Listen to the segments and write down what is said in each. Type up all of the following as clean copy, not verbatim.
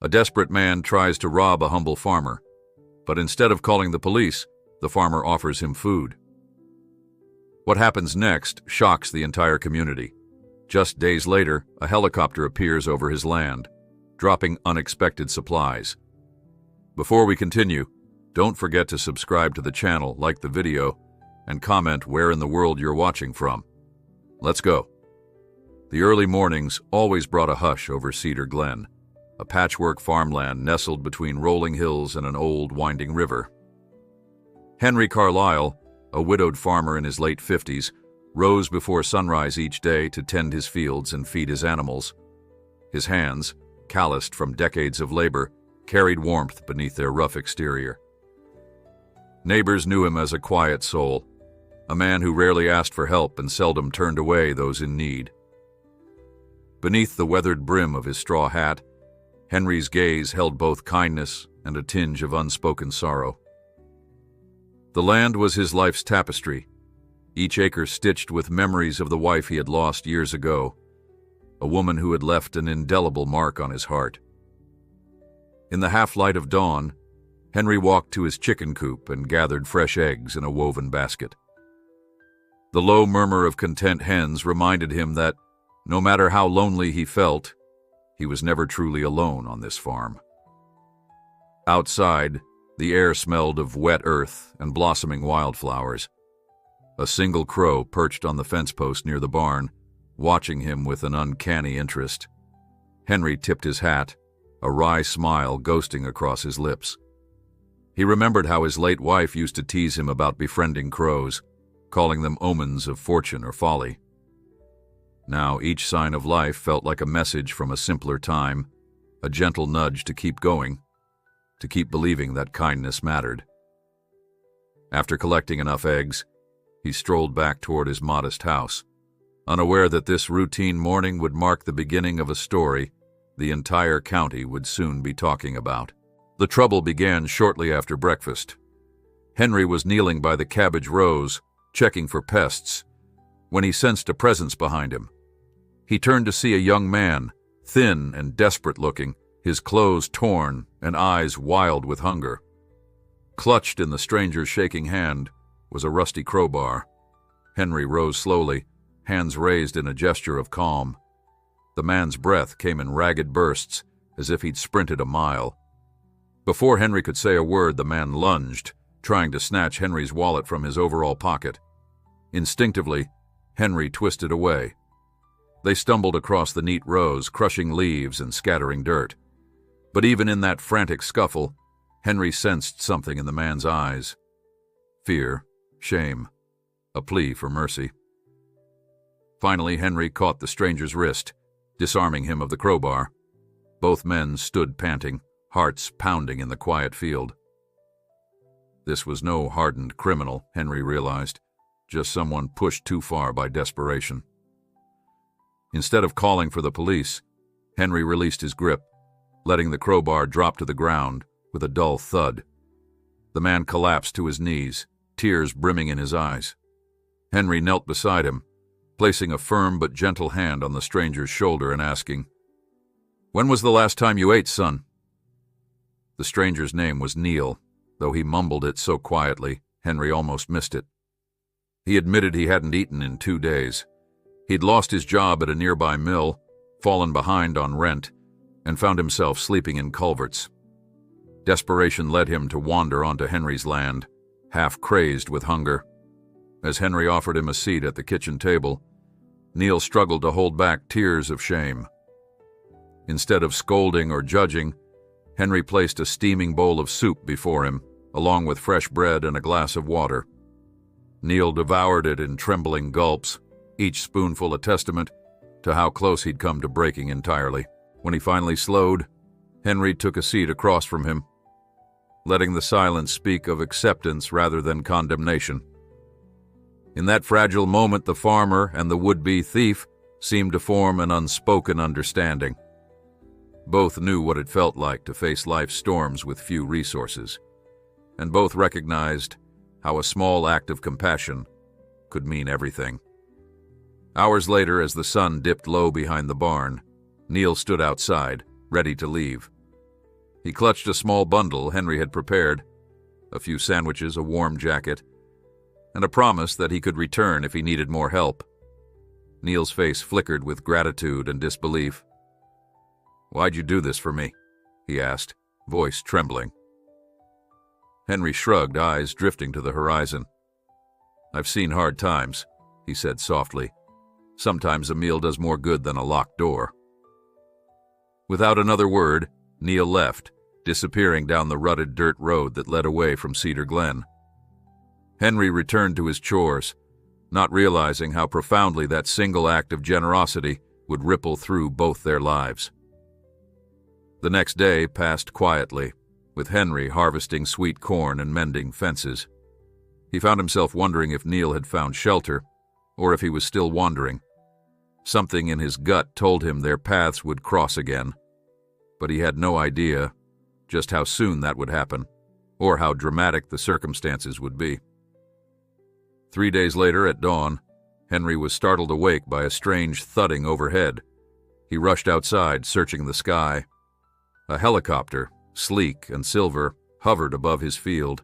A desperate man tries to rob a humble farmer, but instead of calling the police, the farmer offers him food. What happens next shocks the entire community. Just days later, a helicopter appears over his land, dropping unexpected supplies. Before we continue, don't forget to subscribe to the channel, like the video, and comment where in the world you're watching from. Let's go. The early mornings always brought a hush over Cedar Glen, a patchwork farmland nestled between rolling hills and an old, winding river. Henry Carlisle, a widowed farmer in his late 50s, rose before sunrise each day to tend his fields and feed his animals. His hands, calloused from decades of labor, carried warmth beneath their rough exterior. Neighbors knew him as a quiet soul, a man who rarely asked for help and seldom turned away those in need. Beneath the weathered brim of his straw hat, Henry's gaze held both kindness and a tinge of unspoken sorrow. The land was his life's tapestry, each acre stitched with memories of the wife he had lost years ago, a woman who had left an indelible mark on his heart. In the half-light of dawn, Henry walked to his chicken coop and gathered fresh eggs in a woven basket. The low murmur of content hens reminded him that, no matter how lonely he felt, he was never truly alone on this farm. Outside, the air smelled of wet earth and blossoming wildflowers. A single crow perched on the fence post near the barn, watching him with an uncanny interest. Henry tipped his hat, a wry smile ghosting across his lips. He remembered how his late wife used to tease him about befriending crows, calling them omens of fortune or folly. Now each sign of life felt like a message from a simpler time, a gentle nudge to keep going, to keep believing that kindness mattered. After collecting enough eggs, he strolled back toward his modest house, unaware that this routine morning would mark the beginning of a story the entire county would soon be talking about. The trouble began shortly after breakfast. Henry was kneeling by the cabbage rows, checking for pests, when he sensed a presence behind him. He turned to see a young man, thin and desperate-looking, his clothes torn and eyes wild with hunger. Clutched in the stranger's shaking hand was a rusty crowbar. Henry rose slowly, hands raised in a gesture of calm. The man's breath came in ragged bursts, as if he'd sprinted a mile. Before Henry could say a word, the man lunged, trying to snatch Henry's wallet from his overall pocket. Instinctively, Henry twisted away. They stumbled across the neat rows, crushing leaves and scattering dirt. But even in that frantic scuffle, Henry sensed something in the man's eyes. Fear, shame, a plea for mercy. Finally, Henry caught the stranger's wrist, disarming him of the crowbar. Both men stood panting, hearts pounding in the quiet field. This was no hardened criminal, Henry realized, just someone pushed too far by desperation. Instead of calling for the police, Henry released his grip, letting the crowbar drop to the ground with a dull thud. The man collapsed to his knees, tears brimming in his eyes. Henry knelt beside him, placing a firm but gentle hand on the stranger's shoulder and asking, "When was the last time you ate, son?" The stranger's name was Neil, though he mumbled it so quietly, Henry almost missed it. He admitted he hadn't eaten in 2 days. He'd lost his job at a nearby mill, fallen behind on rent, and found himself sleeping in culverts. Desperation led him to wander onto Henry's land, half crazed with hunger. As Henry offered him a seat at the kitchen table, Neil struggled to hold back tears of shame. Instead of scolding or judging, Henry placed a steaming bowl of soup before him, along with fresh bread and a glass of water. Neil devoured it in trembling gulps, each spoonful a testament to how close he'd come to breaking entirely. When he finally slowed, Henry took a seat across from him, letting the silence speak of acceptance rather than condemnation. In that fragile moment, the farmer and the would-be thief seemed to form an unspoken understanding. Both knew what it felt like to face life's storms with few resources, and both recognized how a small act of compassion could mean everything. Hours later, as the sun dipped low behind the barn, Neil stood outside, ready to leave. He clutched a small bundle Henry had prepared, a few sandwiches, a warm jacket, and a promise that he could return if he needed more help. Neil's face flickered with gratitude and disbelief. "Why'd you do this for me?" he asked, voice trembling. Henry shrugged, eyes drifting to the horizon. "I've seen hard times," he said softly. "Sometimes a meal does more good than a locked door." Without another word, Neil left, disappearing down the rutted dirt road that led away from Cedar Glen. Henry returned to his chores, not realizing how profoundly that single act of generosity would ripple through both their lives. The next day passed quietly, with Henry harvesting sweet corn and mending fences. He found himself wondering if Neil had found shelter, or if he was still wandering. Something in his gut told him their paths would cross again, but he had no idea just how soon that would happen, or how dramatic the circumstances would be. 3 days later at dawn, Henry was startled awake by a strange thudding overhead. He rushed outside, searching the sky. A helicopter, sleek and silver, hovered above his field.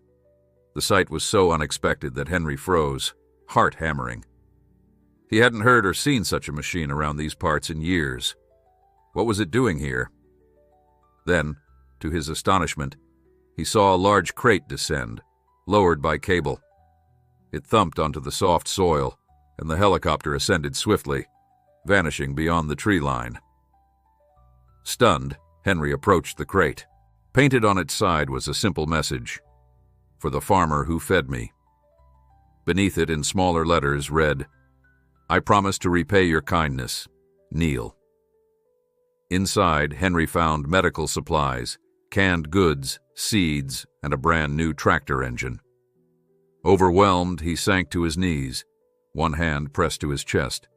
The sight was so unexpected that Henry froze, heart hammering. He hadn't heard or seen such a machine around these parts in years. What was it doing here? Then, to his astonishment, he saw a large crate descend, lowered by cable. It thumped onto the soft soil, and the helicopter ascended swiftly, vanishing beyond the tree line. Stunned, Henry approached the crate. Painted on its side was a simple message: "For the farmer who fed me." Beneath it, in smaller letters, read, "I promise to repay your kindness, Neil." Inside, Henry found medical supplies, canned goods, seeds, and a brand new tractor engine. Overwhelmed, he sank to his knees, one hand pressed to his chest.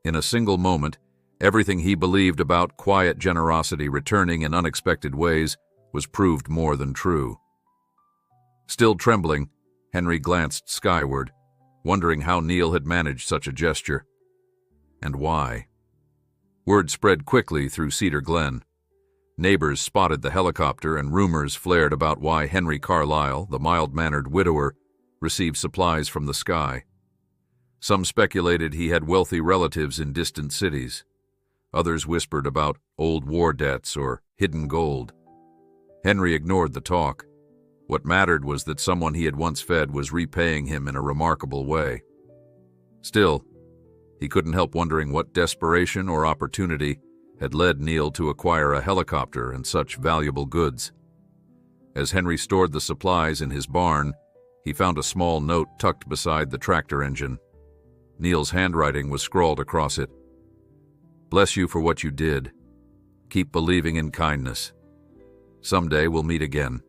In a single moment, everything he believed about quiet generosity returning in unexpected ways was proved more than true. Still trembling, Henry glanced skyward, wondering how Neil had managed such a gesture. And why? Word spread quickly through Cedar Glen. Neighbors spotted the helicopter, and rumors flared about why Henry Carlisle, the mild-mannered widower, received supplies from the sky. Some speculated he had wealthy relatives in distant cities. Others whispered about old war debts or hidden gold. Henry ignored the talk. What mattered was that someone he had once fed was repaying him in a remarkable way. Still, he couldn't help wondering what desperation or opportunity had led Neil to acquire a helicopter and such valuable goods. As Henry stored the supplies in his barn, he found a small note tucked beside the tractor engine. Neil's handwriting was scrawled across it. "Bless you for what you did. Keep believing in kindness. Someday we'll meet again."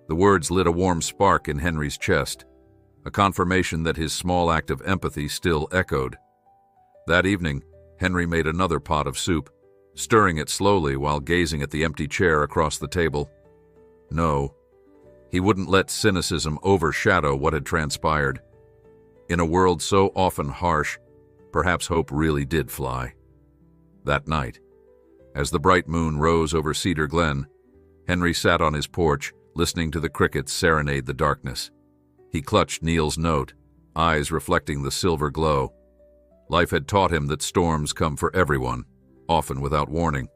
The words lit a warm spark in Henry's chest, a confirmation that his small act of empathy still echoed. That evening, Henry made another pot of soup, stirring it slowly while gazing at the empty chair across the table. No, he wouldn't let cynicism overshadow what had transpired. In a world so often harsh, perhaps hope really did fly. That night, as the bright moon rose over Cedar Glen, Henry sat on his porch, listening to the crickets serenade the darkness. He clutched Neil's note, eyes reflecting the silver glow. Life had taught him that storms come for everyone, often without warning.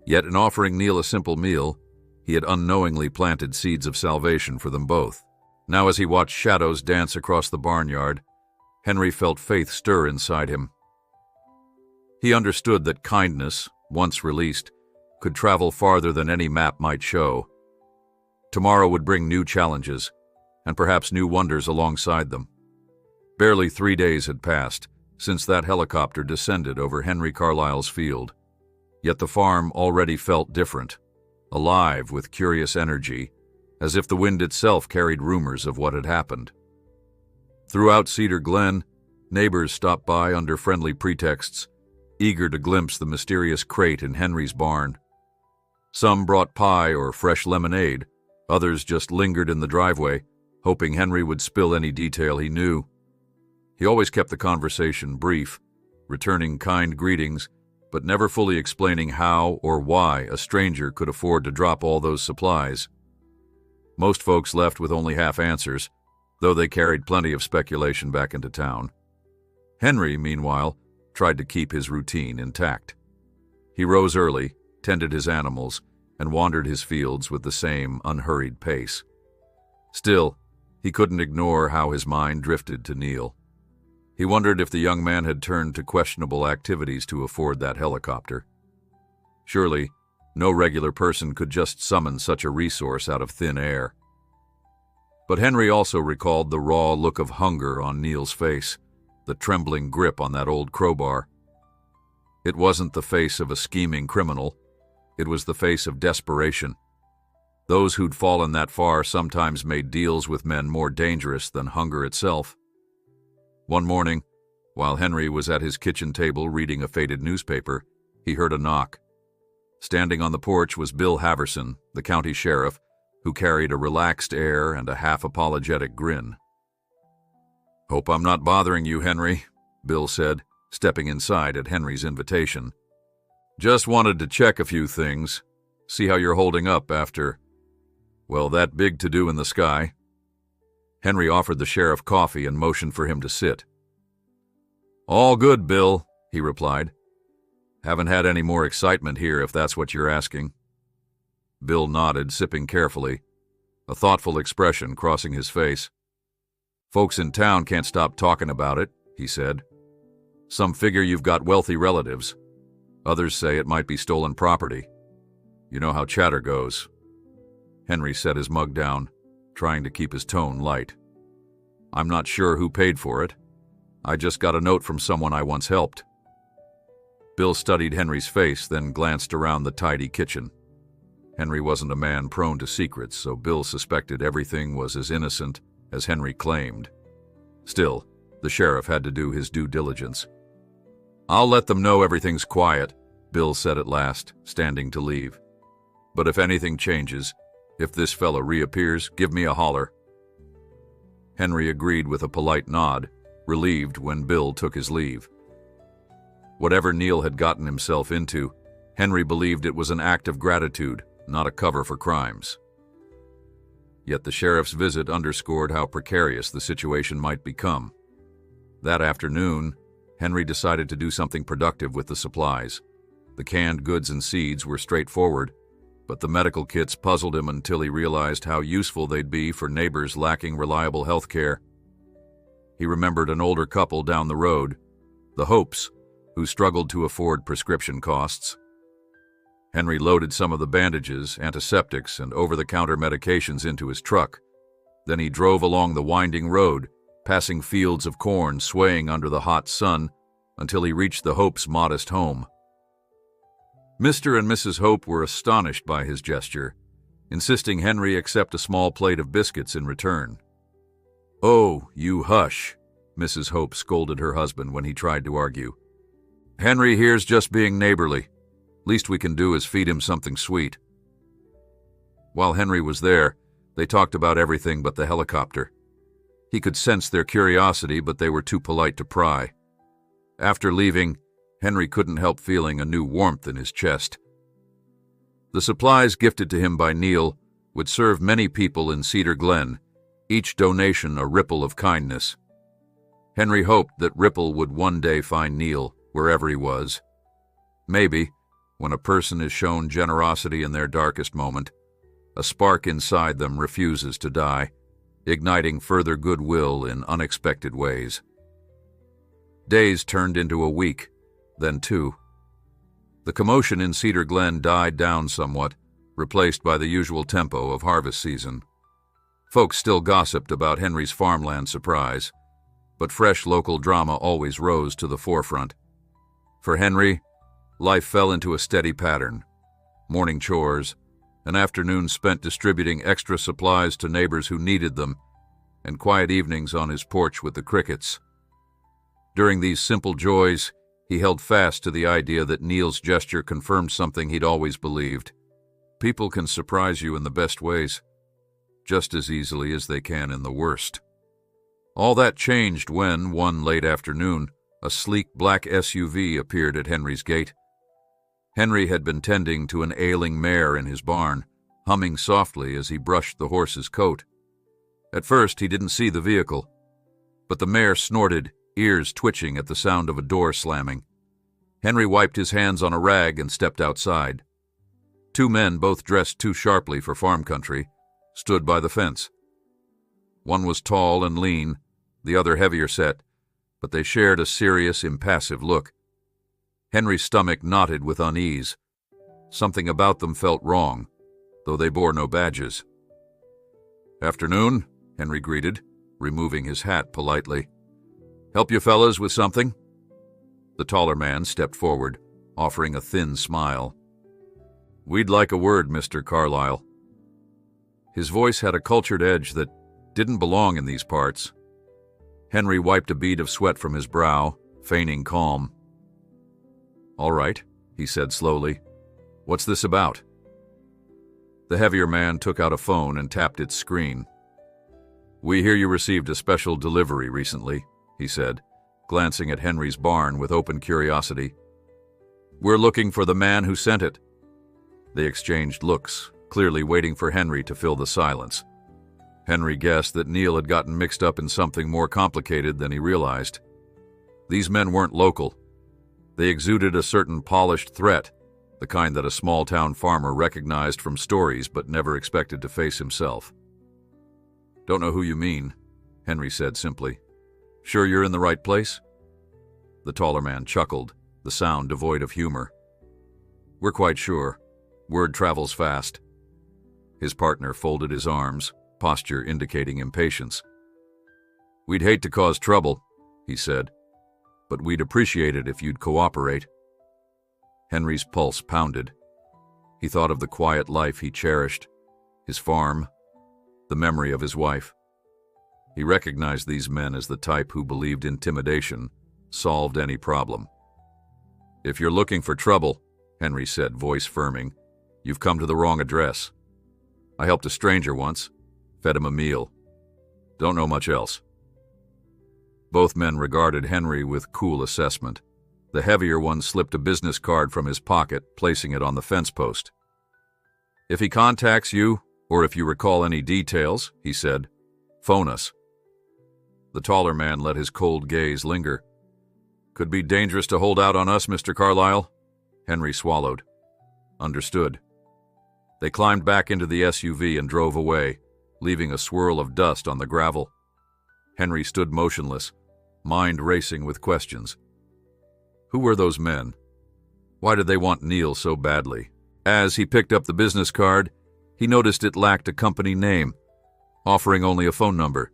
Yet in offering Neil a simple meal, he had unknowingly planted seeds of salvation for them both. Now as he watched shadows dance across the barnyard, Henry felt faith stir inside him. He understood that kindness, once released, could travel farther than any map might show. Tomorrow would bring new challenges, and perhaps new wonders alongside them. Barely 3 days had passed since that helicopter descended over Henry Carlisle's field. Yet the farm already felt different, alive with curious energy, as if the wind itself carried rumors of what had happened. Throughout Cedar Glen, neighbors stopped by under friendly pretexts, eager to glimpse the mysterious crate in Henry's barn. Some brought pie or fresh lemonade, others just lingered in the driveway, hoping Henry would spill any detail he knew. He always kept the conversation brief, returning kind greetings, but never fully explaining how or why a stranger could afford to drop all those supplies. Most folks left with only half answers, though they carried plenty of speculation back into town. Henry, meanwhile, tried to keep his routine intact. He rose early, tended his animals, and wandered his fields with the same unhurried pace. Still, he couldn't ignore how his mind drifted to Neil. He wondered if the young man had turned to questionable activities to afford that helicopter. Surely, no regular person could just summon such a resource out of thin air. But Henry also recalled the raw look of hunger on Neil's face, the trembling grip on that old crowbar. It wasn't the face of a scheming criminal. It was the face of desperation. Those who'd fallen that far sometimes made deals with men more dangerous than hunger itself. One morning, while Henry was at his kitchen table reading a faded newspaper, he heard a knock. Standing on the porch was Bill Haverson, the county sheriff, who carried a relaxed air and a half-apologetic grin. "Hope I'm not bothering you, Henry," Bill said, stepping inside at Henry's invitation. "Just wanted to check a few things, see how you're holding up after, well, that big to-do in the sky." Henry offered the sheriff coffee and motioned for him to sit. "All good, Bill," he replied. "Haven't had any more excitement here, if that's what you're asking." Bill nodded, sipping carefully, a thoughtful expression crossing his face. "Folks in town can't stop talking about it," he said. "Some figure you've got wealthy relatives. Others say it might be stolen property. You know how chatter goes." Henry set his mug down, trying to keep his tone light. "I'm not sure who paid for it. I just got a note from someone I once helped." Bill studied Henry's face, then glanced around the tidy kitchen. Henry wasn't a man prone to secrets, so Bill suspected everything was as innocent as Henry claimed. Still, the sheriff had to do his due diligence. "I'll let them know everything's quiet," Bill said at last, standing to leave. "But if anything changes, if this fella reappears, give me a holler." Henry agreed with a polite nod, relieved when Bill took his leave. Whatever Neil had gotten himself into, Henry believed it was an act of gratitude, not a cover for crimes. Yet the sheriff's visit underscored how precarious the situation might become. That afternoon, Henry decided to do something productive with the supplies. The canned goods and seeds were straightforward, but the medical kits puzzled him until he realized how useful they'd be for neighbors lacking reliable health care. He remembered an older couple down the road, the Hopes, who struggled to afford prescription costs. Henry loaded some of the bandages, antiseptics, and over-the-counter medications into his truck. Then he drove along the winding road, passing fields of corn swaying under the hot sun, until he reached the Hopes' modest home. Mr. and Mrs. Hope were astonished by his gesture, insisting Henry accept a small plate of biscuits in return. "Oh, you hush," Mrs. Hope scolded her husband when he tried to argue. "Henry here's just being neighborly. Least we can do is feed him something sweet." While Henry was there, they talked about everything but the helicopter. He could sense their curiosity, but they were too polite to pry. After leaving, Henry couldn't help feeling a new warmth in his chest. The supplies gifted to him by Neil would serve many people in Cedar Glen, each donation a ripple of kindness. Henry hoped that ripple would one day find Neil wherever he was. Maybe, when a person is shown generosity in their darkest moment, a spark inside them refuses to die, igniting further goodwill in unexpected ways. Days turned into a week, then 2. The commotion in Cedar Glen died down somewhat, replaced by the usual tempo of harvest season. Folks still gossiped about Henry's farmland surprise, but fresh local drama always rose to the forefront. For Henry, life fell into a steady pattern: morning chores, an afternoon spent distributing extra supplies to neighbors who needed them, and quiet evenings on his porch with the crickets. During these simple joys, he held fast to the idea that Neil's gesture confirmed something he'd always believed. People can surprise you in the best ways, just as easily as they can in the worst. All that changed when, one late afternoon, a sleek black SUV appeared at Henry's gate, Henry had been tending to an ailing mare in his barn, humming softly as he brushed the horse's coat. At first, he didn't see the vehicle, but the mare snorted, ears twitching at the sound of a door slamming. Henry wiped his hands on a rag and stepped outside. Two men, both dressed too sharply for farm country, stood by the fence. One was tall and lean, the other heavier set, but they shared a serious, impassive look. Henry's stomach knotted with unease. Something about them felt wrong, though they bore no badges. "Afternoon," Henry greeted, removing his hat politely. "Help you fellas with something?" The taller man stepped forward, offering a thin smile. "We'd like a word, Mr. Carlyle." His voice had a cultured edge that didn't belong in these parts. Henry wiped a bead of sweat from his brow, feigning calm. "All right," he said slowly. "What's this about?" The heavier man took out a phone and tapped its screen. "We hear you received a special delivery recently," he said, glancing at Henry's barn with open curiosity. "We're looking for the man who sent it." They exchanged looks, clearly waiting for Henry to fill the silence. Henry guessed that Neil had gotten mixed up in something more complicated than he realized. These men weren't local. They exuded a certain polished threat, the kind that a small-town farmer recognized from stories but never expected to face himself. "Don't know who you mean," Henry said simply. "Sure you're in the right place?" The taller man chuckled, the sound devoid of humor. "We're quite sure. Word travels fast." His partner folded his arms, posture indicating impatience. "We'd hate to cause trouble," he said, "but we'd appreciate it if you'd cooperate." Henry's pulse pounded. He thought of the quiet life he cherished, his farm, the memory of his wife. He recognized these men as the type who believed intimidation solved any problem. "If you're looking for trouble," Henry said, voice firming, "you've come to the wrong address. I helped a stranger once, fed him a meal. Don't know much else." Both men regarded Henry with cool assessment. The heavier one slipped a business card from his pocket, placing it on the fence post. "If he contacts you, or if you recall any details," he said, "phone us." The taller man let his cold gaze linger. "Could be dangerous to hold out on us, Mr. Carlyle." Henry swallowed. "Understood." They climbed back into the SUV and drove away, leaving a swirl of dust on the gravel. Henry stood motionless, mind racing with questions. Who were those men? Why did they want Neil so badly? As he picked up the business card, he noticed it lacked a company name, offering only a phone number.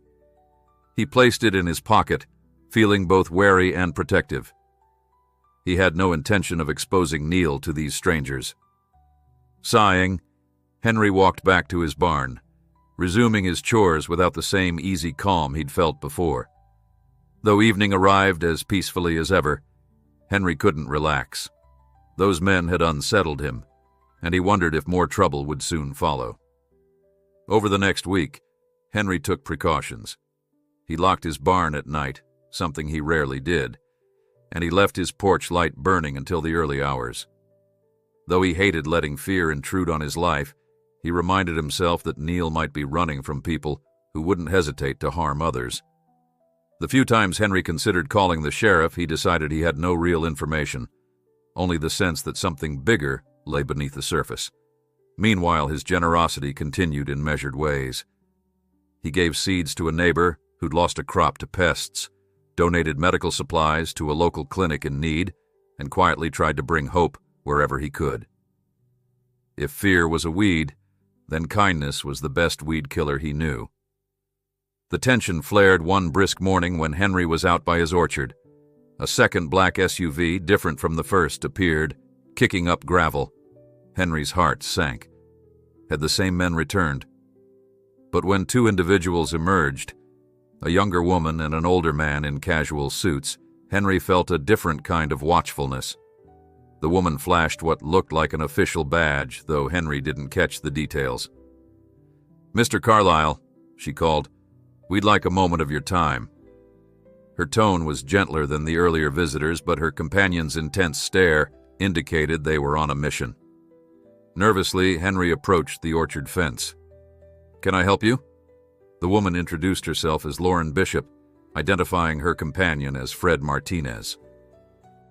He placed it in his pocket, feeling both wary and protective. He had no intention of exposing Neil to these strangers. Sighing, Henry walked back to his barn, resuming his chores without the same easy calm he'd felt before. Though evening arrived as peacefully as ever, Henry couldn't relax. Those men had unsettled him, and he wondered if more trouble would soon follow. Over the next week, Henry took precautions. He locked his barn at night, something he rarely did, and he left his porch light burning until the early hours. Though he hated letting fear intrude on his life, he reminded himself that Neil might be running from people who wouldn't hesitate to harm others. The few times Henry considered calling the sheriff, he decided he had no real information, only the sense that something bigger lay beneath the surface. Meanwhile, his generosity continued in measured ways. He gave seeds to a neighbor who'd lost a crop to pests, donated medical supplies to a local clinic in need, and quietly tried to bring hope wherever he could. If fear was a weed, then kindness was the best weed killer he knew. The tension flared one brisk morning when Henry was out by his orchard. A second black SUV, different from the first, appeared, kicking up gravel. Henry's heart sank. Had the same men returned? But when two individuals emerged, a younger woman and an older man in casual suits, Henry felt a different kind of watchfulness. The woman flashed what looked like an official badge, though Henry didn't catch the details. "Mr. Carlyle," she called, "we'd like a moment of your time." Her tone was gentler than the earlier visitors, but her companion's intense stare indicated they were on a mission. Nervously, Henry approached the orchard fence. "Can I help you?" The woman introduced herself as Lauren Bishop, identifying her companion as Fred Martinez.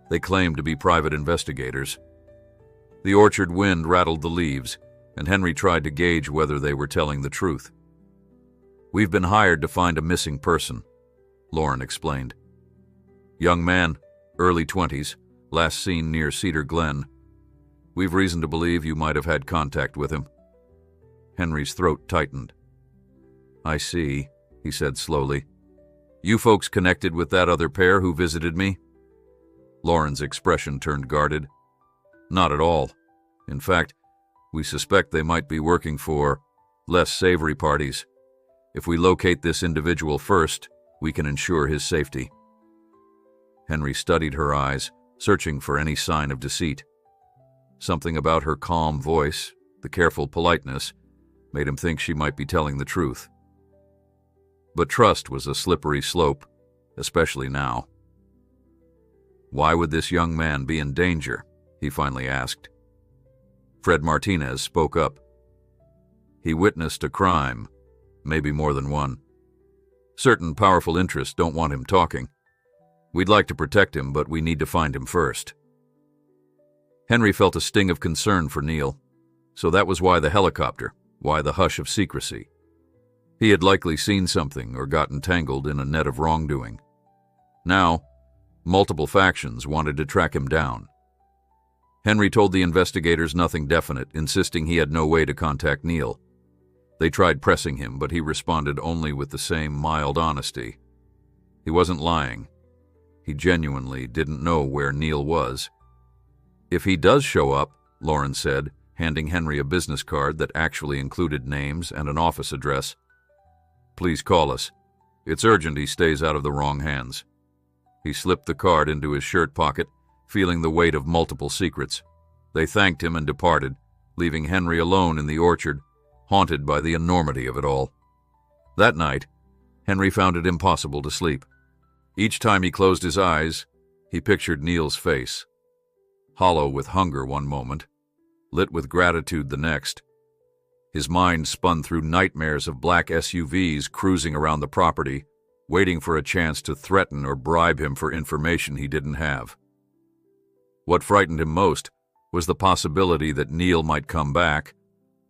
They claimed to be private investigators. The orchard wind rattled the leaves, and Henry tried to gauge whether they were telling the truth. "We've been hired to find a missing person," Lauren explained. "Young man, early 20s, last seen near Cedar Glen. We've reason to believe you might have had contact with him." Henry's throat tightened. "I see," he said slowly. "You folks connected with that other pair who visited me?" Lauren's expression turned guarded. "Not at all. In fact, we suspect they might be working for less savory parties. If we locate this individual first, we can ensure his safety." Henry studied her eyes, searching for any sign of deceit. Something about her calm voice, the careful politeness, made him think she might be telling the truth. But trust was a slippery slope, especially now. "Why would this young man be in danger?" he finally asked. Fred Martinez spoke up. "He witnessed a crime, maybe more than one. Certain powerful interests don't want him talking. We'd like to protect him, but we need to find him first." Henry felt a sting of concern for Neil. So that was why the helicopter, why the hush of secrecy. He had likely seen something or gotten tangled in a net of wrongdoing. Now, multiple factions wanted to track him down. Henry told the investigators nothing definite, insisting he had no way to contact Neil. They tried pressing him, but he responded only with the same mild honesty. He wasn't lying. He genuinely didn't know where Neil was. "If he does show up," Lauren said, handing Henry a business card that actually included names and an office address, "please call us. It's urgent he stays out of the wrong hands." He slipped the card into his shirt pocket, feeling the weight of multiple secrets. They thanked him and departed, leaving Henry alone in the orchard, haunted by the enormity of it all. That night, Henry found it impossible to sleep. Each time he closed his eyes, he pictured Neil's face. Hollow with hunger one moment, lit with gratitude the next. His mind spun through nightmares of black SUVs cruising around the property, waiting for a chance to threaten or bribe him for information he didn't have. What frightened him most was the possibility that Neil might come back,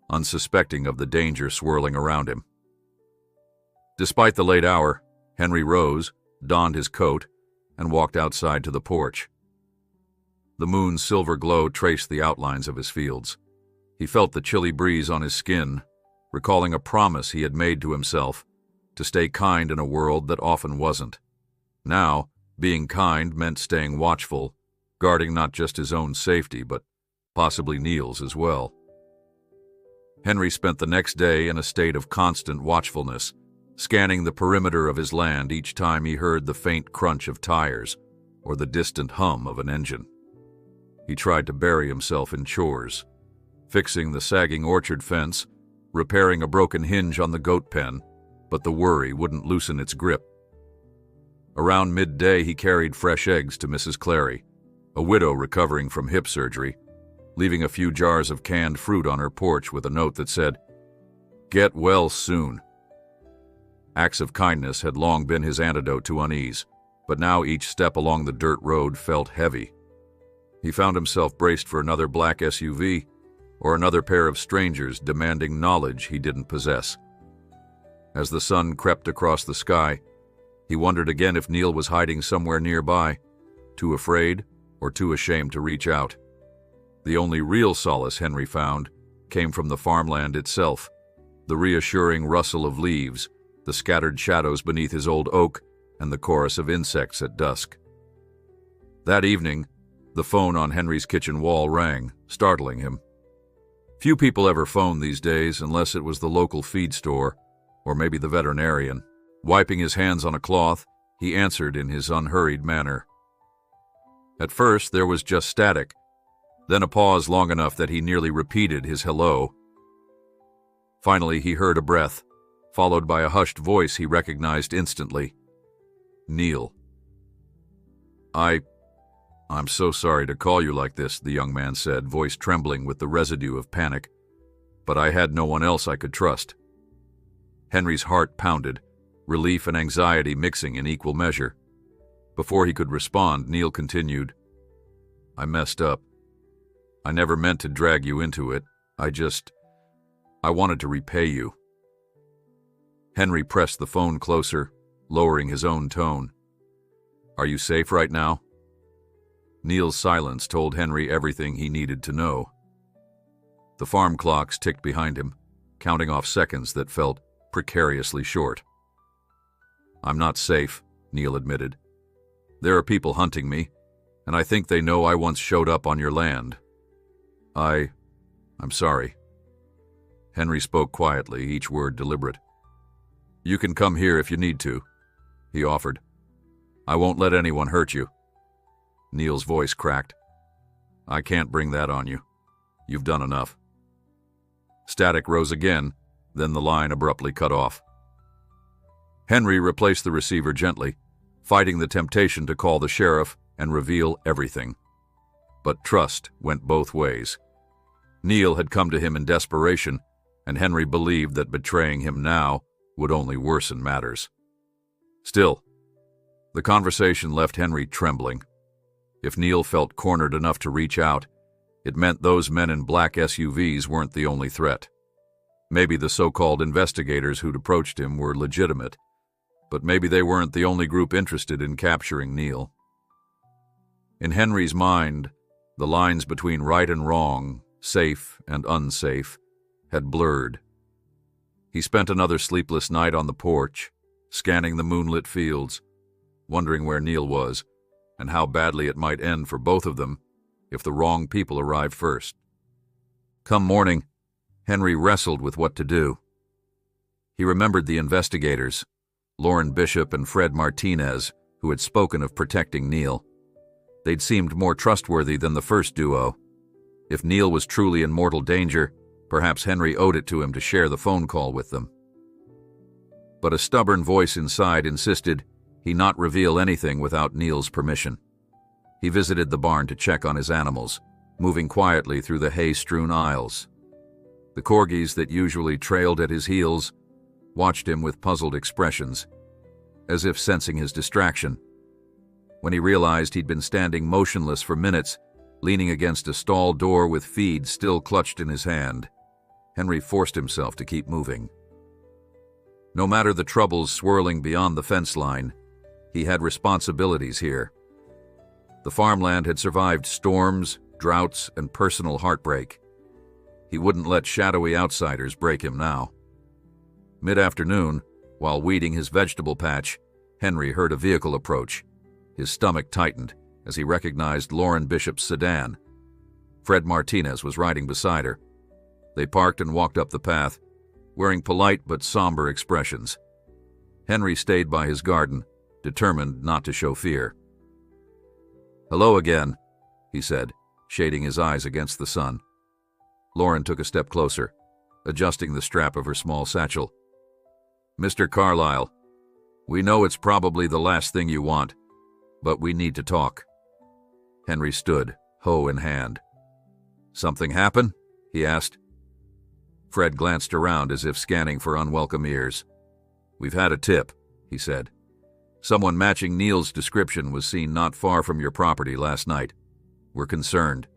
unsuspecting of the danger swirling around him. Despite the late hour, Henry rose, donned his coat, and walked outside to the porch. The moon's silver glow traced the outlines of his fields. He felt the chilly breeze on his skin, recalling a promise he had made to himself, to stay kind in a world that often wasn't. Now, being kind meant staying watchful, guarding not just his own safety, but possibly Neil's as well. Henry spent the next day in a state of constant watchfulness, scanning the perimeter of his land each time he heard the faint crunch of tires or the distant hum of an engine. He tried to bury himself in chores, fixing the sagging orchard fence, repairing a broken hinge on the goat pen, but the worry wouldn't loosen its grip. Around midday, he carried fresh eggs to Mrs. Clary, a widow recovering from hip surgery, leaving a few jars of canned fruit on her porch with a note that said, "Get well soon." Acts of kindness had long been his antidote to unease, but now each step along the dirt road felt heavy. He found himself braced for another black SUV or another pair of strangers demanding knowledge he didn't possess. As the sun crept across the sky, he wondered again if Neil was hiding somewhere nearby, too afraid or too ashamed to reach out. The only real solace Henry found came from the farmland itself, the reassuring rustle of leaves, the scattered shadows beneath his old oak, and the chorus of insects at dusk. That evening, the phone on Henry's kitchen wall rang, startling him. Few people ever phoned these days unless it was the local feed store or maybe the veterinarian. Wiping his hands on a cloth, he answered in his unhurried manner. At first, there was just static, then a pause long enough that he nearly repeated his hello. Finally, he heard a breath, followed by a hushed voice he recognized instantly. "Neil." "I'm so sorry to call you like this," the young man said, voice trembling with the residue of panic. "But I had no one else I could trust." Henry's heart pounded, relief and anxiety mixing in equal measure. Before he could respond, Neil continued, "I messed up. I never meant to drag you into it. I wanted to repay you." Henry pressed the phone closer, lowering his own tone. "Are you safe right now?" Neil's silence told Henry everything he needed to know. The farm clocks ticked behind him, counting off seconds that felt precariously short. "I'm not safe," Neil admitted. "There are people hunting me, and I think they know I once showed up on your land. I'm sorry." Henry spoke quietly, each word deliberate. "You can come here if you need to," he offered. "I won't let anyone hurt you." Neil's voice cracked. "I can't bring that on you. You've done enough." Static rose again, then the line abruptly cut off. Henry replaced the receiver gently, fighting the temptation to call the sheriff and reveal everything. But trust went both ways. Neil had come to him in desperation, and Henry believed that betraying him now would only worsen matters. Still, the conversation left Henry trembling. If Neil felt cornered enough to reach out, it meant those men in black SUVs weren't the only threat. Maybe the so-called investigators who'd approached him were legitimate, but maybe they weren't the only group interested in capturing Neil. In Henry's mind, the lines between right and wrong, safe and unsafe, had blurred. He spent another sleepless night on the porch, scanning the moonlit fields, wondering where Neil was and how badly it might end for both of them if the wrong people arrived first. Come morning, Henry wrestled with what to do. He remembered the investigators, Lauren Bishop and Fred Martinez, who had spoken of protecting Neil. They'd seemed more trustworthy than the first duo. If Neil was truly in mortal danger, perhaps Henry owed it to him to share the phone call with them. But a stubborn voice inside insisted he not reveal anything without Neil's permission. He visited the barn to check on his animals, moving quietly through the hay-strewn aisles. The corgis that usually trailed at his heels watched him with puzzled expressions, as if sensing his distraction. When he realized he'd been standing motionless for minutes, leaning against a stall door with feed still clutched in his hand, Henry forced himself to keep moving. No matter the troubles swirling beyond the fence line, he had responsibilities here. The farmland had survived storms, droughts, and personal heartbreak. He wouldn't let shadowy outsiders break him now. Mid-afternoon, while weeding his vegetable patch, Henry heard a vehicle approach. His stomach tightened as he recognized Lauren Bishop's sedan. Fred Martinez was riding beside her. They parked and walked up the path, wearing polite but somber expressions. Henry stayed by his garden, determined not to show fear. "Hello again," he said, shading his eyes against the sun. Lauren took a step closer, adjusting the strap of her small satchel. "Mr. Carlyle, we know it's probably the last thing you want, but we need to talk." Henry stood, hoe in hand. "Something happen?" he asked. Fred glanced around as if scanning for unwelcome ears. "We've had a tip," he said. "Someone matching Neil's description was seen not far from your property last night. We're concerned."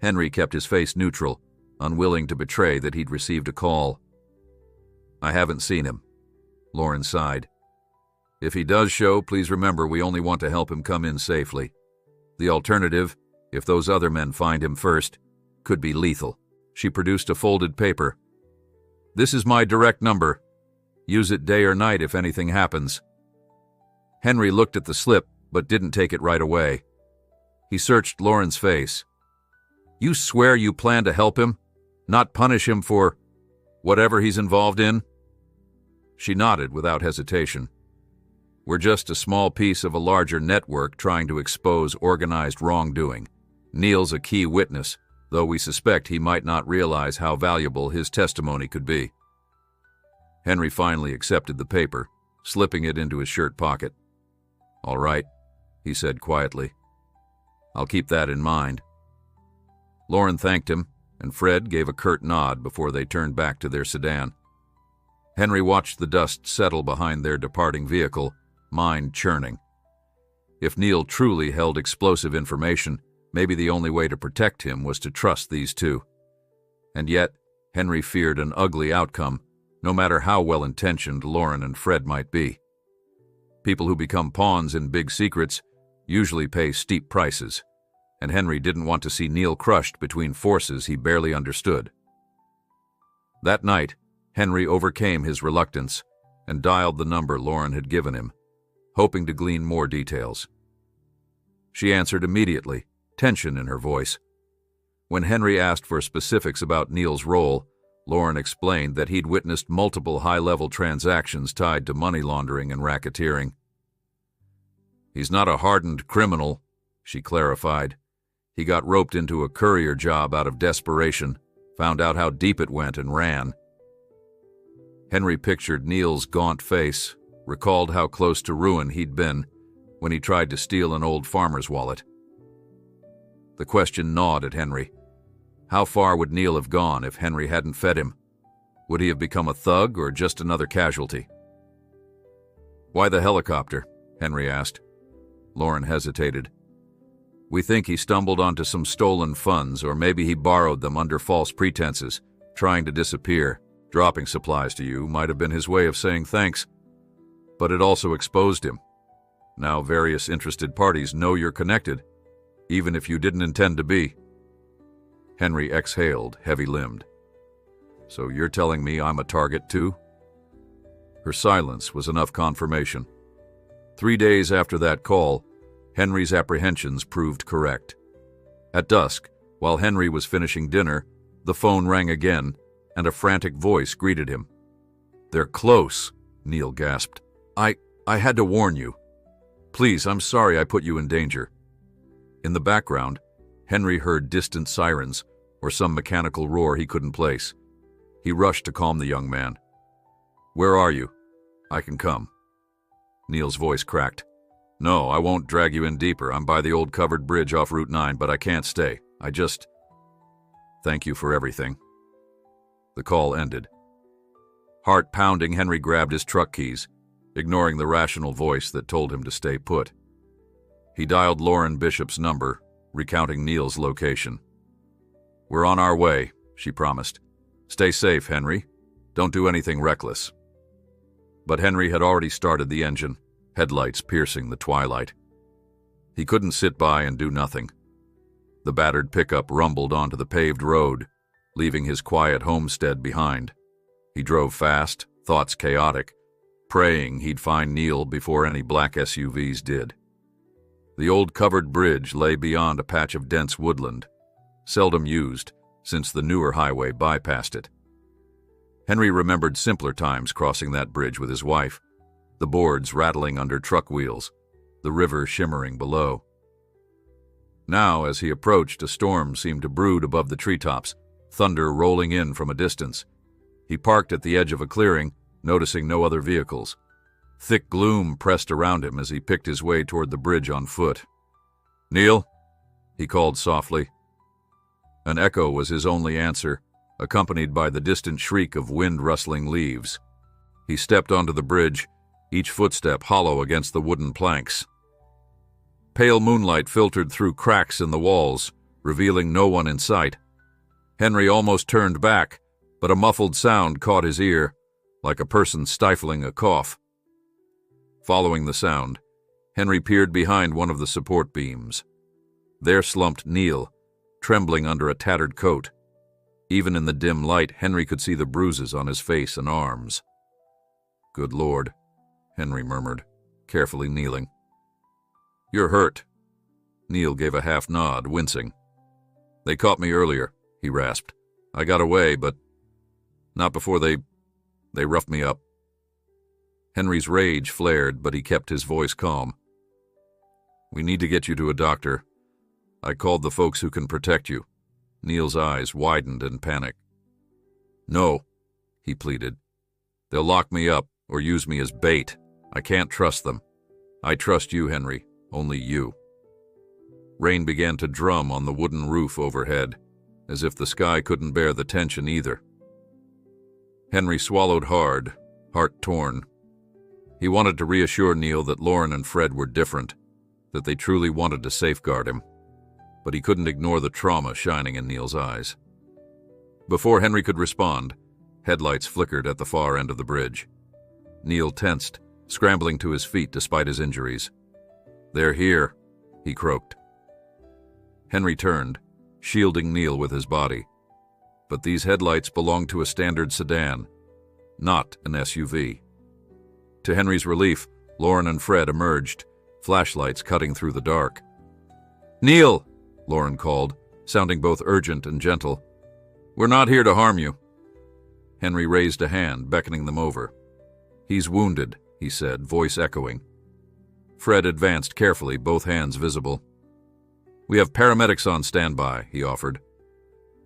Henry kept his face neutral, unwilling to betray that he'd received a call. "I haven't seen him," Lauren sighed. "If he does show, please remember we only want to help him come in safely. The alternative, if those other men find him first, could be lethal." She produced a folded paper. "This is my direct number. Use it day or night if anything happens." Henry looked at the slip, but didn't take it right away. He searched Lauren's face. "You swear you plan to help him, not punish him for whatever he's involved in?" She nodded without hesitation. "We're just a small piece of a larger network trying to expose organized wrongdoing. Neil's a key witness, though we suspect he might not realize how valuable his testimony could be." Henry finally accepted the paper, slipping it into his shirt pocket. "All right," he said quietly. I'll keep that in mind." Lauren thanked him, and Fred gave a curt nod before they turned back to their sedan. Henry watched the dust settle behind their departing vehicle, mind churning. If Neil truly held explosive information, maybe the only way to protect him was to trust these two. And yet, Henry feared an ugly outcome, no matter how well-intentioned Lauren and Fred might be. People who become pawns in big secrets usually pay steep prices, and Henry didn't want to see Neil crushed between forces he barely understood. That night, Henry overcame his reluctance and dialed the number Lauren had given him, hoping to glean more details. She answered immediately, tension in her voice. When Henry asked for specifics about Neil's role, Lauren explained that he'd witnessed multiple high-level transactions tied to money laundering and racketeering. "He's not a hardened criminal," she clarified. "He got roped into a courier job out of desperation, found out how deep it went, and ran." Henry pictured Neil's gaunt face, recalled how close to ruin he'd been when he tried to steal an old farmer's wallet. The question gnawed at Henry. How far would Neil have gone if Henry hadn't fed him? Would he have become a thug or just another casualty? "Why the helicopter?" Henry asked. Lauren hesitated. "We think he stumbled onto some stolen funds, or maybe he borrowed them under false pretenses, trying to disappear. Dropping supplies to you might have been his way of saying thanks. But it also exposed him. Now various interested parties know you're connected, even if you didn't intend to be." Henry exhaled, heavy-limbed. "So you're telling me I'm a target too?" Her silence was enough confirmation. 3 days after that call, Henry's apprehensions proved correct. At dusk, while Henry was finishing dinner, the phone rang again, and a frantic voice greeted him. "They're close," Neil gasped. I had to warn you. Please, I'm sorry I put you in danger." In the background, Henry heard distant sirens or some mechanical roar he couldn't place. He rushed to calm the young man. "Where are you? I can come." Neil's voice cracked. "No, I won't drag you in deeper. I'm by the old covered bridge off Route 9, but I can't stay. Thank you for everything." The call ended. Heart pounding, Henry grabbed his truck keys, ignoring the rational voice that told him to stay put. He dialed Lauren Bishop's number, recounting Neil's location. "We're on our way," she promised. "Stay safe, Henry. Don't do anything reckless." But Henry had already started the engine, headlights piercing the twilight. He couldn't sit by and do nothing. The battered pickup rumbled onto the paved road, leaving his quiet homestead behind. He drove fast, thoughts chaotic, praying he'd find Neil before any black SUVs did. The old covered bridge lay beyond a patch of dense woodland, seldom used since the newer highway bypassed it. Henry remembered simpler times crossing that bridge with his wife, the boards rattling under truck wheels, the river shimmering below. Now, as he approached, a storm seemed to brood above the treetops, thunder rolling in from a distance. He parked at the edge of a clearing, noticing no other vehicles. Thick gloom pressed around him as he picked his way toward the bridge on foot. "Neil?" he called softly. An echo was his only answer, accompanied by the distant shriek of wind-rustling leaves. He stepped onto the bridge, each footstep hollow against the wooden planks. Pale moonlight filtered through cracks in the walls, revealing no one in sight. Henry almost turned back, but a muffled sound caught his ear, like a person stifling a cough. Following the sound, Henry peered behind one of the support beams. There slumped Neil, trembling under a tattered coat. Even in the dim light, Henry could see the bruises on his face and arms. "Good Lord," Henry murmured, carefully kneeling. "You're hurt." Neil gave a half nod, wincing. "They caught me earlier," he rasped. "I got away, but not before they roughed me up." Henry's rage flared, but he kept his voice calm. "We need to get you to a doctor. I called the folks who can protect you." Neil's eyes widened in panic. "No," he pleaded. "They'll lock me up or use me as bait. I can't trust them. I trust you, Henry. Only you." Rain began to drum on the wooden roof overhead, as if the sky couldn't bear the tension either. Henry swallowed hard, heart torn. He wanted to reassure Neil that Lauren and Fred were different, that they truly wanted to safeguard him, but he couldn't ignore the trauma shining in Neil's eyes. Before Henry could respond, headlights flickered at the far end of the bridge. Neil tensed, scrambling to his feet despite his injuries. "They're here," he croaked. Henry turned, shielding Neil with his body. But these headlights belonged to a standard sedan, not an SUV. To Henry's relief, Lauren and Fred emerged, flashlights cutting through the dark. "Neil!" Lauren called, sounding both urgent and gentle. "We're not here to harm you." Henry raised a hand, beckoning them over. "He's wounded," he said, voice echoing. Fred advanced carefully, both hands visible. "We have paramedics on standby," he offered.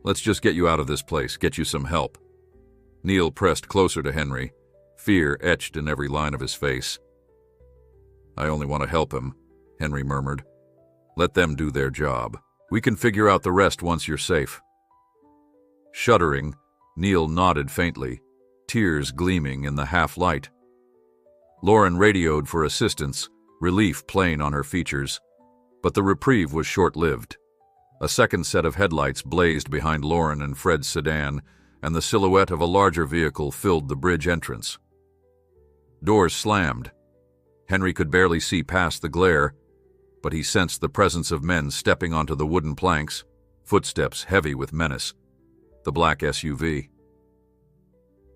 "Let's just get you out of this place, get you some help." Neil pressed closer to Henry, fear etched in every line of his face. "I only want to help him," Henry murmured. "Let them do their job. We can figure out the rest once you're safe." Shuddering, Neil nodded faintly, tears gleaming in the half-light. Lauren radioed for assistance, relief plain on her features. But the reprieve was short-lived. A second set of headlights blazed behind Lauren and Fred's sedan, and the silhouette of a larger vehicle filled the bridge entrance. Doors slammed. Henry could barely see past the glare, but he sensed the presence of men stepping onto the wooden planks, footsteps heavy with menace. The black SUV.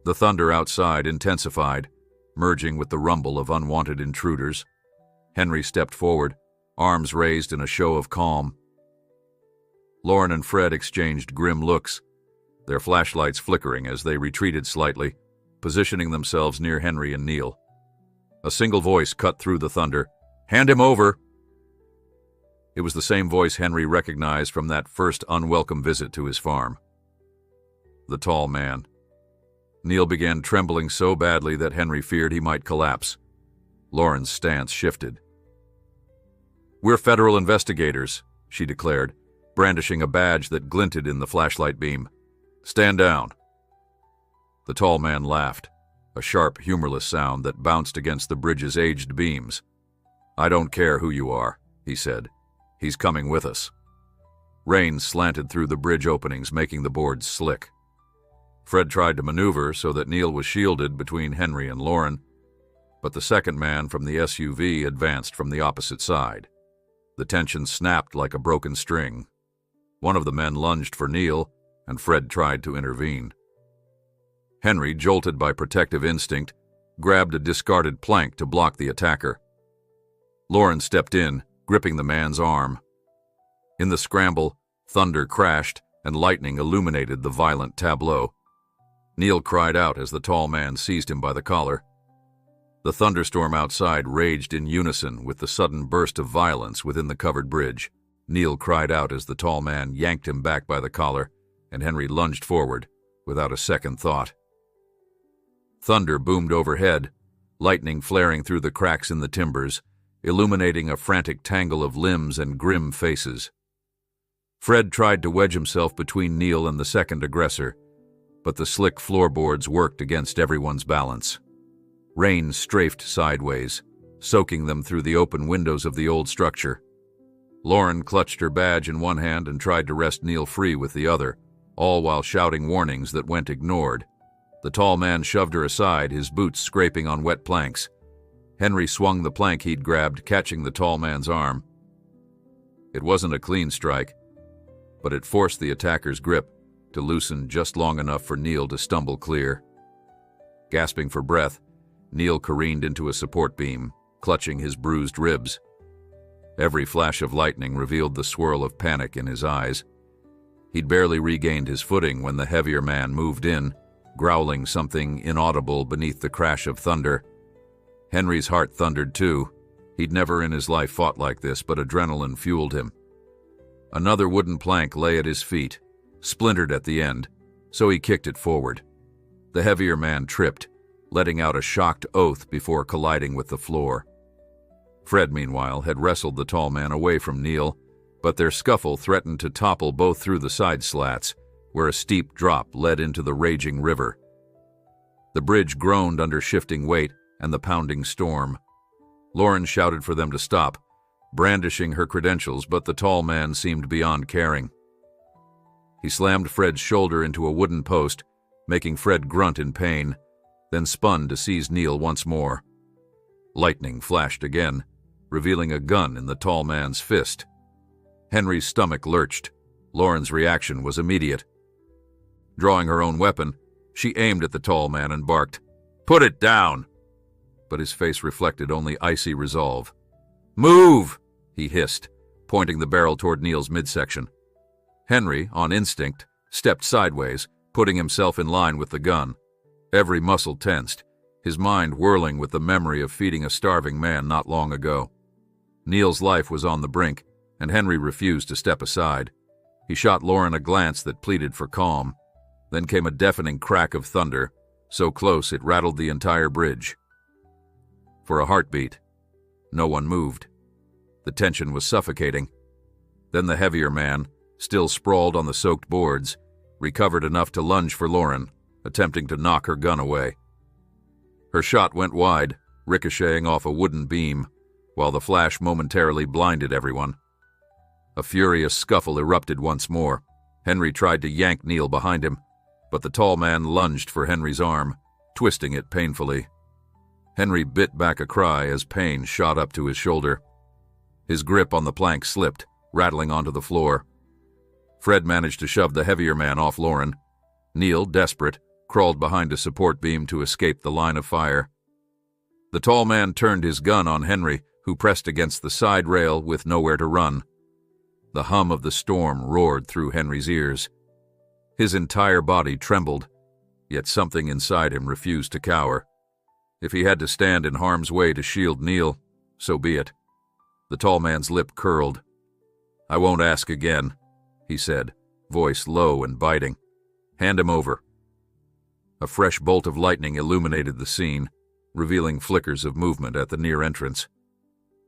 The thunder outside intensified, merging with the rumble of unwanted intruders. Henry stepped forward, arms raised in a show of calm. Lauren and Fred exchanged grim looks, their flashlights flickering as they retreated slightly, positioning themselves near Henry and Neil. A single voice cut through the thunder. "Hand him over!" It was the same voice Henry recognized from that first unwelcome visit to his farm. The tall man. Neil began trembling so badly that Henry feared he might collapse. Lauren's stance shifted. "We're federal investigators," she declared, brandishing a badge that glinted in the flashlight beam. "Stand down." The tall man laughed, a sharp, humorless sound that bounced against the bridge's aged beams. "I don't care who you are," he said. "He's coming with us." Rain slanted through the bridge openings, making the boards slick. Fred tried to maneuver so that Neil was shielded between Henry and Lauren, but the second man from the SUV advanced from the opposite side. The tension snapped like a broken string. One of the men lunged for Neil, and Fred tried to intervene. Henry, jolted by protective instinct, grabbed a discarded plank to block the attacker. Lauren stepped in, gripping the man's arm. In the scramble, thunder crashed and lightning illuminated the violent tableau. Neil cried out as the tall man seized him by the collar. The thunderstorm outside raged in unison with the sudden burst of violence within the covered bridge. Neil cried out as the tall man yanked him back by the collar, and Henry lunged forward, without a second thought. Thunder boomed overhead, lightning flaring through the cracks in the timbers, illuminating a frantic tangle of limbs and grim faces. Fred tried to wedge himself between Neil and the second aggressor, but the slick floorboards worked against everyone's balance. Rain strafed sideways, soaking them through the open windows of the old structure. Lauren clutched her badge in one hand and tried to wrest Neil free with the other, all while shouting warnings that went ignored. The tall man shoved her aside, his boots scraping on wet planks. Henry swung the plank he'd grabbed, catching the tall man's arm. It wasn't a clean strike, but it forced the attacker's grip to loosen just long enough for Neil to stumble clear. Gasping for breath, Neil careened into a support beam, clutching his bruised ribs. Every flash of lightning revealed the swirl of panic in his eyes. He'd barely regained his footing when the heavier man moved in, growling something inaudible beneath the crash of thunder. Henry's heart thundered too. He'd never in his life fought like this, but adrenaline fueled him. Another wooden plank lay at his feet, splintered at the end, so he kicked it forward. The heavier man tripped, letting out a shocked oath before colliding with the floor. Fred, meanwhile, had wrestled the tall man away from Neil, but their scuffle threatened to topple both through the side slats, where a steep drop led into the raging river. The bridge groaned under shifting weight and the pounding storm. Lauren shouted for them to stop, brandishing her credentials, but the tall man seemed beyond caring. He slammed Fred's shoulder into a wooden post, making Fred grunt in pain, then spun to seize Neil once more. Lightning flashed again, revealing a gun in the tall man's fist. Henry's stomach lurched. Lauren's reaction was immediate. Drawing her own weapon, she aimed at the tall man and barked, "Put it down!" But his face reflected only icy resolve. "Move!" he hissed, pointing the barrel toward Neil's midsection. Henry, on instinct, stepped sideways, putting himself in line with the gun. Every muscle tensed, his mind whirling with the memory of feeding a starving man not long ago. Neil's life was on the brink, and Henry refused to step aside. He shot Lauren a glance that pleaded for calm. Then came a deafening crack of thunder, so close it rattled the entire bridge. For a heartbeat, no one moved. The tension was suffocating. Then the heavier man, still sprawled on the soaked boards, recovered enough to lunge for Lauren, attempting to knock her gun away. Her shot went wide, ricocheting off a wooden beam, while the flash momentarily blinded everyone. A furious scuffle erupted once more. Henry tried to yank Neil behind him, but the tall man lunged for Henry's arm, twisting it painfully. Henry bit back a cry as pain shot up to his shoulder. His grip on the plank slipped, rattling onto the floor. Fred managed to shove the heavier man off Lauren. Neil, desperate, crawled behind a support beam to escape the line of fire. The tall man turned his gun on Henry, who pressed against the side rail with nowhere to run. The hum of the storm roared through Henry's ears. His entire body trembled, yet something inside him refused to cower. If he had to stand in harm's way to shield Neil, so be it. The tall man's lip curled. "I won't ask again," he said, voice low and biting. "Hand him over." A fresh bolt of lightning illuminated the scene, revealing flickers of movement at the near entrance.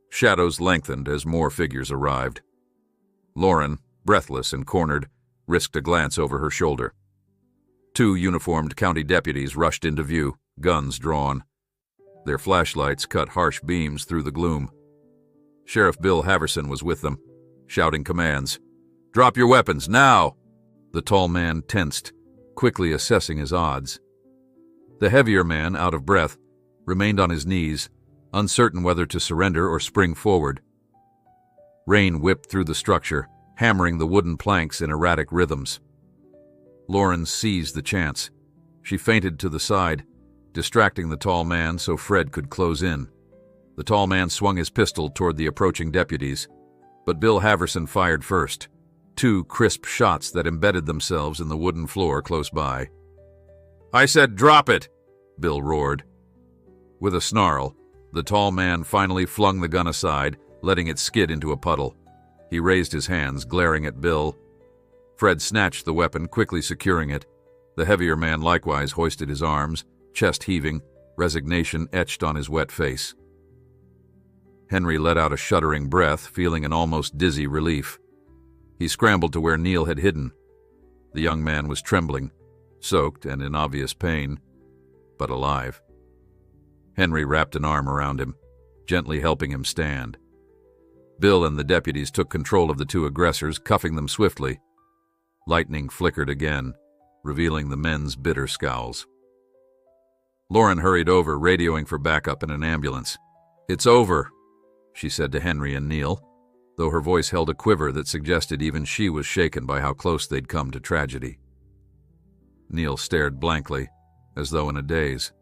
Shadows lengthened as more figures arrived. Lauren, breathless and cornered, risked a glance over her shoulder. Two uniformed county deputies rushed into view, guns drawn. Their flashlights cut harsh beams through the gloom. Sheriff Bill Haverson was with them, shouting commands. "Drop your weapons, now!" The tall man tensed, quickly assessing his odds. The heavier man, out of breath, remained on his knees, uncertain whether to surrender or spring forward. Rain whipped through the structure, hammering the wooden planks in erratic rhythms. Lauren seized the chance. She feinted to the side, distracting the tall man so Fred could close in. The tall man swung his pistol toward the approaching deputies, but Bill Haverson fired first, 2 crisp shots that embedded themselves in the wooden floor close by. "I said drop it!" Bill roared. With a snarl, the tall man finally flung the gun aside, letting it skid into a puddle. He raised his hands, glaring at Bill. Fred snatched the weapon, quickly securing it. The heavier man likewise hoisted his arms, chest heaving, resignation etched on his wet face. Henry let out a shuddering breath, feeling an almost dizzy relief. He scrambled to where Neil had hidden. The young man was trembling, soaked and in obvious pain, but alive. Henry wrapped an arm around him, gently helping him stand. Bill and the deputies took control of the 2 aggressors, cuffing them swiftly. Lightning flickered again, revealing the men's bitter scowls. Lauren hurried over, radioing for backup and an ambulance. "It's over," she said to Henry and Neil, though her voice held a quiver that suggested even she was shaken by how close they'd come to tragedy. Neil stared blankly, as though in a daze.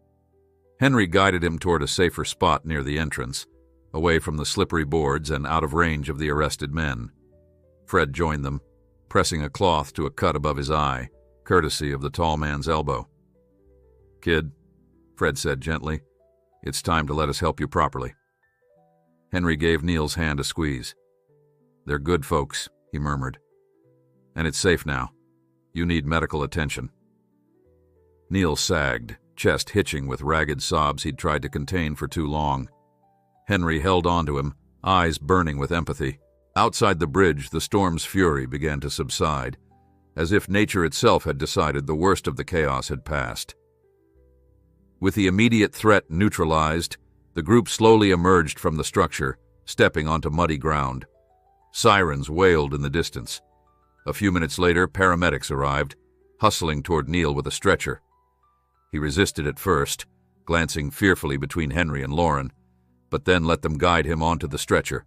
Henry guided him toward a safer spot near the entrance, away from the slippery boards and out of range of the arrested men. Fred joined them, pressing a cloth to a cut above his eye, courtesy of the tall man's elbow. "Kid," Fred said gently, "it's time to let us help you properly." Henry gave Neil's hand a squeeze. "They're good folks," he murmured. "And it's safe now. You need medical attention." Neil sagged, chest hitching with ragged sobs he'd tried to contain for too long. Henry held on to him, eyes burning with empathy. Outside the bridge, the storm's fury began to subside, as if nature itself had decided the worst of the chaos had passed. With the immediate threat neutralized, the group slowly emerged from the structure, stepping onto muddy ground. Sirens wailed in the distance. A few minutes later, paramedics arrived, hustling toward Neil with a stretcher. He resisted at first, glancing fearfully between Henry and Lauren, but then let them guide him onto the stretcher.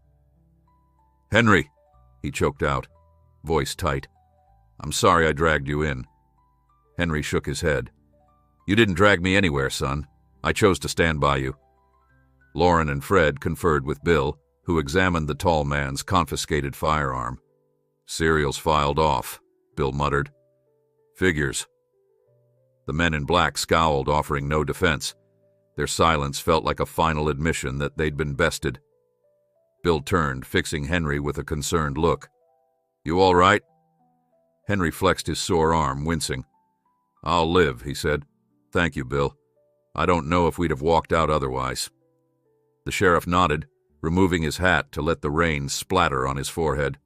"Henry," he choked out, voice tight. "I'm sorry I dragged you in." Henry shook his head. "You didn't drag me anywhere, son. I chose to stand by you." Lauren and Fred conferred with Bill, who examined the tall man's confiscated firearm. "Serials filed off," Bill muttered. "Figures." The men in black scowled, offering no defense. Their silence felt like a final admission that they'd been bested. Bill turned, fixing Henry with a concerned look. "You all right?" Henry flexed his sore arm, wincing. "I'll live," he said. "Thank you, Bill. I don't know if we'd have walked out otherwise." The sheriff nodded, removing his hat to let the rain splatter on his forehead.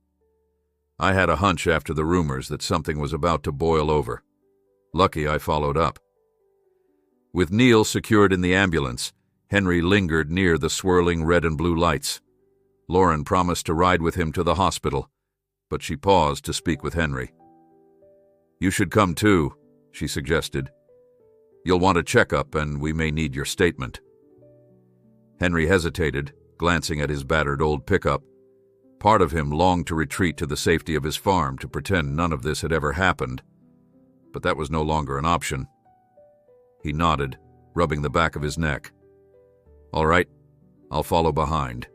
"I had a hunch after the rumors that something was about to boil over. Lucky I followed up." With Neil secured in the ambulance, Henry lingered near the swirling red and blue lights. Lauren promised to ride with him to the hospital, but she paused to speak with Henry. "You should come too," she suggested. "You'll want a checkup, and we may need your statement." Henry hesitated, glancing at his battered old pickup. Part of him longed to retreat to the safety of his farm to pretend none of this had ever happened, but that was no longer an option. He nodded, rubbing the back of his neck. "All right, I'll follow behind."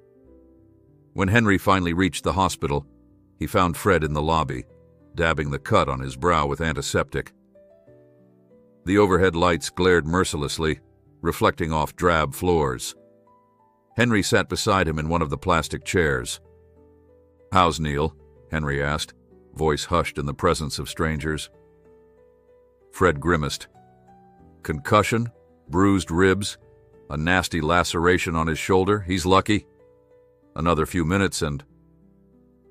When Henry finally reached the hospital, he found Fred in the lobby, dabbing the cut on his brow with antiseptic. The overhead lights glared mercilessly, reflecting off drab floors. Henry sat beside him in one of the plastic chairs. "How's Neil?" Henry asked, voice hushed in the presence of strangers. Fred grimaced. "Concussion, bruised ribs, a nasty laceration on his shoulder. He's lucky. Another few minutes and—"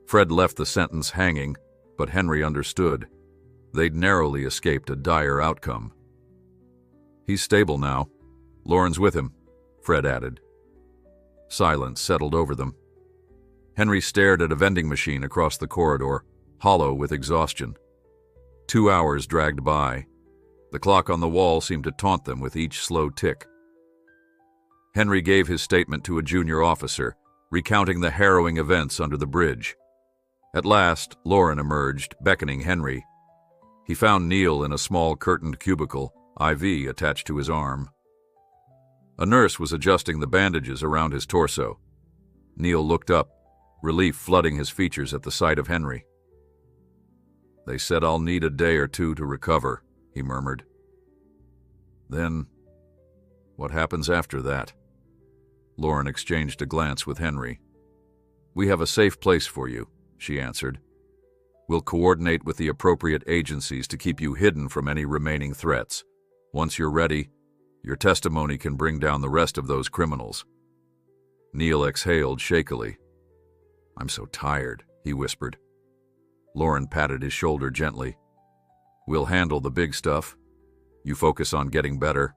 Fred left the sentence hanging, but Henry understood. They'd narrowly escaped a dire outcome. "He's stable now. Lauren's with him," Fred added. Silence settled over them. Henry stared at a vending machine across the corridor, hollow with exhaustion. 2 hours dragged by. The clock on the wall seemed to taunt them with each slow tick. Henry gave his statement to a junior officer, recounting the harrowing events under the bridge. At last, Lauren emerged, beckoning Henry. He found Neil in a small curtained cubicle, IV attached to his arm. A nurse was adjusting the bandages around his torso. Neil looked up, relief flooding his features at the sight of Henry. "They said I'll need a day or two to recover," he murmured. "Then, what happens after that?" Lauren exchanged a glance with Henry. "We have a safe place for you," she answered. "We'll coordinate with the appropriate agencies to keep you hidden from any remaining threats. Once you're ready, your testimony can bring down the rest of those criminals." Neil exhaled shakily. "I'm so tired," he whispered. Lauren patted his shoulder gently. "We'll handle the big stuff. You focus on getting better."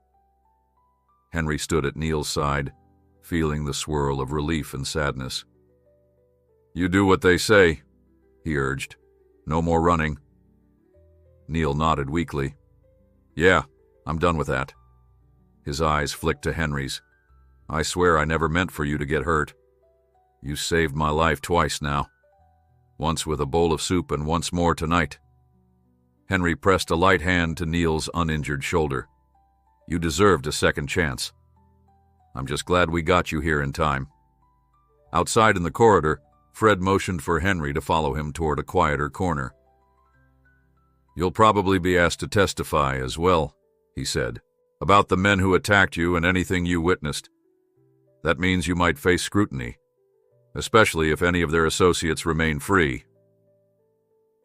Henry stood at Neil's side, feeling the swirl of relief and sadness. "You do what they say," he urged. "No more running." Neil nodded weakly. "Yeah, I'm done with that." His eyes flicked to Henry's. "I swear I never meant for you to get hurt. You saved my life twice now. Once with a bowl of soup and once more tonight." Henry pressed a light hand to Neil's uninjured shoulder. "You deserved a second chance. I'm just glad we got you here in time." Outside in the corridor, Fred motioned for Henry to follow him toward a quieter corner. "You'll probably be asked to testify as well," he said, "about the men who attacked you and anything you witnessed. That means you might face scrutiny, especially if any of their associates remain free."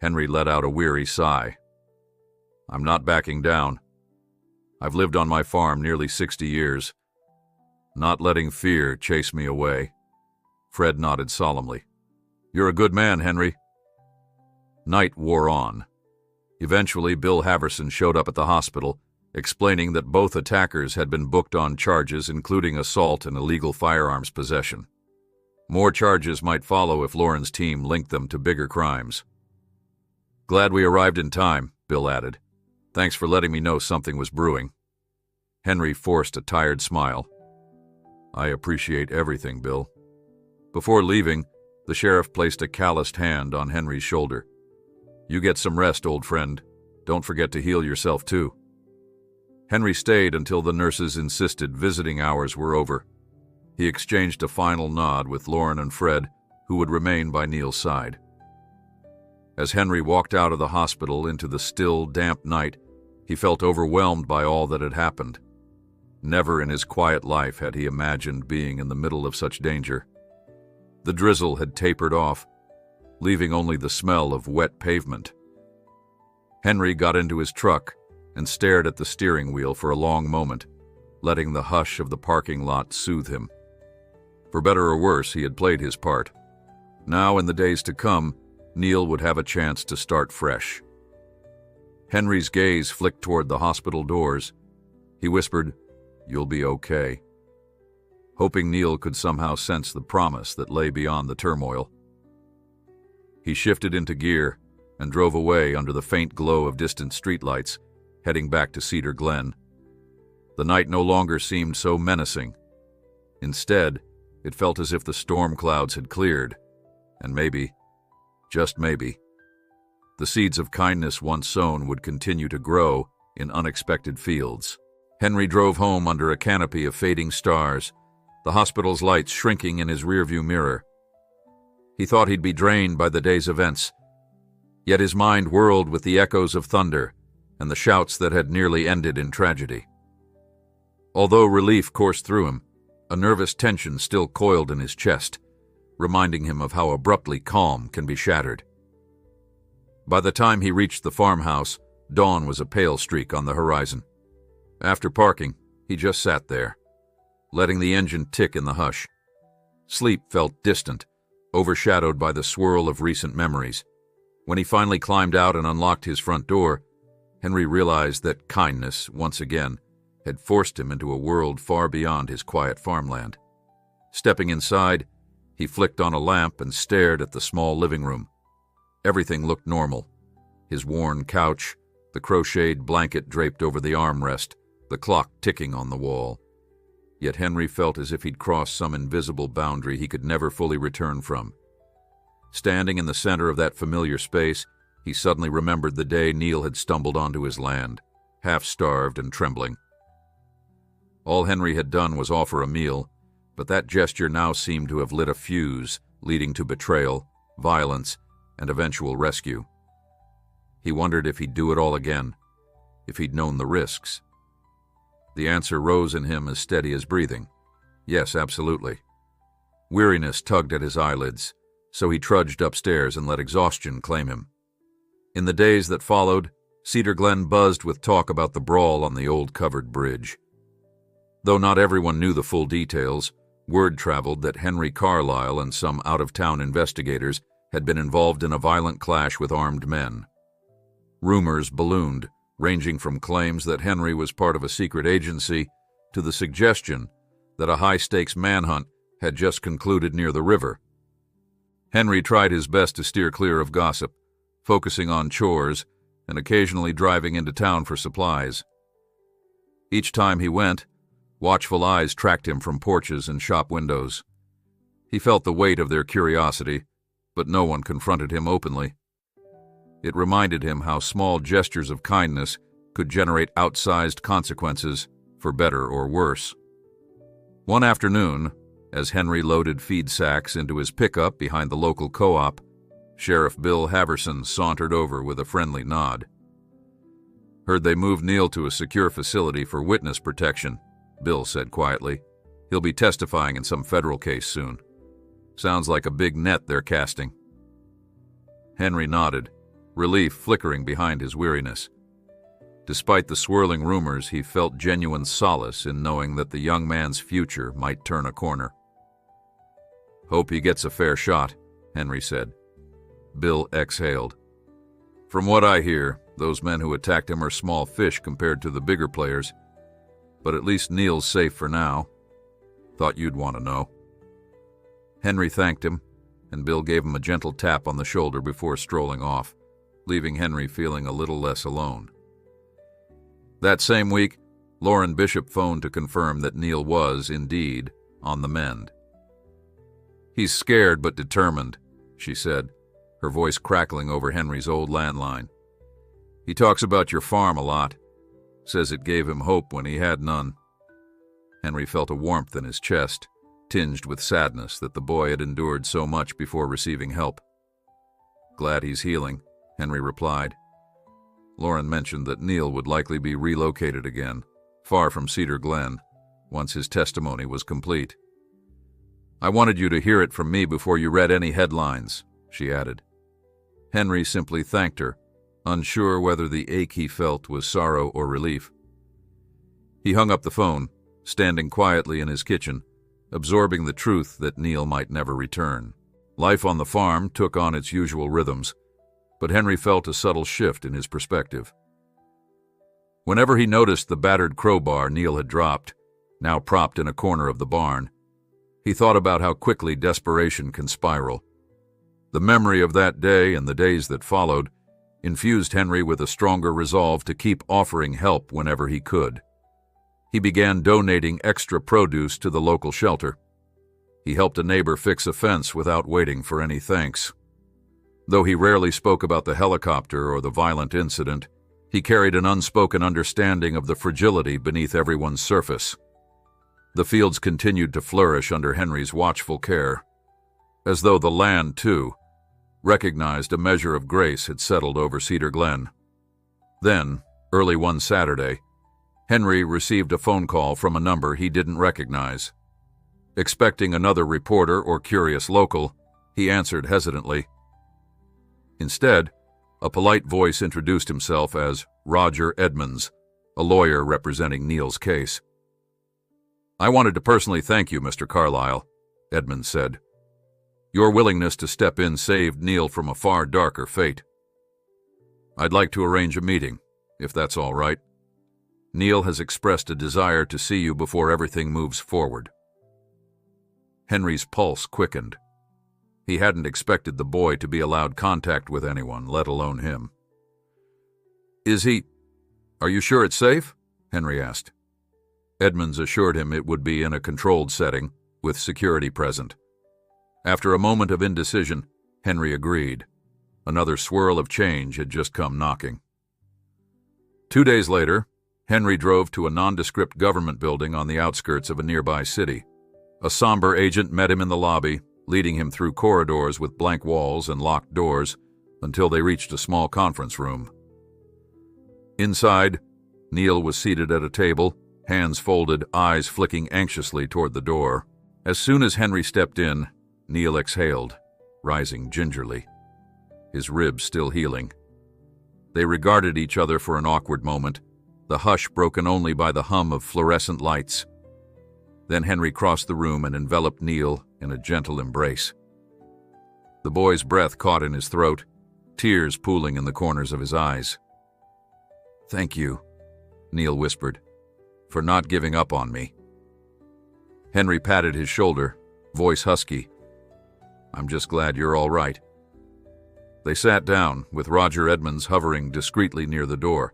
Henry let out a weary sigh. "I'm not backing down. I've lived on my farm nearly 60 years. Not letting fear chase me away." Fred nodded solemnly. You're a good man, Henry. Night wore on. Eventually, Bill Haverson showed up at the hospital, explaining that both attackers had been booked on charges including assault and illegal firearms possession. More charges might follow if Lauren's team linked them to bigger crimes. Glad we arrived in time, Bill added. Thanks for letting me know something was brewing. Henry forced a tired smile. I appreciate everything, Bill. Before leaving, the sheriff placed a calloused hand on Henry's shoulder. You get some rest, old friend. Don't forget to heal yourself, too. Henry stayed until the nurses insisted visiting hours were over. He exchanged a final nod with Lauren and Fred, who would remain by Neil's side. As Henry walked out of the hospital into the still, damp night, he felt overwhelmed by all that had happened. Never in his quiet life had he imagined being in the middle of such danger. The drizzle had tapered off, leaving only the smell of wet pavement. Henry got into his truck and stared at the steering wheel for a long moment, letting the hush of the parking lot soothe him. For better or worse, he had played his part. Now, in the days to come, Neil would have a chance to start fresh. Henry's gaze flicked toward the hospital doors. He whispered, "You'll be okay," hoping Neil could somehow sense the promise that lay beyond the turmoil. He shifted into gear and drove away under the faint glow of distant streetlights, heading back to Cedar Glen. The night no longer seemed so menacing. Instead, it felt as if the storm clouds had cleared, and maybe, just maybe, the seeds of kindness once sown would continue to grow in unexpected fields. Henry drove home under a canopy of fading stars, the hospital's lights shrinking in his rearview mirror. He thought he'd be drained by the day's events, yet his mind whirled with the echoes of thunder and the shouts that had nearly ended in tragedy. Although relief coursed through him, a nervous tension still coiled in his chest, reminding him of how abruptly calm can be shattered. By the time he reached the farmhouse, dawn was a pale streak on the horizon. After parking, he just sat there, letting the engine tick in the hush. Sleep felt distant, overshadowed by the swirl of recent memories. When he finally climbed out and unlocked his front door, Henry realized that kindness, once again, had forced him into a world far beyond his quiet farmland. Stepping inside, he flicked on a lamp and stared at the small living room. Everything looked normal. His worn couch, the crocheted blanket draped over the armrest, the clock ticking on the wall. Yet Henry felt as if he'd crossed some invisible boundary he could never fully return from. Standing in the center of that familiar space, he suddenly remembered the day Neil had stumbled onto his land, half-starved and trembling. All Henry had done was offer a meal, but that gesture now seemed to have lit a fuse, leading to betrayal, violence, and eventual rescue. He wondered if he'd do it all again, if he'd known the risks. The answer rose in him as steady as breathing. Yes, absolutely. Weariness tugged at his eyelids, so he trudged upstairs and let exhaustion claim him. In the days that followed, Cedar Glen buzzed with talk about the brawl on the old covered bridge. Though not everyone knew the full details, word traveled that Henry Carlisle and some out-of-town investigators had been involved in a violent clash with armed men. Rumors ballooned, ranging from claims that Henry was part of a secret agency to the suggestion that a high-stakes manhunt had just concluded near the river. Henry tried his best to steer clear of gossip, focusing on chores and occasionally driving into town for supplies. Each time he went, watchful eyes tracked him from porches and shop windows. He felt the weight of their curiosity, but no one confronted him openly. It reminded him how small gestures of kindness could generate outsized consequences, for better or worse. One afternoon, as Henry loaded feed sacks into his pickup behind the local co-op, Sheriff Bill Haverson sauntered over with a friendly nod. "Heard they moved Neil to a secure facility for witness protection," Bill said quietly. "He'll be testifying in some federal case soon. Sounds like a big net they're casting." Henry nodded, relief flickering behind his weariness. Despite the swirling rumors, he felt genuine solace in knowing that the young man's future might turn a corner. "Hope he gets a fair shot," Henry said. Bill exhaled. From what I hear, those men who attacked him are small fish compared to the bigger players. But at least Neil's safe for now. Thought you'd want to know. Henry thanked him, and Bill gave him a gentle tap on the shoulder before strolling off, leaving Henry feeling a little less alone. That same week, Lauren Bishop phoned to confirm that Neil was, indeed, on the mend. He's scared but determined, she said, her voice crackling over Henry's old landline. He talks about your farm a lot. Says it gave him hope when he had none. Henry felt a warmth in his chest, tinged with sadness that the boy had endured so much before receiving help. Glad he's healing, Henry replied. Lauren mentioned that Neil would likely be relocated again, far from Cedar Glen, once his testimony was complete. I wanted you to hear it from me before you read any headlines, she added. Henry simply thanked her, unsure whether the ache he felt was sorrow or relief. He hung up the phone, standing quietly in his kitchen, absorbing the truth that Neil might never return. Life on the farm took on its usual rhythms, but Henry felt a subtle shift in his perspective. Whenever he noticed the battered crowbar Neil had dropped, now propped in a corner of the barn, he thought about how quickly desperation can spiral. The memory of that day and the days that followed infused Henry with a stronger resolve to keep offering help whenever he could. He began donating extra produce to the local shelter. He helped a neighbor fix a fence without waiting for any thanks. Though he rarely spoke about the helicopter or the violent incident, he carried an unspoken understanding of the fragility beneath everyone's surface. The fields continued to flourish under Henry's watchful care, as though the land, too, recognized a measure of grace had settled over Cedar Glen. Then, early one Saturday, Henry received a phone call from a number he didn't recognize. Expecting another reporter or curious local, he answered hesitantly. Instead, a polite voice introduced himself as Roger Edmonds, a lawyer representing Neil's case. I wanted to personally thank you, Mr. Carlyle, Edmonds said. Your willingness to step in saved Neil from a far darker fate. I'd like to arrange a meeting, if that's all right. Neil has expressed a desire to see you before everything moves forward. Henry's pulse quickened. He hadn't expected the boy to be allowed contact with anyone, let alone him. Are you sure it's safe? Henry asked. Edmonds assured him it would be in a controlled setting, with security present. After a moment of indecision, Henry agreed. Another swirl of change had just come knocking. 2 days later, Henry drove to a nondescript government building on the outskirts of a nearby city. A somber agent met him in the lobby, leading him through corridors with blank walls and locked doors until they reached a small conference room. Inside, Neil was seated at a table, hands folded, eyes flicking anxiously toward the door. As soon as Henry stepped in, Neil exhaled, rising gingerly, his ribs still healing. They regarded each other for an awkward moment, the hush broken only by the hum of fluorescent lights. Then Henry crossed the room and enveloped Neil in a gentle embrace. The boy's breath caught in his throat, tears pooling in the corners of his eyes. Thank you, Neil whispered, for not giving up on me. Henry patted his shoulder, voice husky. I'm just glad you're all right. They sat down, with Roger Edmonds hovering discreetly near the door.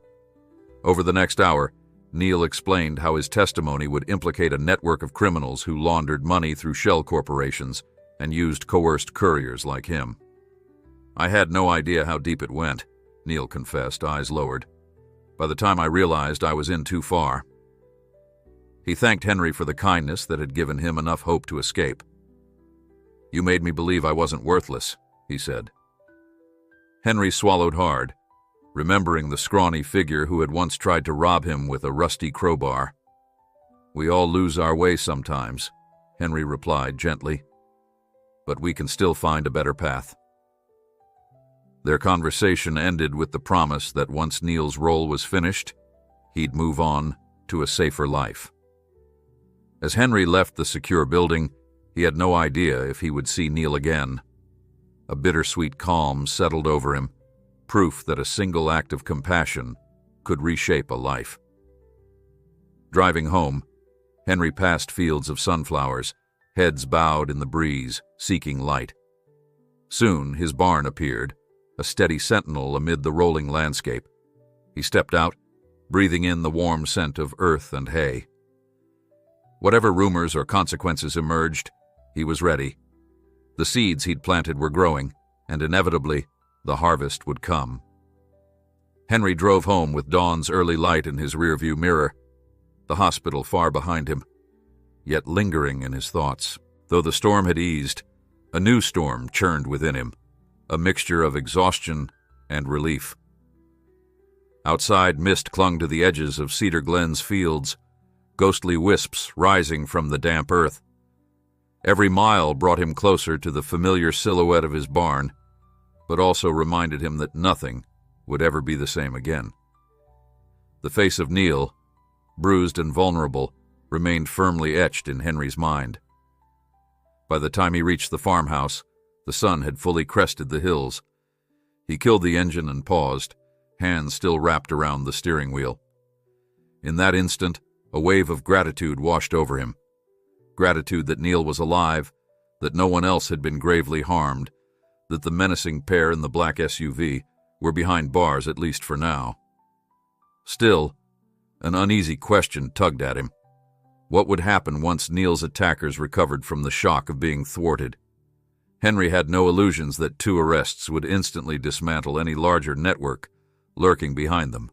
Over the next hour, Neil explained how his testimony would implicate a network of criminals who laundered money through shell corporations and used coerced couriers like him. I had no idea how deep it went, Neil confessed, eyes lowered. By the time I realized I was in too far. He thanked Henry for the kindness that had given him enough hope to escape. You made me believe I wasn't worthless, he said. Henry swallowed hard, remembering the scrawny figure who had once tried to rob him with a rusty crowbar. We all lose our way sometimes, Henry replied gently, but we can still find a better path. Their conversation ended with the promise that once Neil's role was finished, he'd move on to a safer life. As Henry left the secure building, he had no idea if he would see Neil again. A bittersweet calm settled over him, proof that a single act of compassion could reshape a life. Driving home, Henry passed fields of sunflowers, heads bowed in the breeze, seeking light. Soon his barn appeared, a steady sentinel amid the rolling landscape. He stepped out, breathing in the warm scent of earth and hay. Whatever rumors or consequences emerged, he was ready. The seeds he'd planted were growing, and inevitably, the harvest would come. Henry drove home with dawn's early light in his rearview mirror, the hospital far behind him, yet lingering in his thoughts. Though the storm had eased, a new storm churned within him, a mixture of exhaustion and relief. Outside, mist clung to the edges of Cedar Glen's fields, ghostly wisps rising from the damp earth. Every mile brought him closer to the familiar silhouette of his barn, but also reminded him that nothing would ever be the same again. The face of Neil, bruised and vulnerable, remained firmly etched in Henry's mind. By the time he reached the farmhouse, the sun had fully crested the hills. He killed the engine and paused, hands still wrapped around the steering wheel. In that instant, a wave of gratitude washed over him. Gratitude that Neil was alive, that no one else had been gravely harmed, that the menacing pair in the black SUV were behind bars at least for now. Still, an uneasy question tugged at him. What would happen once Neil's attackers recovered from the shock of being thwarted? Henry had no illusions that 2 arrests would instantly dismantle any larger network lurking behind them.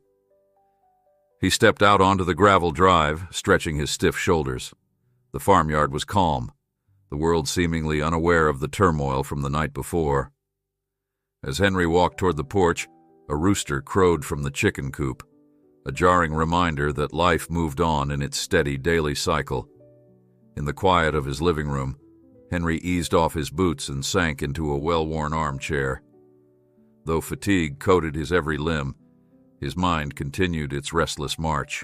He stepped out onto the gravel drive, stretching his stiff shoulders. The farmyard was calm, the world seemingly unaware of the turmoil from the night before. As Henry walked toward the porch, a rooster crowed from the chicken coop, a jarring reminder that life moved on in its steady daily cycle. In the quiet of his living room, Henry eased off his boots and sank into a well-worn armchair. Though fatigue coated his every limb, his mind continued its restless march.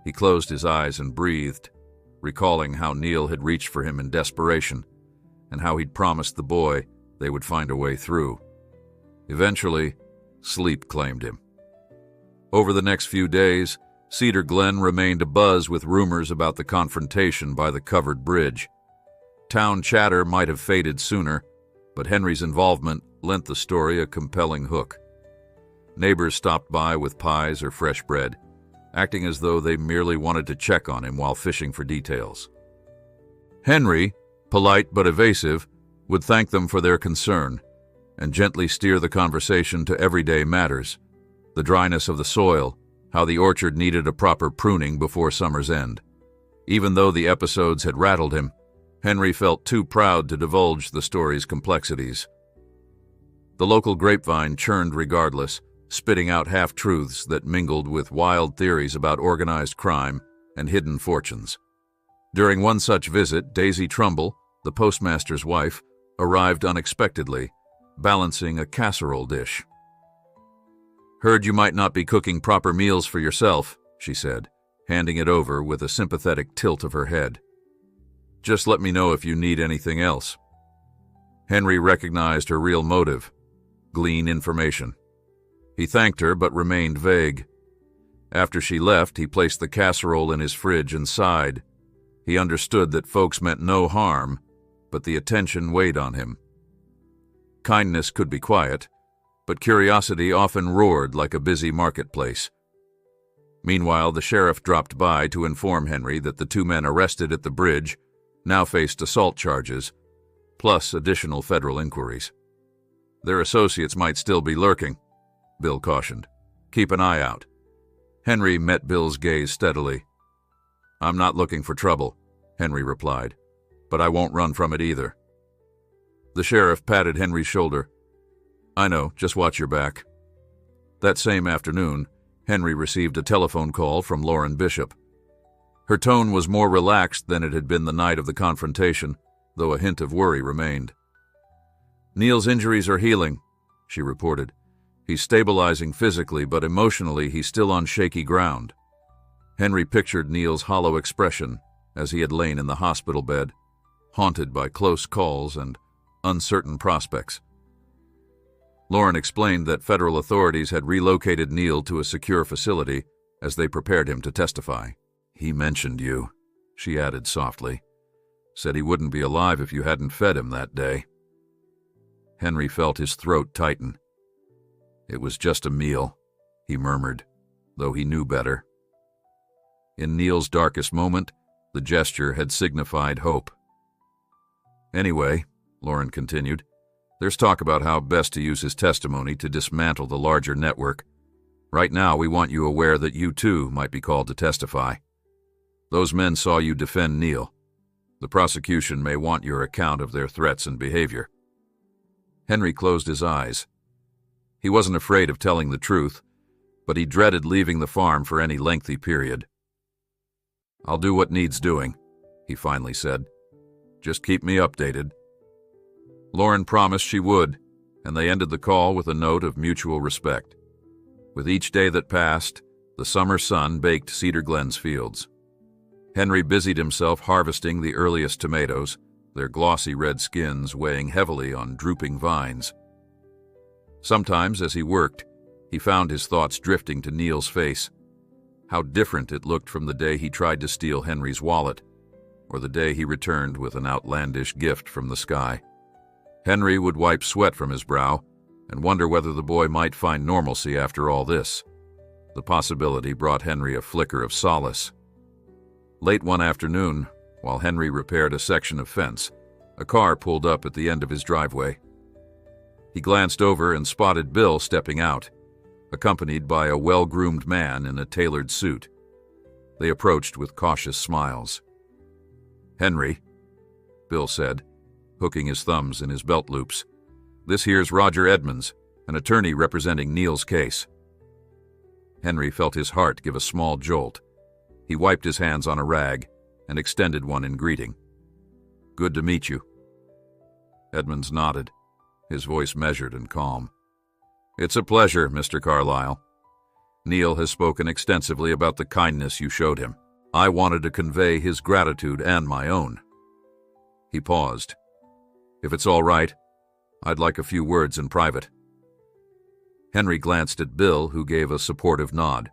He closed his eyes and breathed, recalling how Neil had reached for him in desperation, and how he'd promised the boy they would find a way through. Eventually, sleep claimed him. Over the next few days, Cedar Glen remained abuzz with rumors about the confrontation by the covered bridge. Town chatter might have faded sooner, but Henry's involvement lent the story a compelling hook. Neighbors stopped by with pies or fresh bread, acting as though they merely wanted to check on him while fishing for details. Henry, polite but evasive, would thank them for their concern and gently steer the conversation to everyday matters: the dryness of the soil, how the orchard needed a proper pruning before summer's end. Even though the episodes had rattled him, Henry felt too proud to divulge the story's complexities. The local grapevine churned regardless, spitting out half-truths that mingled with wild theories about organized crime and hidden fortunes. During one such visit, Daisy Trumbull, the postmaster's wife, arrived unexpectedly, balancing a casserole dish. "Heard you might not be cooking proper meals for yourself," she said, handing it over with a sympathetic tilt of her head. "Just let me know if you need anything else." Henry recognized her real motive: glean information. He thanked her but remained vague. After she left, he placed the casserole in his fridge and sighed. He understood that folks meant no harm, but the attention weighed on him. Kindness could be quiet, but curiosity often roared like a busy marketplace. Meanwhile, the sheriff dropped by to inform Henry that the 2 men arrested at the bridge now faced assault charges, plus additional federal inquiries. "Their associates might still be lurking," Bill cautioned. "Keep an eye out." Henry met Bill's gaze steadily. "I'm not looking for trouble," Henry replied, "but I won't run from it either." The sheriff patted Henry's shoulder. "I know, just watch your back." That same afternoon, Henry received a telephone call from Lauren Bishop. Her tone was more relaxed than it had been the night of the confrontation, though a hint of worry remained. "Neil's injuries are healing," she reported. "He's stabilizing physically, but emotionally he's still on shaky ground." Henry pictured Neil's hollow expression as he had lain in the hospital bed, haunted by close calls and uncertain prospects. Lauren explained that federal authorities had relocated Neil to a secure facility as they prepared him to testify. "He mentioned you," she added softly. "Said he wouldn't be alive if you hadn't fed him that day." Henry felt his throat tighten. "It was just a meal," he murmured, though he knew better. In Neil's darkest moment, the gesture had signified hope. "Anyway," Lauren continued, "there's talk about how best to use his testimony to dismantle the larger network. Right now, we want you aware that you too might be called to testify. Those men saw you defend Neil. The prosecution may want your account of their threats and behavior." Henry closed his eyes. He wasn't afraid of telling the truth, but he dreaded leaving the farm for any lengthy period. "I'll do what needs doing," he finally said. "Just keep me updated." Lauren promised she would, and they ended the call with a note of mutual respect. With each day that passed, the summer sun baked Cedar Glen's fields. Henry busied himself harvesting the earliest tomatoes, their glossy red skins weighing heavily on drooping vines. Sometimes, as he worked, he found his thoughts drifting to Neil's face. How different it looked from the day he tried to steal Henry's wallet, or the day he returned with an outlandish gift from the sky. Henry would wipe sweat from his brow and wonder whether the boy might find normalcy after all this. The possibility brought Henry a flicker of solace. Late one afternoon, while Henry repaired a section of fence, a car pulled up at the end of his driveway. He glanced over and spotted Bill stepping out, accompanied by a well-groomed man in a tailored suit. They approached with cautious smiles. "Henry," Bill said, hooking his thumbs in his belt loops, "this here's Roger Edmonds, an attorney representing Neil's case." Henry felt his heart give a small jolt. He wiped his hands on a rag and extended one in greeting. "Good to meet you." Edmonds nodded, his voice measured and calm. "It's a pleasure, Mr. Carlyle. Neil has spoken extensively about the kindness you showed him. I wanted to convey his gratitude and my own." He paused. "If it's all right, I'd like a few words in private." Henry glanced at Bill, who gave a supportive nod.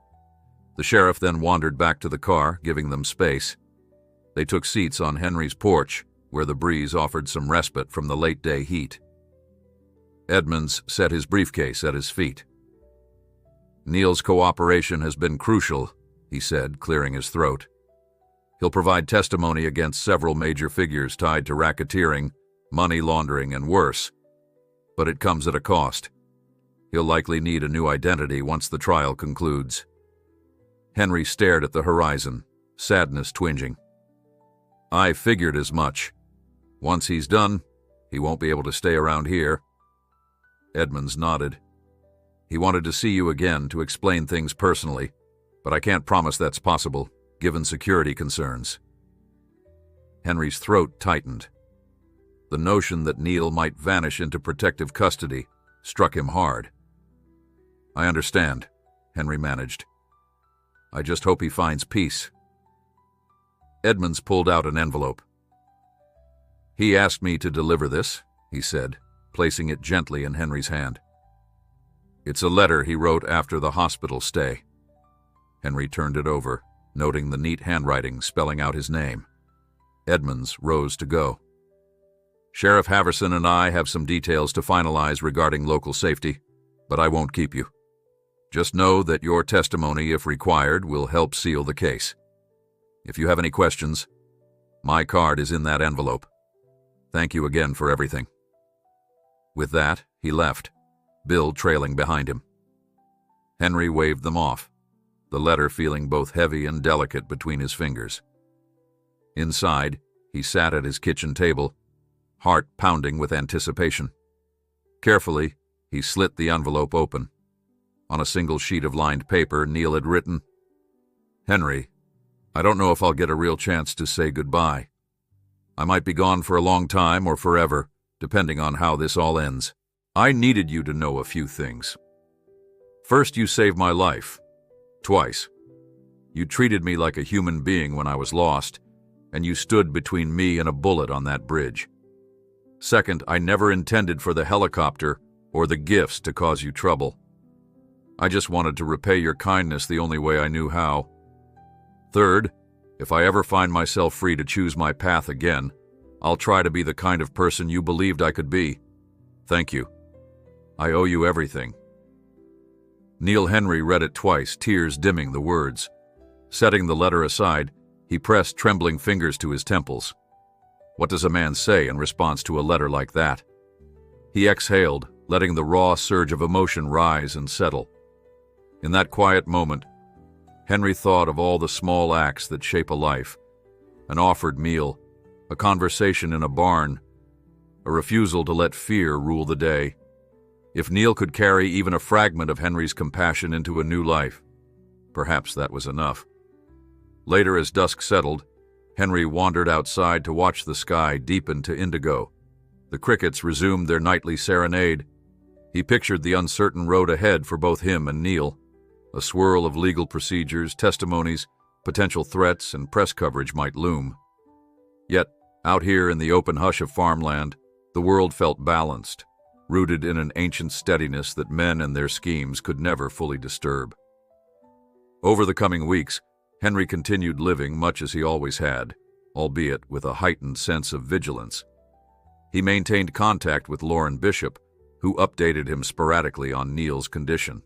The sheriff then wandered back to the car, giving them space. They took seats on Henry's porch, where the breeze offered some respite from the late-day heat. Edmonds set his briefcase at his feet. "Neil's cooperation has been crucial," he said, clearing his throat. "He'll provide testimony against several major figures tied to racketeering, money laundering, and worse. But it comes at a cost. He'll likely need a new identity once the trial concludes." Henry stared at the horizon, sadness twinging. "I figured as much. Once he's done, he won't be able to stay around here." Edmonds nodded. "He wanted to see you again to explain things personally, but I can't promise that's possible, given security concerns." Henry's throat tightened. The notion that Neil might vanish into protective custody struck him hard. "I understand," Henry managed. "I just hope he finds peace." Edmonds pulled out an envelope. "He asked me to deliver this," he said, placing it gently in Henry's hand. "It's a letter he wrote after the hospital stay." Henry turned it over, noting the neat handwriting spelling out his name. Edmonds rose to go. "Sheriff Haverson and I have some details to finalize regarding local safety, but I won't keep you. Just know that your testimony, if required, will help seal the case. If you have any questions, my card is in that envelope. Thank you again for everything." With that, he left, Bill trailing behind him. Henry waved them off, the letter feeling both heavy and delicate between his fingers. Inside, he sat at his kitchen table, heart pounding with anticipation. Carefully, he slit the envelope open. On a single sheet of lined paper, Neil had written, "Henry, I don't know if I'll get a real chance to say goodbye. I might be gone for a long time or forever, depending on how this all ends. I needed you to know a few things. First, you saved my life. Twice. You treated me like a human being when I was lost, and you stood between me and a bullet on that bridge. Second, I never intended for the helicopter or the gifts to cause you trouble. I just wanted to repay your kindness the only way I knew how. Third, if I ever find myself free to choose my path again, I'll try to be the kind of person you believed I could be. Thank you. I owe you everything." Neil Henry read it twice, tears dimming the words. Setting the letter aside, he pressed trembling fingers to his temples. What does a man say in response to a letter like that? He exhaled, letting the raw surge of emotion rise and settle. In that quiet moment, Henry thought of all the small acts that shape a life: an offered meal, a conversation in a barn, a refusal to let fear rule the day. If Neil could carry even a fragment of Henry's compassion into a new life, perhaps that was enough. Later, as dusk settled, Henry wandered outside to watch the sky deepen to indigo. The crickets resumed their nightly serenade. He pictured the uncertain road ahead for both him and Neil. A swirl of legal procedures, testimonies, potential threats, and press coverage might loom. Yet, out here in the open hush of farmland, the world felt balanced, rooted in an ancient steadiness that men and their schemes could never fully disturb. Over the coming weeks, Henry continued living much as he always had, albeit with a heightened sense of vigilance. He maintained contact with Lauren Bishop, who updated him sporadically on Neil's condition.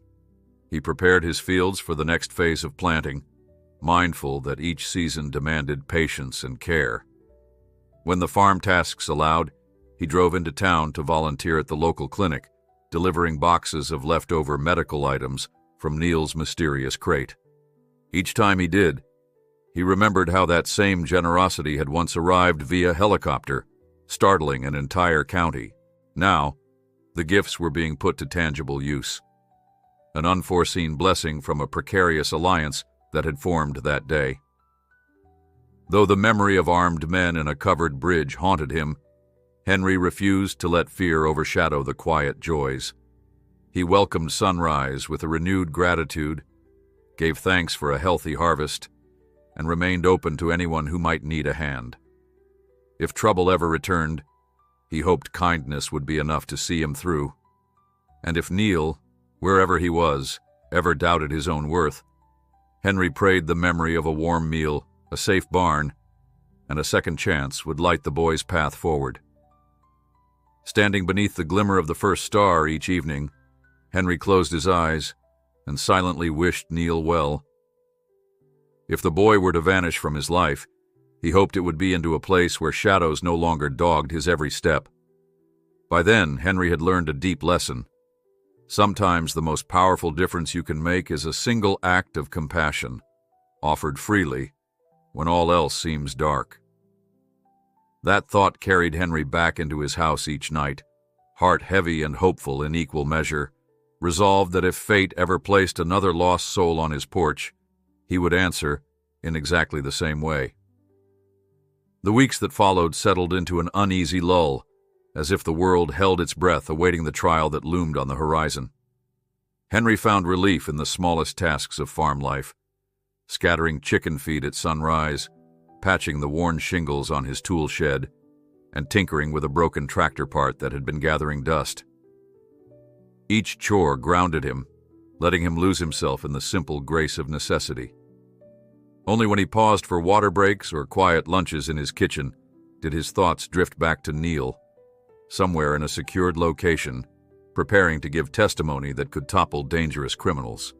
He prepared his fields for the next phase of planting, mindful that each season demanded patience and care. When the farm tasks allowed, he drove into town to volunteer at the local clinic, delivering boxes of leftover medical items from Neil's mysterious crate. Each time he did, he remembered how that same generosity had once arrived via helicopter, startling an entire county. Now, the gifts were being put to tangible use. An unforeseen blessing from a precarious alliance that had formed that day. Though the memory of armed men in a covered bridge haunted him, Henry refused to let fear overshadow the quiet joys. He welcomed sunrise with a renewed gratitude, gave thanks for a healthy harvest, and remained open to anyone who might need a hand. If trouble ever returned, he hoped kindness would be enough to see him through. And if Neil, wherever he was, ever doubted his own worth, Henry prayed the memory of a warm meal, a safe barn, and a second chance would light the boy's path forward. Standing beneath the glimmer of the first star each evening, Henry closed his eyes and silently wished Neil well. If the boy were to vanish from his life, he hoped it would be into a place where shadows no longer dogged his every step. By then, Henry had learned a deep lesson. Sometimes the most powerful difference you can make is a single act of compassion, offered freely, when all else seems dark. That thought carried Henry back into his house each night, heart heavy and hopeful in equal measure, resolved that if fate ever placed another lost soul on his porch, he would answer in exactly the same way. The weeks that followed settled into an uneasy lull, as if the world held its breath awaiting the trial that loomed on the horizon. Henry found relief in the smallest tasks of farm life, scattering chicken feed at sunrise, patching the worn shingles on his tool shed, and tinkering with a broken tractor part that had been gathering dust. Each chore grounded him, letting him lose himself in the simple grace of necessity. Only when he paused for water breaks or quiet lunches in his kitchen did his thoughts drift back to Neil, somewhere in a secured location, preparing to give testimony that could topple dangerous criminals.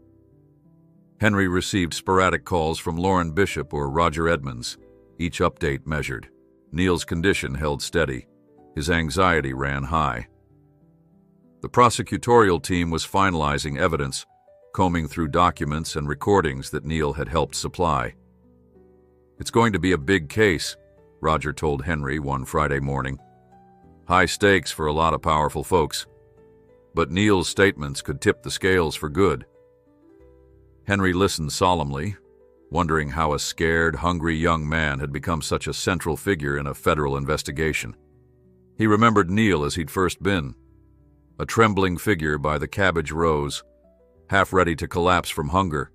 Henry received sporadic calls from Lauren Bishop or Roger Edmonds, each update measured. Neil's condition held steady. His anxiety ran high. The prosecutorial team was finalizing evidence, combing through documents and recordings that Neil had helped supply. "It's going to be a big case," Roger told Henry one Friday morning. "High stakes for a lot of powerful folks. But Neil's statements could tip the scales for good." Henry listened solemnly, wondering how a scared, hungry young man had become such a central figure in a federal investigation. He remembered Neil as he'd first been, a trembling figure by the cabbage rows, half ready to collapse from hunger.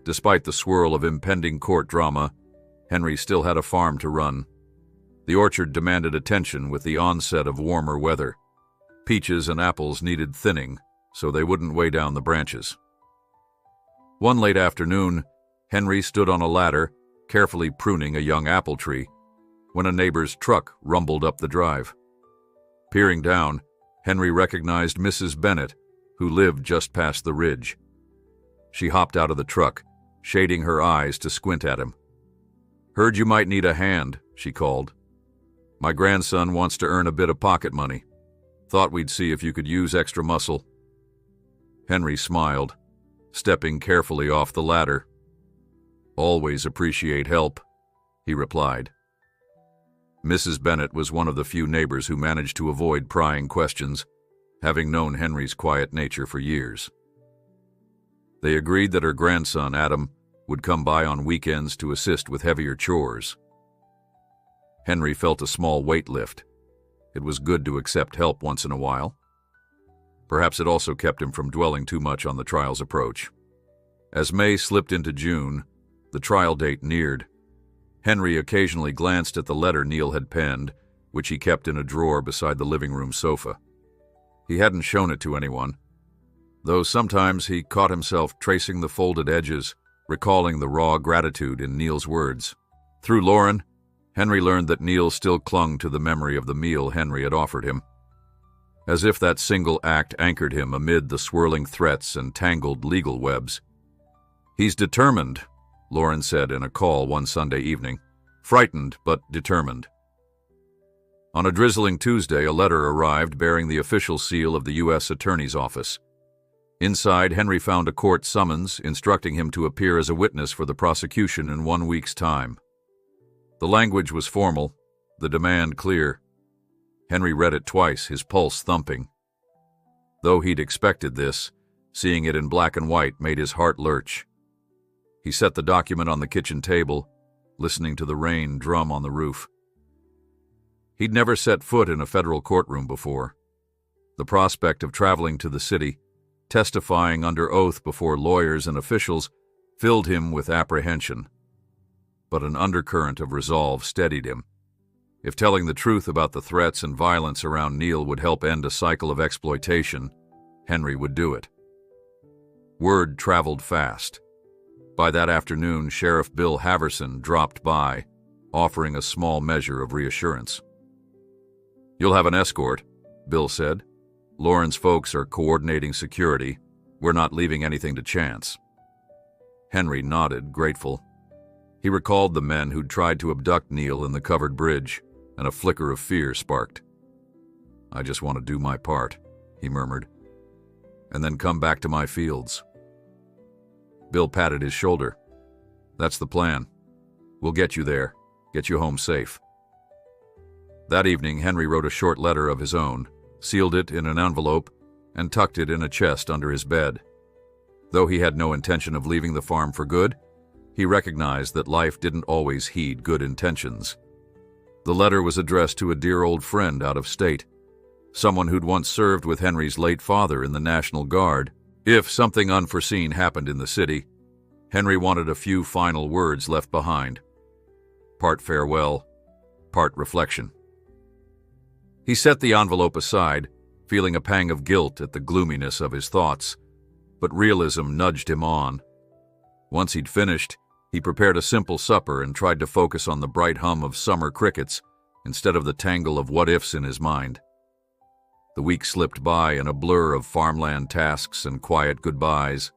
Despite the swirl of impending court drama, Henry still had a farm to run. The orchard demanded attention with the onset of warmer weather. Peaches and apples needed thinning, so they wouldn't weigh down the branches. One late afternoon, Henry stood on a ladder, carefully pruning a young apple tree, when a neighbor's truck rumbled up the drive. Peering down, Henry recognized Mrs. Bennett, who lived just past the ridge. She hopped out of the truck, shading her eyes to squint at him. "Heard you might need a hand," she called. "My grandson wants to earn a bit of pocket money. Thought we'd see if you could use extra muscle." Henry smiled, stepping carefully off the ladder. "Always appreciate help," he replied. Mrs. Bennett was one of the few neighbors who managed to avoid prying questions, having known Henry's quiet nature for years. They agreed that her grandson, Adam, would come by on weekends to assist with heavier chores. Henry felt a small weight lift. It was good to accept help once in a while. Perhaps it also kept him from dwelling too much on the trial's approach. As May slipped into June, the trial date neared. Henry occasionally glanced at the letter Neil had penned, which he kept in a drawer beside the living room sofa. He hadn't shown it to anyone, though sometimes he caught himself tracing the folded edges, recalling the raw gratitude in Neil's words. Through Lauren, Henry learned that Neil still clung to the memory of the meal Henry had offered him. As if that single act anchored him amid the swirling threats and tangled legal webs. "He's determined," Lauren said in a call one Sunday evening. "Frightened, but determined." On a drizzling Tuesday, a letter arrived bearing the official seal of the U.S. Attorney's Office. Inside, Henry found a court summons instructing him to appear as a witness for the prosecution in 1 week's time. The language was formal, the demand clear. Henry read it twice, his pulse thumping. Though he'd expected this, seeing it in black and white made his heart lurch. He set the document on the kitchen table, listening to the rain drum on the roof. He'd never set foot in a federal courtroom before. The prospect of traveling to the city, testifying under oath before lawyers and officials, filled him with apprehension. But an undercurrent of resolve steadied him. If telling the truth about the threats and violence around Neil would help end a cycle of exploitation, Henry would do it. Word traveled fast. By that afternoon, Sheriff Bill Haverson dropped by, offering a small measure of reassurance. "You'll have an escort," Bill said. "Lauren's folks are coordinating security. We're not leaving anything to chance." Henry nodded, grateful. He recalled the men who'd tried to abduct Neil in the covered bridge, and a flicker of fear sparked. "I just want to do my part," he murmured, "and then come back to my fields." Bill patted his shoulder. "That's the plan. We'll get you there, get you home safe." That evening, Henry wrote a short letter of his own, sealed it in an envelope, and tucked it in a chest under his bed. Though he had no intention of leaving the farm for good, he recognized that life didn't always heed good intentions. The letter was addressed to a dear old friend out of state, someone who'd once served with Henry's late father in the National Guard. If something unforeseen happened in the city, Henry wanted a few final words left behind. Part farewell, part reflection. He set the envelope aside, feeling a pang of guilt at the gloominess of his thoughts, but realism nudged him on. Once he'd finished, he prepared a simple supper and tried to focus on the bright hum of summer crickets instead of the tangle of what-ifs in his mind. The week slipped by in a blur of farmland tasks and quiet goodbyes.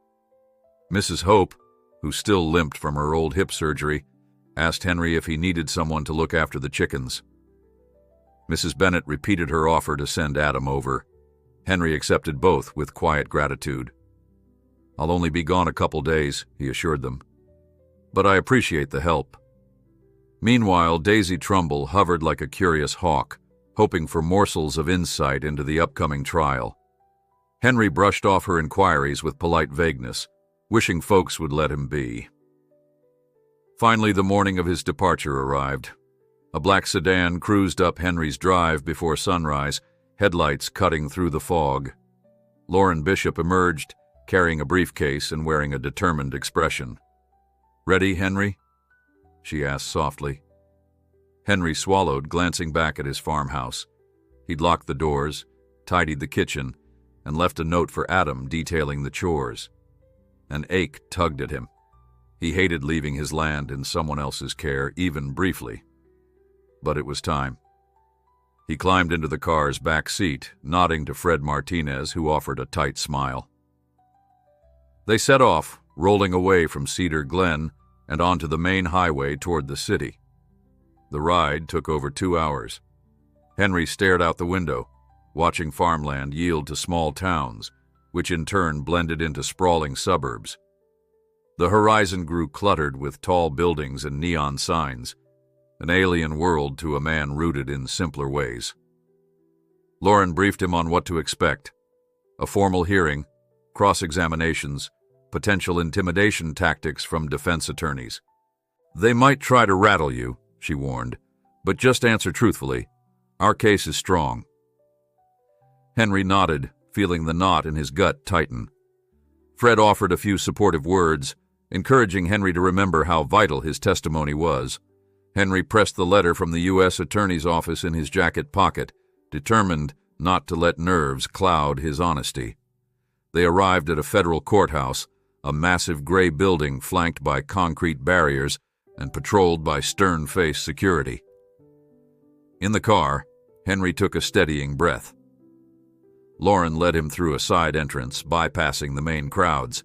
Mrs. Hope, who still limped from her old hip surgery, asked Henry if he needed someone to look after the chickens. Mrs. Bennett repeated her offer to send Adam over. Henry accepted both with quiet gratitude. "I'll only be gone a couple days," he assured them. "But I appreciate the help." Meanwhile, Daisy Trumbull hovered like a curious hawk, hoping for morsels of insight into the upcoming trial. Henry brushed off her inquiries with polite vagueness, wishing folks would let him be. Finally, the morning of his departure arrived. A black sedan cruised up Henry's drive before sunrise, headlights cutting through the fog. Lauren Bishop emerged, carrying a briefcase and wearing a determined expression. "Ready, Henry?" she asked softly. Henry swallowed, glancing back at his farmhouse. He'd locked the doors, tidied the kitchen, and left a note for Adam detailing the chores. An ache tugged at him. He hated leaving his land in someone else's care, even briefly. But it was time. He climbed into the car's back seat, nodding to Fred Martinez, who offered a tight smile. They set off, rolling away from Cedar Glen and onto the main highway toward the city. The ride took over 2 hours. Henry stared out the window, watching farmland yield to small towns, which in turn blended into sprawling suburbs. The horizon grew cluttered with tall buildings and neon signs, an alien world to a man rooted in simpler ways. Lauren briefed him on what to expect: a formal hearing, cross-examinations, potential intimidation tactics from defense attorneys. "They might try to rattle you," she warned, "but just answer truthfully. Our case is strong." Henry nodded, feeling the knot in his gut tighten. Fred offered a few supportive words, encouraging Henry to remember how vital his testimony was. Henry pressed the letter from the U.S. Attorney's office in his jacket pocket, determined not to let nerves cloud his honesty. They arrived at a federal courthouse, a massive gray building flanked by concrete barriers and patrolled by stern-faced security. In the car, Henry took a steadying breath. Lauren led him through a side entrance, bypassing the main crowds.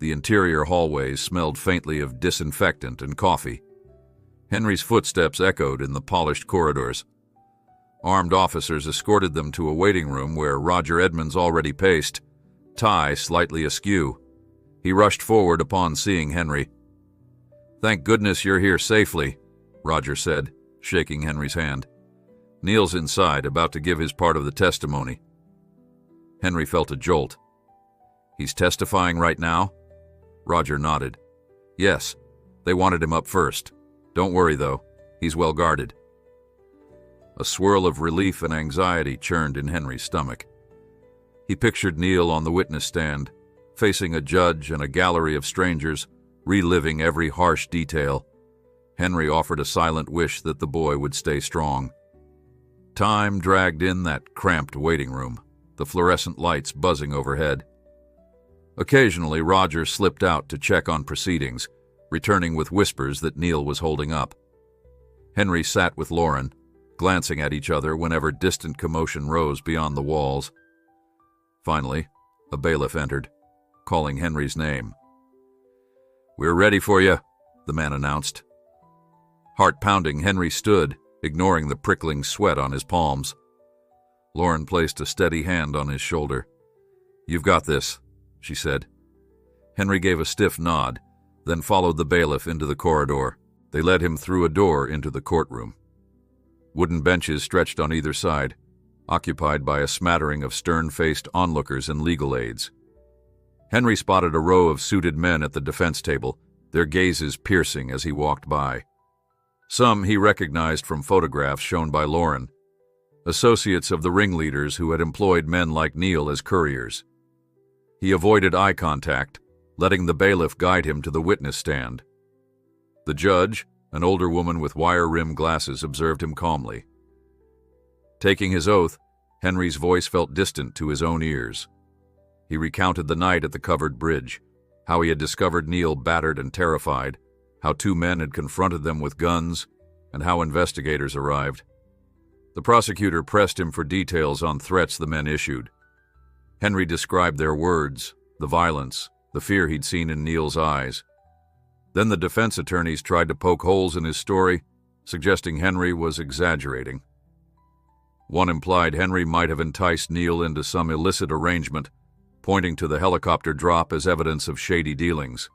The interior hallways smelled faintly of disinfectant and coffee. Henry's footsteps echoed in the polished corridors. Armed officers escorted them to a waiting room where Roger Edmonds already paced, tie slightly askew. He rushed forward upon seeing Henry. "Thank goodness you're here safely," Roger said, shaking Henry's hand. "Neil's inside, about to give his part of the testimony." Henry felt a jolt. "He's testifying right now?" Roger nodded. "Yes, they wanted him up first. Don't worry, though. He's well guarded." A swirl of relief and anxiety churned in Henry's stomach. He pictured Neil on the witness stand, facing a judge and a gallery of strangers, reliving every harsh detail. Henry offered a silent wish that the boy would stay strong. Time dragged in that cramped waiting room, the fluorescent lights buzzing overhead. Occasionally, Roger slipped out to check on proceedings, returning with whispers that Neil was holding up. Henry sat with Lauren, glancing at each other whenever distant commotion rose beyond the walls. Finally, a bailiff entered, calling Henry's name. "We're ready for you," the man announced. Heart-pounding, Henry stood, ignoring the prickling sweat on his palms. Lauren placed a steady hand on his shoulder. "You've got this," she said. Henry gave a stiff nod, then followed the bailiff into the corridor. They led him through a door into the courtroom. Wooden benches stretched on either side, occupied by a smattering of stern-faced onlookers and legal aides. Henry spotted a row of suited men at the defense table, their gazes piercing as he walked by. Some he recognized from photographs shown by Lauren, associates of the ringleaders who had employed men like Neil as couriers. He avoided eye contact, letting the bailiff guide him to the witness stand. The judge, an older woman with wire-rimmed glasses, observed him calmly. Taking his oath, Henry's voice felt distant to his own ears. He recounted the night at the covered bridge, how he had discovered Neil battered and terrified, how 2 men had confronted them with guns, and how investigators arrived. The prosecutor pressed him for details on threats the men issued. Henry described their words, the violence, the fear he'd seen in Neil's eyes. Then the defense attorneys tried to poke holes in his story, suggesting Henry was exaggerating. One implied Henry might have enticed Neil into some illicit arrangement, pointing to the helicopter drop as evidence of shady dealings.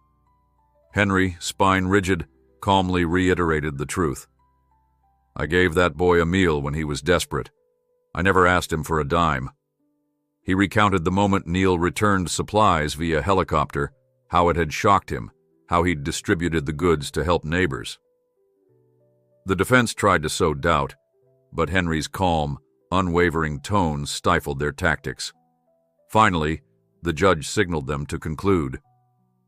Henry, spine rigid, calmly reiterated the truth. "I gave that boy a meal when he was desperate. I never asked him for a dime." He recounted the moment Neil returned supplies via helicopter, how it had shocked him, how he'd distributed the goods to help neighbors. The defense tried to sow doubt, but Henry's calm, unwavering tone stifled their tactics. Finally, the judge signaled them to conclude.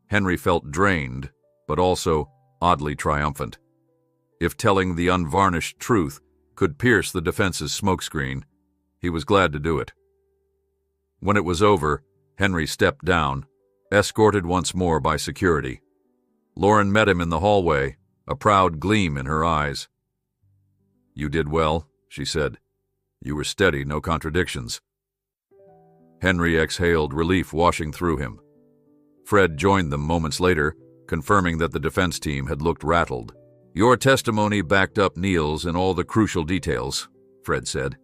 Henry felt drained, but also oddly triumphant. If telling the unvarnished truth could pierce the defense's smokescreen, he was glad to do it. When it was over, Henry stepped down, escorted once more by security. Lauren met him in the hallway, a proud gleam in her eyes. "You did well," she said. "You were steady, no contradictions." Henry exhaled, relief washing through him. Fred joined them moments later, confirming that the defense team had looked rattled. "Your testimony backed up Neil's in all the crucial details," Fred said.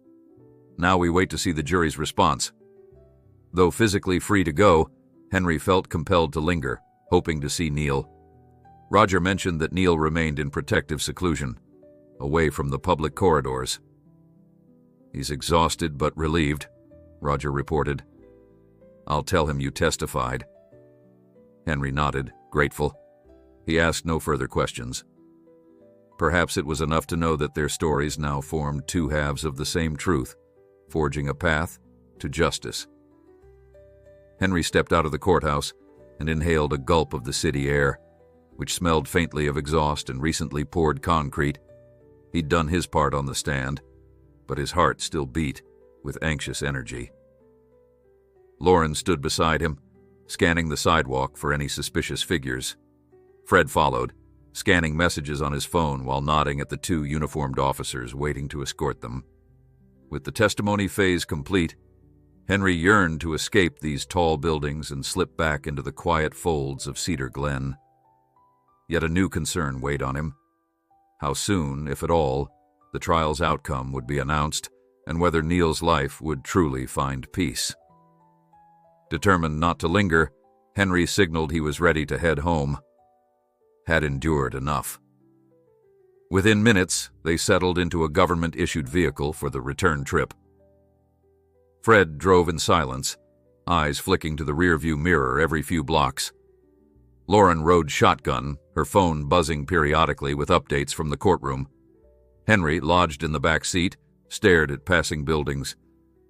"Now we wait to see the jury's response." Though physically free to go, Henry felt compelled to linger, hoping to see Neil. Roger mentioned that Neil remained in protective seclusion, away from the public corridors. "He's exhausted but relieved," Roger reported. "I'll tell him you testified." Henry nodded, grateful. He asked no further questions. Perhaps it was enough to know that their stories now formed two halves of the same truth, forging a path to justice. Henry stepped out of the courthouse and inhaled a gulp of the city air, which smelled faintly of exhaust and recently poured concrete. He'd done his part on the stand, but his heart still beat with anxious energy. Lauren stood beside him, scanning the sidewalk for any suspicious figures. Fred followed, scanning messages on his phone while nodding at the two uniformed officers waiting to escort them. With the testimony phase complete, Henry yearned to escape these tall buildings and slip back into the quiet folds of Cedar Glen. Yet a new concern weighed on him. How soon, if at all, the trial's outcome would be announced, and whether Neil's life would truly find peace. Determined not to linger, Henry signaled he was ready to head home. Had endured enough. Within minutes, they settled into a government-issued vehicle for the return trip. Fred drove in silence, eyes flicking to the rearview mirror every few blocks. Lauren rode shotgun, her phone buzzing periodically with updates from the courtroom. Henry, lodged in the back seat, stared at passing buildings,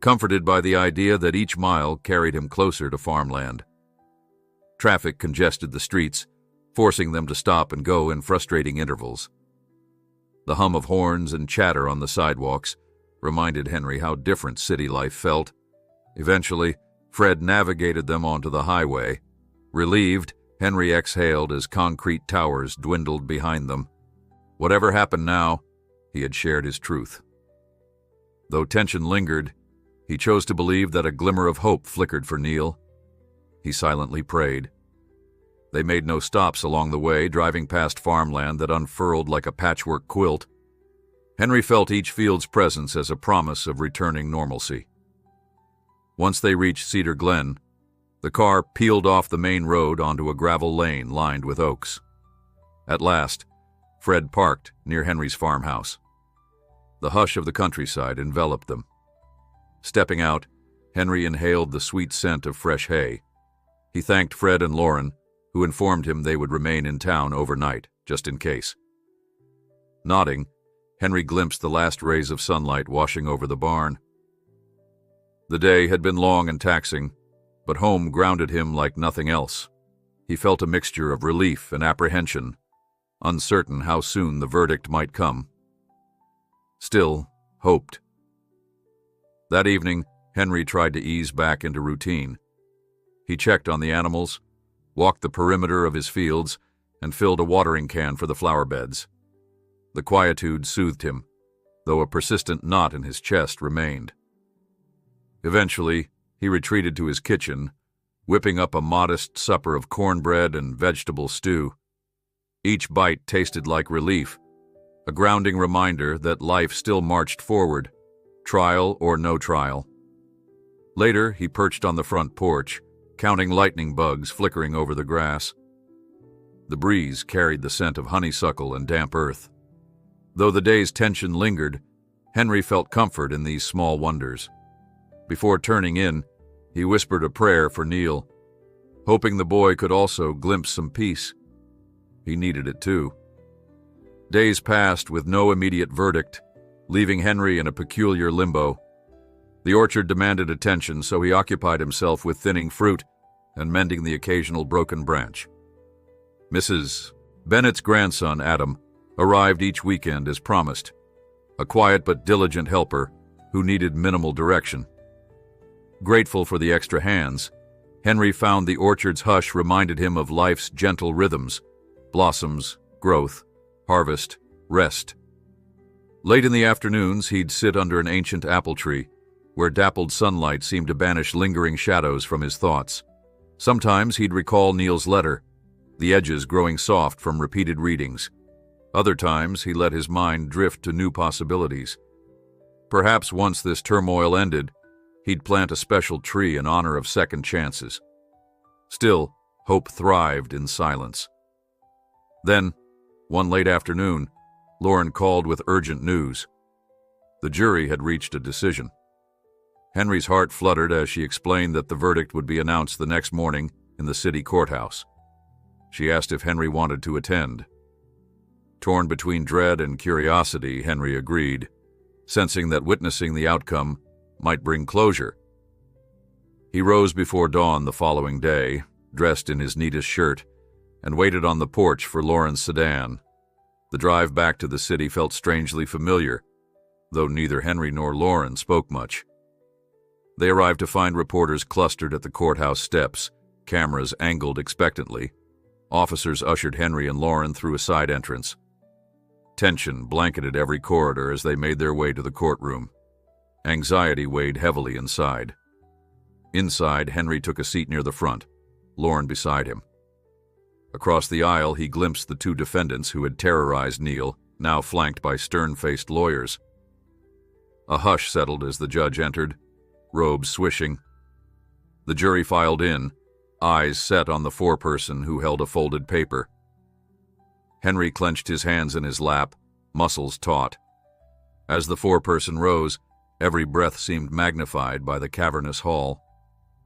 comforted by the idea that each mile carried him closer to farmland. Traffic congested the streets, forcing them to stop and go in frustrating intervals. The hum of horns and chatter on the sidewalks reminded Henry how different city life felt. Eventually, Fred navigated them onto the highway. Relieved, Henry exhaled as concrete towers dwindled behind them. Whatever happened now, he had shared his truth. Though tension lingered, he chose to believe that a glimmer of hope flickered for Neil. He silently prayed. They made no stops along the way, driving past farmland that unfurled like a patchwork quilt. Henry felt each field's presence as a promise of returning normalcy. Once they reached Cedar Glen, the car peeled off the main road onto a gravel lane lined with oaks. At last, Fred parked near Henry's farmhouse. The hush of the countryside enveloped them. Stepping out, Henry inhaled the sweet scent of fresh hay. He thanked Fred and Lauren, who informed him they would remain in town overnight, just in case. Nodding, Henry glimpsed the last rays of sunlight washing over the barn. The day had been long and taxing, but home grounded him like nothing else. He felt a mixture of relief and apprehension, uncertain how soon the verdict might come. Still, hoped. That evening, Henry tried to ease back into routine. He checked on the animals, walked the perimeter of his fields, and filled a watering can for the flower beds. The quietude soothed him, though a persistent knot in his chest remained. Eventually, he retreated to his kitchen, whipping up a modest supper of cornbread and vegetable stew. Each bite tasted like relief, a grounding reminder that life still marched forward, trial or no trial. Later, he perched on the front porch, counting lightning bugs flickering over the grass. The breeze carried the scent of honeysuckle and damp earth. Though the day's tension lingered, Henry felt comfort in these small wonders. Before turning in, he whispered a prayer for Neil, hoping the boy could also glimpse some peace. He needed it too. Days passed with no immediate verdict, leaving Henry in a peculiar limbo. The orchard demanded attention, so he occupied himself with thinning fruit and mending the occasional broken branch. Mrs. Bennett's grandson, Adam, arrived each weekend as promised, a quiet but diligent helper who needed minimal direction. Grateful for the extra hands, Henry found the orchard's hush reminded him of life's gentle rhythms: blossoms, growth, harvest, rest. Late in the afternoons, he'd sit under an ancient apple tree, where dappled sunlight seemed to banish lingering shadows from his thoughts. Sometimes he'd recall Neil's letter, the edges growing soft from repeated readings. Other times he let his mind drift to new possibilities. Perhaps once this turmoil ended, he'd plant a special tree in honor of second chances. Still, hope thrived in silence. Then, one late afternoon, Lauren called with urgent news. The jury had reached a decision. Henry's heart fluttered as she explained that the verdict would be announced the next morning in the city courthouse. She asked if Henry wanted to attend. Torn between dread and curiosity, Henry agreed, sensing that witnessing the outcome might bring closure. He rose before dawn the following day, dressed in his neatest shirt, and waited on the porch for Lauren's sedan. The drive back to the city felt strangely familiar, though neither Henry nor Lauren spoke much. They arrived to find reporters clustered at the courthouse steps, cameras angled expectantly. Officers ushered Henry and Lauren through a side entrance. Tension blanketed every corridor as they made their way to the courtroom. Anxiety weighed heavily inside. Inside, Henry took a seat near the front, Lauren beside him. Across the aisle, he glimpsed the two defendants who had terrorized Neil, now flanked by stern-faced lawyers. A hush settled as the judge entered, robes swishing. The jury filed in, eyes set on the foreperson who held a folded paper. Henry clenched his hands in his lap, muscles taut. As the foreperson rose, every breath seemed magnified by the cavernous hall.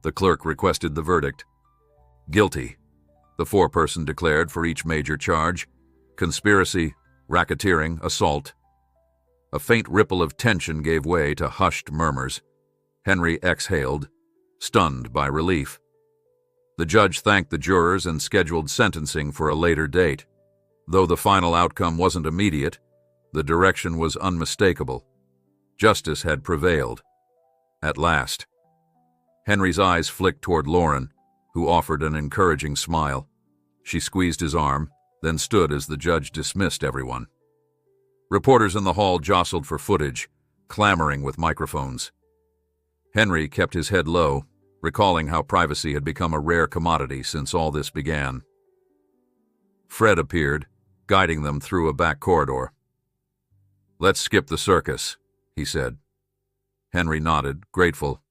The clerk requested the verdict. Guilty, the foreperson declared for each major charge: conspiracy, racketeering, assault. A faint ripple of tension gave way to hushed murmurs. Henry exhaled, stunned by relief. The judge thanked the jurors and scheduled sentencing for a later date. Though the final outcome wasn't immediate, the direction was unmistakable. Justice had prevailed. At last. Henry's eyes flicked toward Lauren, who offered an encouraging smile. She squeezed his arm, then stood as the judge dismissed everyone. Reporters in the hall jostled for footage, clamoring with microphones. Henry kept his head low, recalling how privacy had become a rare commodity since all this began. Fred appeared, guiding them through a back corridor. "Let's skip the circus," he said. Henry nodded, grateful.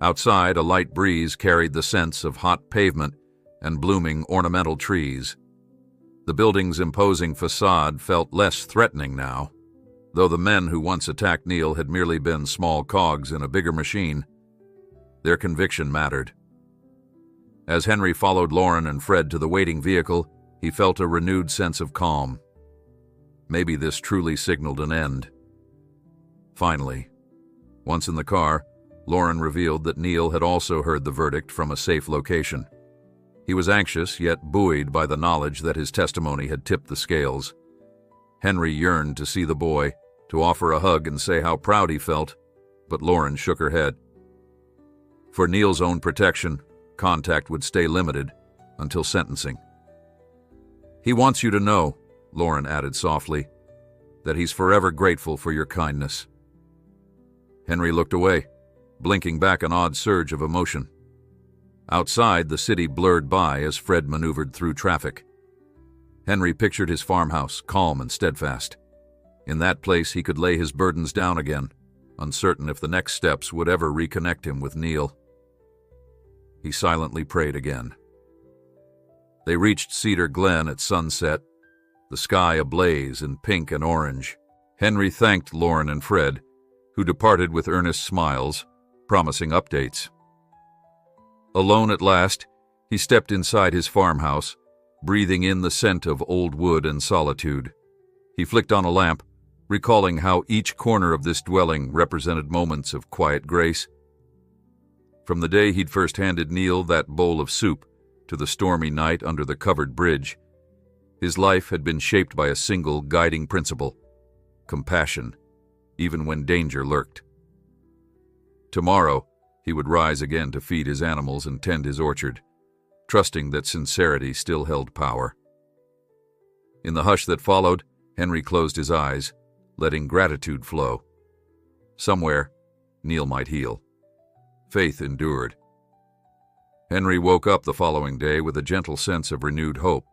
Outside, a light breeze carried the scents of hot pavement and blooming ornamental trees. The building's imposing facade felt less threatening now, though the men who once attacked Neil had merely been small cogs in a bigger machine. Their conviction mattered. As Henry followed Lauren and Fred to the waiting vehicle, he felt a renewed sense of calm. Maybe this truly signaled an end. Finally, once in the car, Lauren revealed that Neil had also heard the verdict from a safe location. He was anxious, yet buoyed by the knowledge that his testimony had tipped the scales. Henry yearned to see the boy, to offer a hug and say how proud he felt, but Lauren shook her head. For Neil's own protection, contact would stay limited until sentencing. "He wants you to know," Lauren added softly, "that he's forever grateful for your kindness." Henry looked away, blinking back an odd surge of emotion. Outside, the city blurred by as Fred maneuvered through traffic. Henry pictured his farmhouse, calm and steadfast. In that place, he could lay his burdens down again, uncertain if the next steps would ever reconnect him with Neil. He silently prayed again. They reached Cedar Glen at sunset, the sky ablaze in pink and orange. Henry thanked Lauren and Fred, who departed with earnest smiles, promising updates. Alone at last, he stepped inside his farmhouse, breathing in the scent of old wood and solitude. He flicked on a lamp, recalling how each corner of this dwelling represented moments of quiet grace. From the day he'd first handed Neil that bowl of soup to the stormy night under the covered bridge, His life had been shaped by a single guiding principle: compassion, even when danger lurked. Tomorrow, he would rise again to feed his animals and tend his orchard, trusting that sincerity still held power. In the hush that followed, Henry closed his eyes, letting gratitude flow. Somewhere, Neil might heal. Faith endured. Henry woke up the following day with a gentle sense of renewed hope.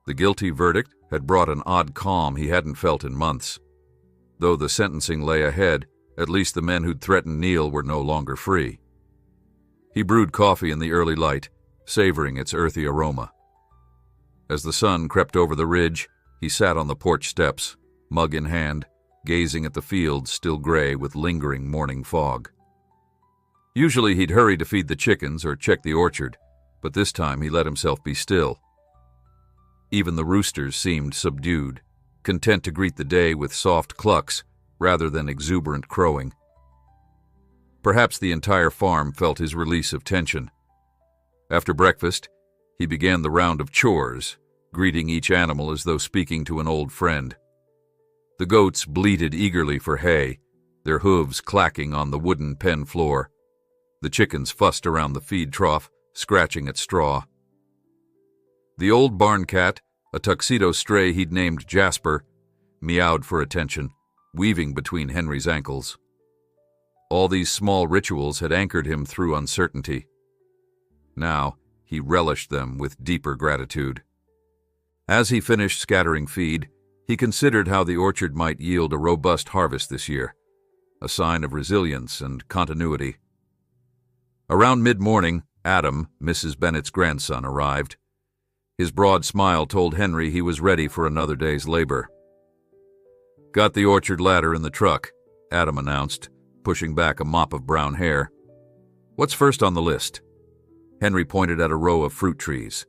The guilty verdict had brought an odd calm he hadn't felt in months. Though the sentencing lay ahead, at least the men who'd threatened Neil were no longer free. He brewed coffee in the early light, savoring its earthy aroma. As the sun crept over the ridge, he sat on the porch steps, mug in hand, gazing at the fields still gray with lingering morning fog. Usually he'd hurry to feed the chickens or check the orchard, but this time he let himself be still. Even the roosters seemed subdued, content to greet the day with soft clucks rather than exuberant crowing. Perhaps the entire farm felt his release of tension. After breakfast, he began the round of chores, greeting each animal as though speaking to an old friend. The goats bleated eagerly for hay, their hooves clacking on the wooden pen floor. The chickens fussed around the feed trough, scratching at straw. The old barn cat, a tuxedo stray he'd named Jasper, meowed for attention, weaving between Henry's ankles. All these small rituals had anchored him through uncertainty. Now, he relished them with deeper gratitude. As he finished scattering feed, he considered how the orchard might yield a robust harvest this year, a sign of resilience and continuity. Around mid-morning, Adam, Mrs. Bennett's grandson, arrived. His broad smile told Henry he was ready for another day's labor. "Got the orchard ladder in the truck," Adam announced, pushing back a mop of brown hair. "What's first on the list?" Henry pointed at a row of fruit trees.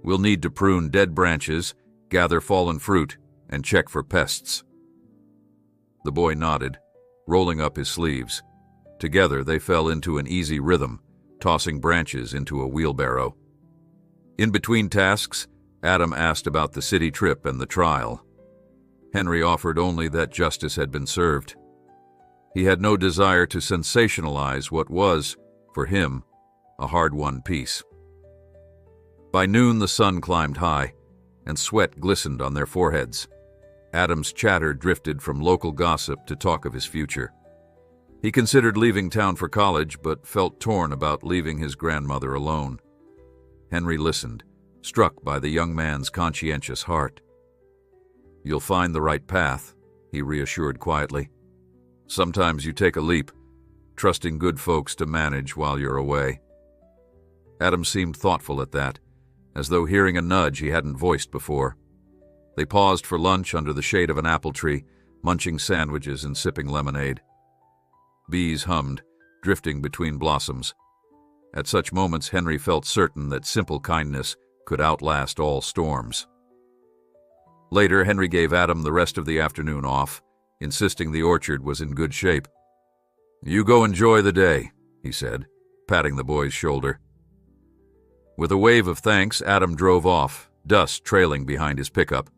"We'll need to prune dead branches, gather fallen fruit, and check for pests." The boy nodded, rolling up his sleeves. Together they fell into an easy rhythm, tossing branches into a wheelbarrow. In between tasks, Adam asked about the city trip and the trial. Henry offered only that justice had been served. He had no desire to sensationalize what was, for him, a hard-won peace. By noon the sun climbed high, and sweat glistened on their foreheads. Adam's chatter drifted from local gossip to talk of his future. He considered leaving town for college, but felt torn about leaving his grandmother alone. Henry listened, struck by the young man's conscientious heart. "You'll find the right path," he reassured quietly. "Sometimes you take a leap, trusting good folks to manage while you're away." Adam seemed thoughtful at that, as though hearing a nudge he hadn't voiced before. They paused for lunch under the shade of an apple tree, munching sandwiches and sipping lemonade. Bees hummed, drifting between blossoms. At such moments, Henry felt certain that simple kindness could outlast all storms. Later, Henry gave Adam the rest of the afternoon off, insisting the orchard was in good shape. "You go enjoy the day," he said, patting the boy's shoulder. With a wave of thanks, Adam drove off, dust trailing behind his pickup.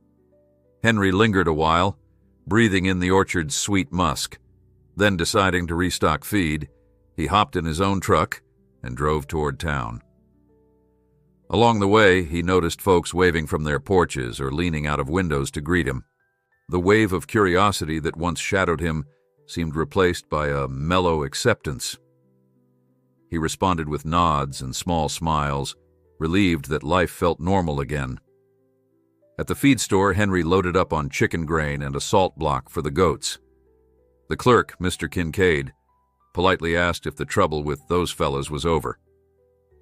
Henry lingered a while, breathing in the orchard's sweet musk. Then, deciding to restock feed, he hopped in his own truck and drove toward town. Along the way, he noticed folks waving from their porches or leaning out of windows to greet him. The wave of curiosity that once shadowed him seemed replaced by a mellow acceptance. He responded with nods and small smiles, relieved that life felt normal again. At the feed store, Henry loaded up on chicken grain and a salt block for the goats. The clerk, Mr. Kincaid, politely asked if the trouble with those fellows was over.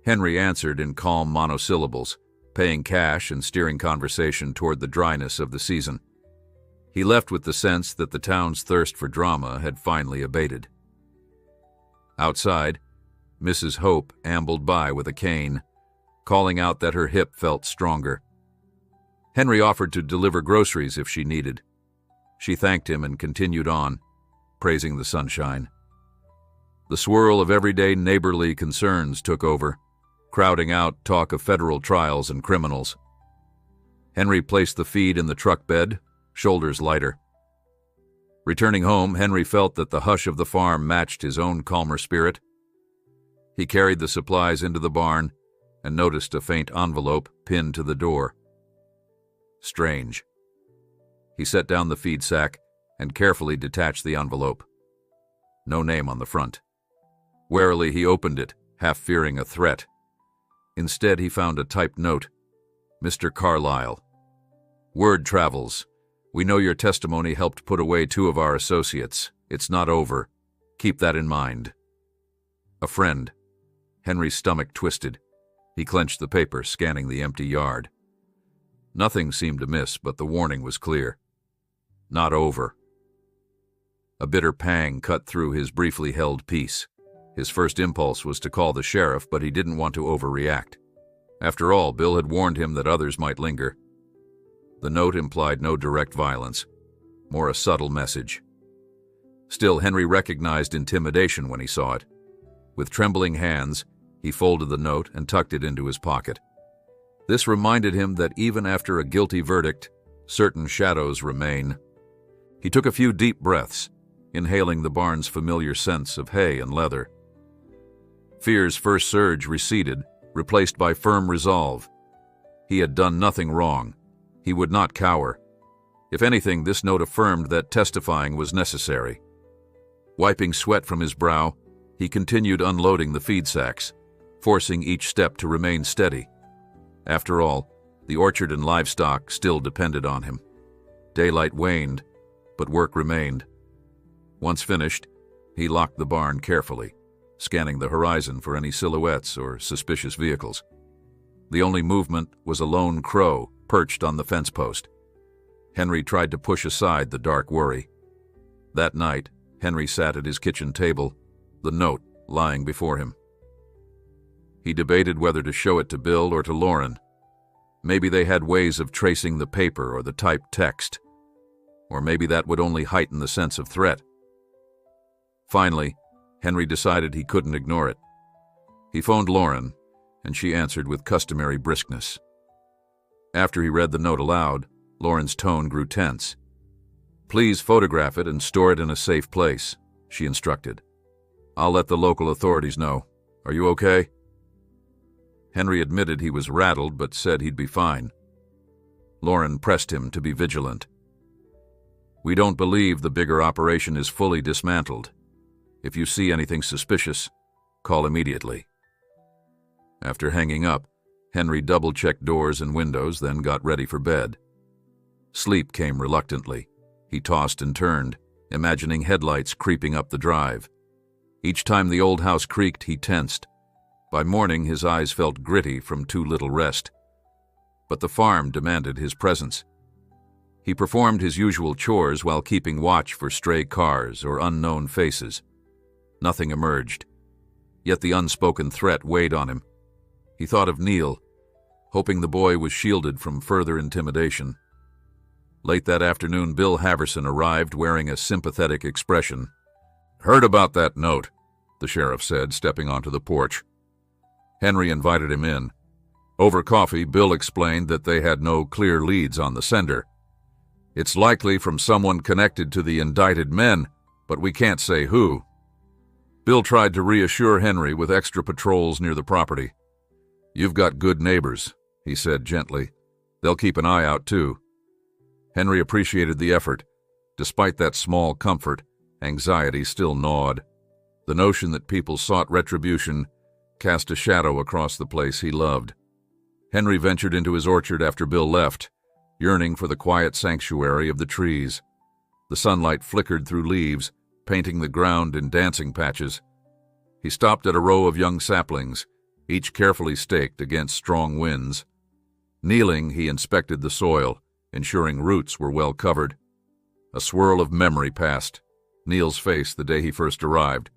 Henry answered in calm monosyllables, paying cash and steering conversation toward the dryness of the season. He left with the sense that the town's thirst for drama had finally abated. Outside, Mrs. Hope ambled by with a cane, calling out that her hip felt stronger. Henry offered to deliver groceries if she needed. She thanked him and continued on, praising the sunshine. The swirl of everyday neighborly concerns took over, crowding out talk of federal trials and criminals. Henry placed the feed in the truck bed, shoulders lighter. Returning home, Henry felt that the hush of the farm matched his own calmer spirit. He carried the supplies into the barn and noticed a faint envelope pinned to the door. Strange. He set down the feed sack and carefully detached the envelope. No name on the front. Warily he opened it, half fearing a threat. Instead he found a typed note. Mr. Carlyle. Word travels. We know your testimony helped put away 2 of our associates. It's not over. Keep that in mind. A friend. Henry's stomach twisted. He clenched the paper, scanning the empty yard. Nothing seemed amiss, but the warning was clear. Not over. A bitter pang cut through his briefly held peace. His first impulse was to call the sheriff, but he didn't want to overreact. After all, Bill had warned him that others might linger. The note implied no direct violence, more a subtle message. Still, Henry recognized intimidation when he saw it. With trembling hands, he folded the note and tucked it into his pocket. This reminded him that even after a guilty verdict, certain shadows remain. He took a few deep breaths, inhaling the barn's familiar scents of hay and leather. Fear's first surge receded, replaced by firm resolve. He had done nothing wrong. He would not cower. If anything, this note affirmed that testifying was necessary. Wiping sweat from his brow, he continued unloading the feed sacks, forcing each step to remain steady. After all, the orchard and livestock still depended on him. Daylight waned, but work remained. Once finished, he locked the barn carefully, scanning the horizon for any silhouettes or suspicious vehicles. The only movement was a lone crow perched on the fence post. Henry tried to push aside the dark worry. That night, Henry sat at his kitchen table, the note lying before him. He debated whether to show it to Bill or to Lauren. Maybe they had ways of tracing the paper or the typed text, or maybe that would only heighten the sense of threat. Finally, Henry decided he couldn't ignore it. He phoned Lauren, and she answered with customary briskness. After he read the note aloud, Lauren's tone grew tense. "Please photograph it and store it in a safe place," she instructed. "I'll let the local authorities know. Are you okay?" Henry admitted he was rattled, but said he'd be fine. Lauren pressed him to be vigilant. "We don't believe the bigger operation is fully dismantled. If you see anything suspicious, call immediately." After hanging up, Henry double-checked doors and windows, then got ready for bed. Sleep came reluctantly. He tossed and turned, imagining headlights creeping up the drive. Each time the old house creaked, he tensed. By morning, his eyes felt gritty from too little rest. But the farm demanded his presence. He performed his usual chores while keeping watch for stray cars or unknown faces. Nothing emerged. Yet the unspoken threat weighed on him. He thought of Neil, hoping the boy was shielded from further intimidation. Late that afternoon, Bill Haverson arrived wearing a sympathetic expression. "Heard about that note," the sheriff said, stepping onto the porch. Henry invited him in. Over coffee, Bill explained that they had no clear leads on the sender. "It's likely from someone connected to the indicted men, but we can't say who." Bill tried to reassure Henry with extra patrols near the property. "You've got good neighbors," he said gently. "They'll keep an eye out, too." Henry appreciated the effort. Despite that small comfort, anxiety still gnawed. The notion that people sought retribution cast a shadow across the place he loved. Henry ventured into his orchard after Bill left, yearning for the quiet sanctuary of the trees. The sunlight flickered through leaves, painting the ground in dancing patches. He stopped at a row of young saplings, each carefully staked against strong winds. Kneeling, he inspected the soil, ensuring roots were well covered. A swirl of memory passed. Neil's face the day he first arrived,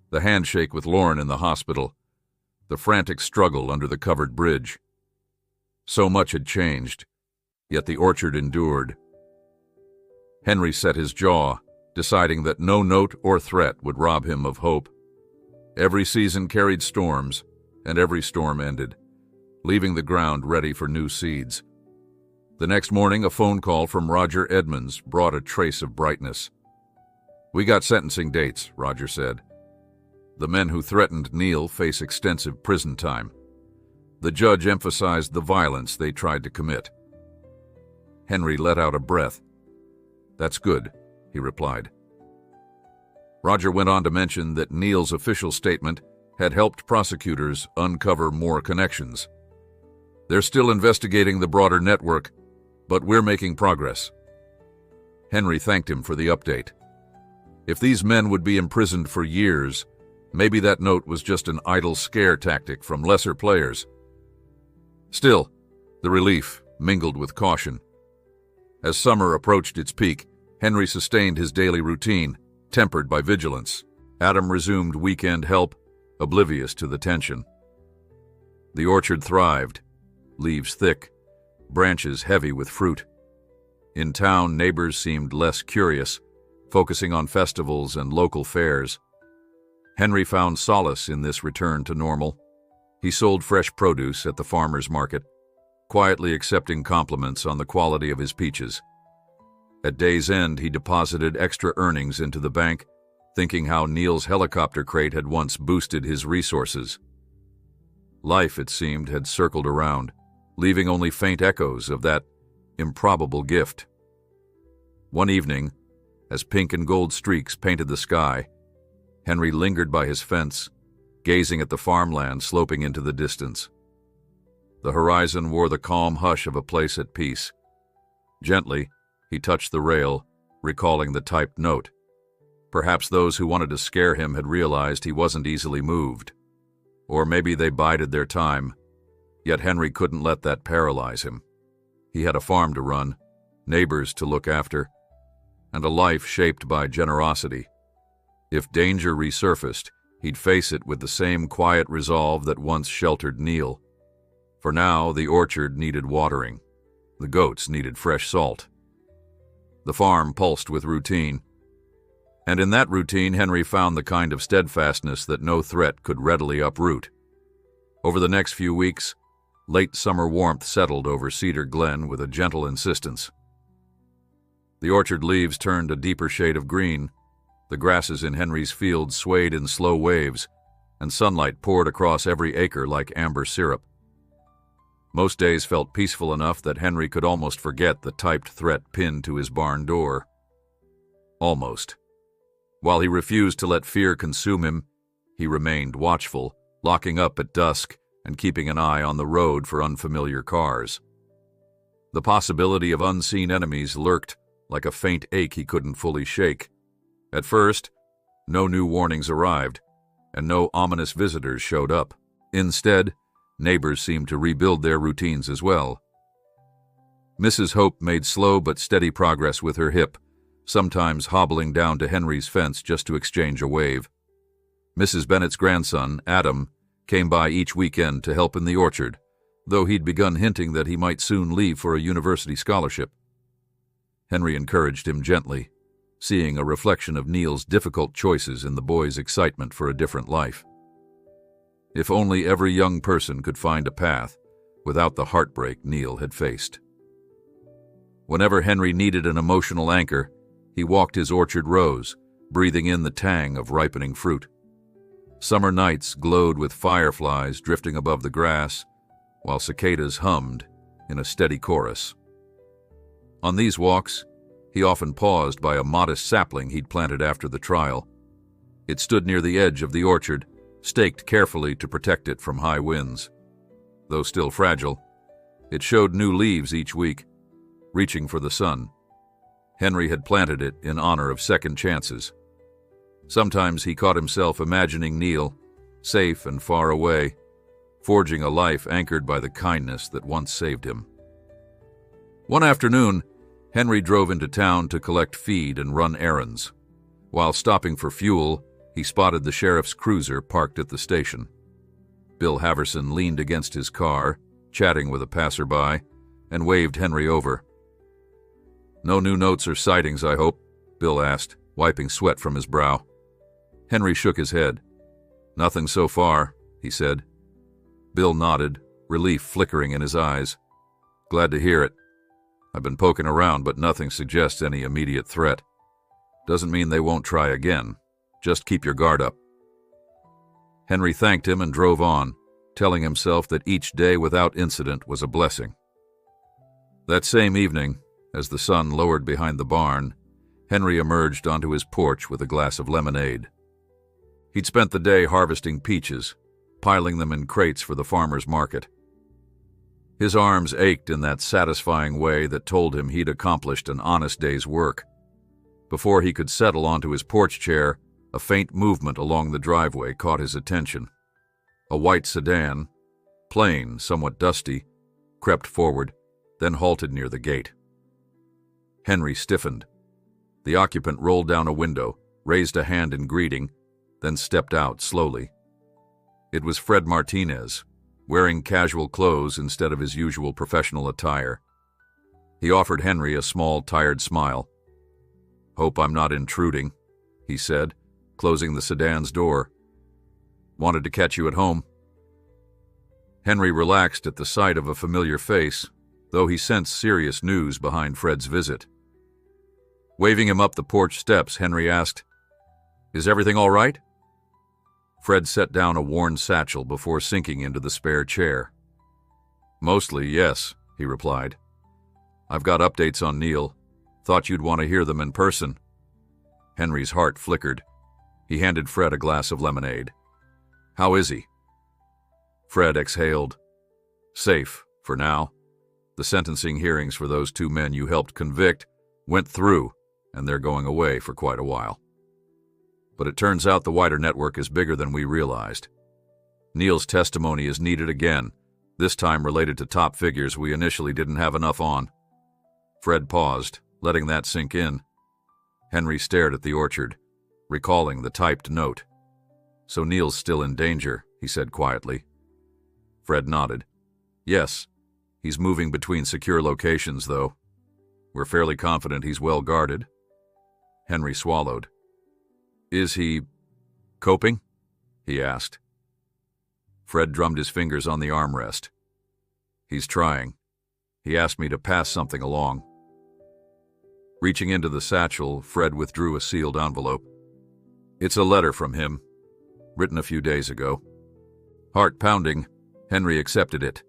the handshake with Lauren in the hospital, the frantic struggle under the covered bridge. So much had changed, yet the orchard endured. Henry set his jaw, deciding that no note or threat would rob him of hope. Every season carried storms, and every storm ended, leaving the ground ready for new seeds. The next morning, a phone call from Roger Edmonds brought a trace of brightness. "We got sentencing dates," Roger said. "The men who threatened Neil face extensive prison time. The judge emphasized the violence they tried to commit." Henry let out a breath. "That's good," he replied. Roger went on to mention that Neil's official statement had helped prosecutors uncover more connections. "They're still investigating the broader network, but we're making progress." Henry thanked him for the update. If these men would be imprisoned for years, maybe that note was just an idle scare tactic from lesser players. Still, the relief mingled with caution. As summer approached its peak, Henry sustained his daily routine, tempered by vigilance. Adam resumed weekend help, oblivious to the tension. The orchard thrived, leaves thick, branches heavy with fruit. In town, neighbors seemed less curious, focusing on festivals and local fairs. Henry found solace in this return to normal. He sold fresh produce at the farmer's market, quietly accepting compliments on the quality of his peaches. At day's end, he deposited extra earnings into the bank, thinking how Neil's helicopter crate had once boosted his resources. Life, it seemed, had circled around, leaving only faint echoes of that improbable gift. One evening, as pink and gold streaks painted the sky, Henry lingered by his fence, gazing at the farmland sloping into the distance. The horizon wore the calm hush of a place at peace. Gently, he touched the rail, recalling the typed note. Perhaps those who wanted to scare him had realized he wasn't easily moved. Or maybe they bided their time, yet Henry couldn't let that paralyze him. He had a farm to run, neighbors to look after, and a life shaped by generosity. If danger resurfaced, he'd face it with the same quiet resolve that once sheltered Neil. For now, the orchard needed watering. The goats needed fresh salt. The farm pulsed with routine. And in that routine, Henry found the kind of steadfastness that no threat could readily uproot. Over the next few weeks, late summer warmth settled over Cedar Glen with a gentle insistence. The orchard leaves turned a deeper shade of green. The grasses in Henry's field swayed in slow waves, and sunlight poured across every acre like amber syrup. Most days felt peaceful enough that Henry could almost forget the typed threat pinned to his barn door. Almost. While he refused to let fear consume him, he remained watchful, locking up at dusk and keeping an eye on the road for unfamiliar cars. The possibility of unseen enemies lurked like a faint ache he couldn't fully shake. At first, no new warnings arrived, and no ominous visitors showed up. Instead, neighbors seemed to rebuild their routines as well. Mrs. Hope made slow but steady progress with her hip, sometimes hobbling down to Henry's fence just to exchange a wave. Mrs. Bennett's grandson, Adam, came by each weekend to help in the orchard, though he'd begun hinting that he might soon leave for a university scholarship. Henry encouraged him gently, seeing a reflection of Neil's difficult choices in the boy's excitement for a different life. If only every young person could find a path without the heartbreak Neil had faced. Whenever Henry needed an emotional anchor, he walked his orchard rows, breathing in the tang of ripening fruit. Summer nights glowed with fireflies drifting above the grass, while cicadas hummed in a steady chorus. On these walks, he often paused by a modest sapling he'd planted after the trial. It stood near the edge of the orchard, staked carefully to protect it from high winds. Though still fragile, it showed new leaves each week, reaching for the sun. Henry had planted it in honor of second chances. Sometimes he caught himself imagining Neil, safe and far away, forging a life anchored by the kindness that once saved him. One afternoon, Henry drove into town to collect feed and run errands. While stopping for fuel, he spotted the sheriff's cruiser parked at the station. Bill Haverson leaned against his car, chatting with a passerby, and waved Henry over. "No new notes or sightings, I hope?" Bill asked, wiping sweat from his brow. Henry shook his head. "Nothing so far," he said. Bill nodded, relief flickering in his eyes. "Glad to hear it. I've been poking around, but nothing suggests any immediate threat. Doesn't mean they won't try again. Just keep your guard up." Henry thanked him and drove on, telling himself that each day without incident was a blessing. That same evening, as the sun lowered behind the barn, Henry emerged onto his porch with a glass of lemonade. He'd spent the day harvesting peaches, piling them in crates for the farmer's market. His arms ached in that satisfying way that told him he'd accomplished an honest day's work. Before he could settle onto his porch chair, a faint movement along the driveway caught his attention. A white sedan, plain, somewhat dusty, crept forward, then halted near the gate. Henry stiffened. The occupant rolled down a window, raised a hand in greeting, then stepped out slowly. It was Fred Martinez, wearing casual clothes instead of his usual professional attire. He offered Henry a small, tired smile. "Hope I'm not intruding," he said, closing the sedan's door. "Wanted to catch you at home." Henry relaxed at the sight of a familiar face, though he sensed serious news behind Fred's visit. Waving him up the porch steps, Henry asked, "Is everything all right?" Fred set down a worn satchel before sinking into the spare chair. "Mostly, yes," he replied. "I've got updates on Neil. Thought you'd want to hear them in person." Henry's heart flickered. He handed Fred a glass of lemonade. "How is he?" Fred exhaled. "Safe, for now. The sentencing hearings for those 2 men you helped convict went through, and they're going away for quite a while. But it turns out the wider network is bigger than we realized. Neil's testimony is needed again, this time related to top figures we initially didn't have enough on." Fred paused, letting that sink in. Henry stared at the orchard, recalling the typed note. "So Neil's still in danger," he said quietly. Fred nodded. "Yes, he's moving between secure locations, though. We're fairly confident he's well guarded." Henry swallowed. "Is he coping?" he asked. Fred drummed his fingers on the armrest. "He's trying. He asked me to pass something along." Reaching into the satchel, Fred withdrew a sealed envelope. "It's a letter from him, written a few days ago." Heart pounding, Henry accepted it,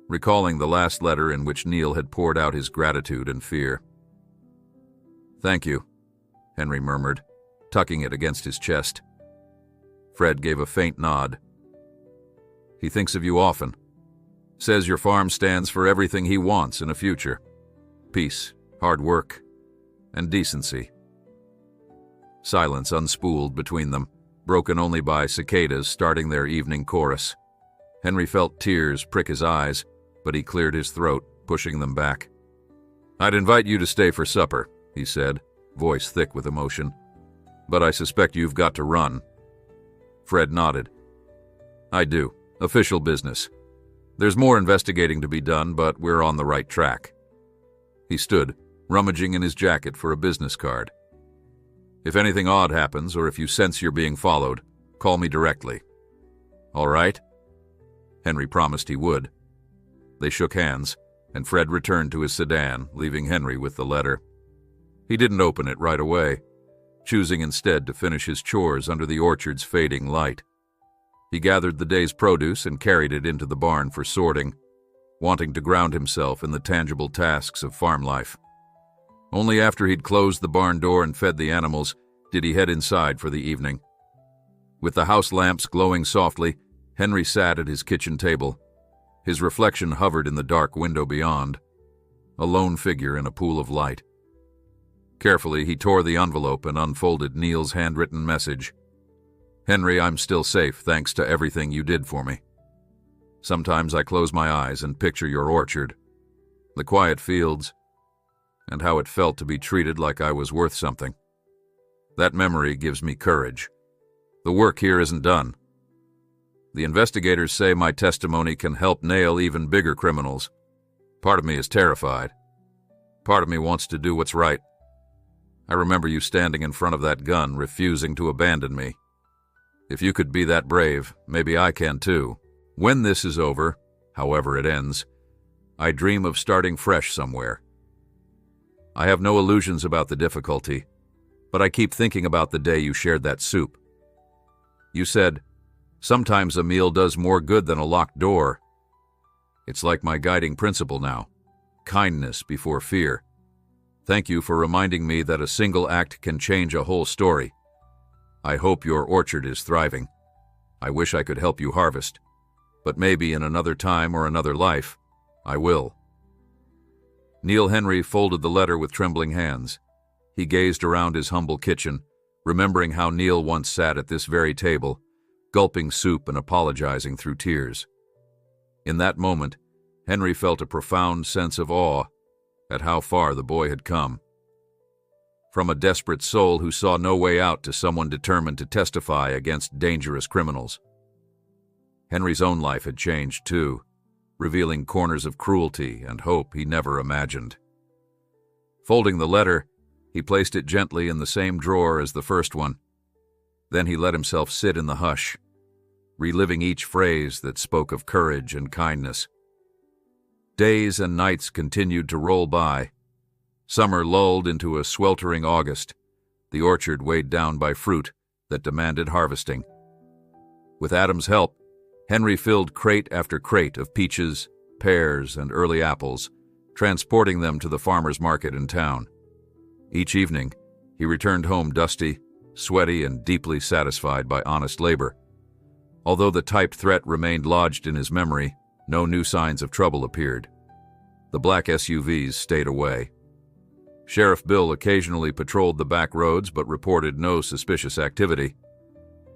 recalling the last letter in which Neil had poured out his gratitude and fear. "Thank you," Henry murmured, tucking it against his chest. Fred gave a faint nod. "He thinks of you often. Says your farm stands for everything he wants in a future. Peace, hard work, and decency." Silence unspooled between them, broken only by cicadas starting their evening chorus. Henry felt tears prick his eyes, but he cleared his throat, pushing them back. "I'd invite you to stay for supper," he said, voice thick with emotion. "But I suspect you've got to run." Fred nodded. "I do. Official business. There's more investigating to be done, but we're on the right track." He stood, rummaging in his jacket for a business card. "If anything odd happens, or if you sense you're being followed, call me directly." "All right?" Henry promised he would. They shook hands, and Fred returned to his sedan, leaving Henry with the letter. He didn't open it right away, choosing instead to finish his chores under the orchard's fading light. He gathered the day's produce and carried it into the barn for sorting, wanting to ground himself in the tangible tasks of farm life. Only after he'd closed the barn door and fed the animals did he head inside for the evening. With the house lamps glowing softly, Henry sat at his kitchen table. His reflection hovered in the dark window beyond, a lone figure in a pool of light. Carefully, he tore the envelope and unfolded Neil's handwritten message. "Henry, I'm still safe thanks to everything you did for me. Sometimes I close my eyes and picture your orchard, the quiet fields, and how it felt to be treated like I was worth something. That memory gives me courage. The work here isn't done. The investigators say my testimony can help nail even bigger criminals. Part of me is terrified. Part of me wants to do what's right. I remember you standing in front of that gun, refusing to abandon me. If you could be that brave, maybe I can too. When this is over, however it ends, I dream of starting fresh somewhere, I have no illusions about the difficulty, but I keep thinking about the day you shared that soup. You said, "Sometimes a meal does more good than a locked door." It's like my guiding principle now. Kindness before fear. Thank you for reminding me that a single act can change a whole story. I hope your orchard is thriving. I wish I could help you harvest, but maybe in another time or another life, I will. Neil Henry folded the letter with trembling hands. He gazed around his humble kitchen, remembering how Neil once sat at this very table, gulping soup and apologizing through tears. In that moment, Henry felt a profound sense of awe at how far the boy had come. From a desperate soul who saw no way out to someone determined to testify against dangerous criminals. Henry's own life had changed too, revealing corners of cruelty and hope he never imagined. Folding the letter, he placed it gently in the same drawer as the first one. Then he let himself sit in the hush, reliving each phrase that spoke of courage and kindness. Days and nights continued to roll by. Summer lulled into a sweltering August, the orchard weighed down by fruit that demanded harvesting. With Adam's help, Henry filled crate after crate of peaches, pears, and early apples, transporting them to the farmer's market in town. Each evening, he returned home dusty, sweaty, and deeply satisfied by honest labor. Although the typed threat remained lodged in his memory, no new signs of trouble appeared. The black SUVs stayed away. Sheriff Bill occasionally patrolled the back roads but reported no suspicious activity.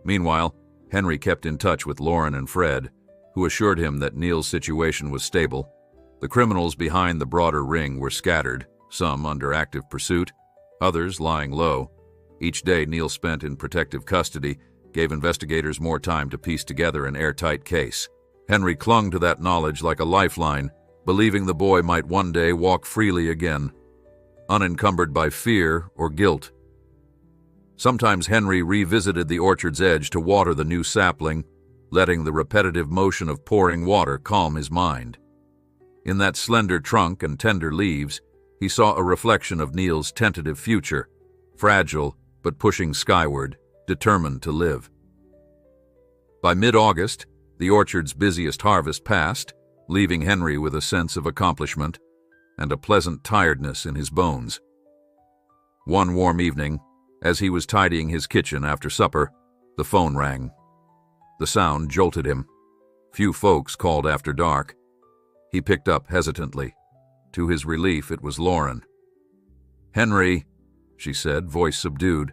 Meanwhile, Henry kept in touch with Lauren and Fred, who assured him that Neil's situation was stable. The criminals behind the broader ring were scattered, some under active pursuit, others lying low. Each day Neil spent in protective custody gave investigators more time to piece together an airtight case. Henry clung to that knowledge like a lifeline, believing the boy might one day walk freely again, unencumbered by fear or guilt. Sometimes Henry revisited the orchard's edge to water the new sapling, letting the repetitive motion of pouring water calm his mind. In that slender trunk and tender leaves, he saw a reflection of Neil's tentative future, fragile but pushing skyward, determined to live. By mid-August, the orchard's busiest harvest passed, leaving Henry with a sense of accomplishment and a pleasant tiredness in his bones. One warm evening, as he was tidying his kitchen after supper, the phone rang. The sound jolted him. Few folks called after dark. He picked up hesitantly. To his relief, it was Lauren. "Henry," she said, voice subdued.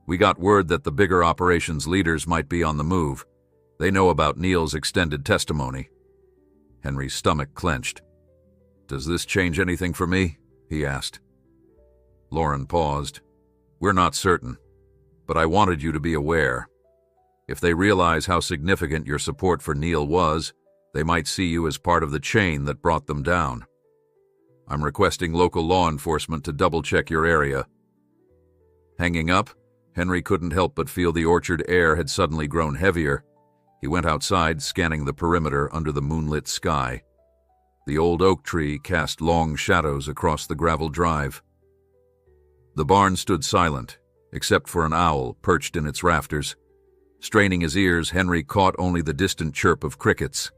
"We got word that the bigger operations leaders might be on the move. They know about Neil's extended testimony." Henry's stomach clenched. "Does this change anything for me?" he asked. Lauren paused. "We're not certain, but I wanted you to be aware. If they realize how significant your support for Neil was, they might see you as part of the chain that brought them down. I'm requesting local law enforcement to double-check your area." Hanging up, Henry couldn't help but feel the orchard air had suddenly grown heavier. He went outside, scanning the perimeter under the moonlit sky. The old oak tree cast long shadows across the gravel drive. The barn stood silent, except for an owl perched in its rafters. Straining his ears, Henry caught only the distant chirp of crickets.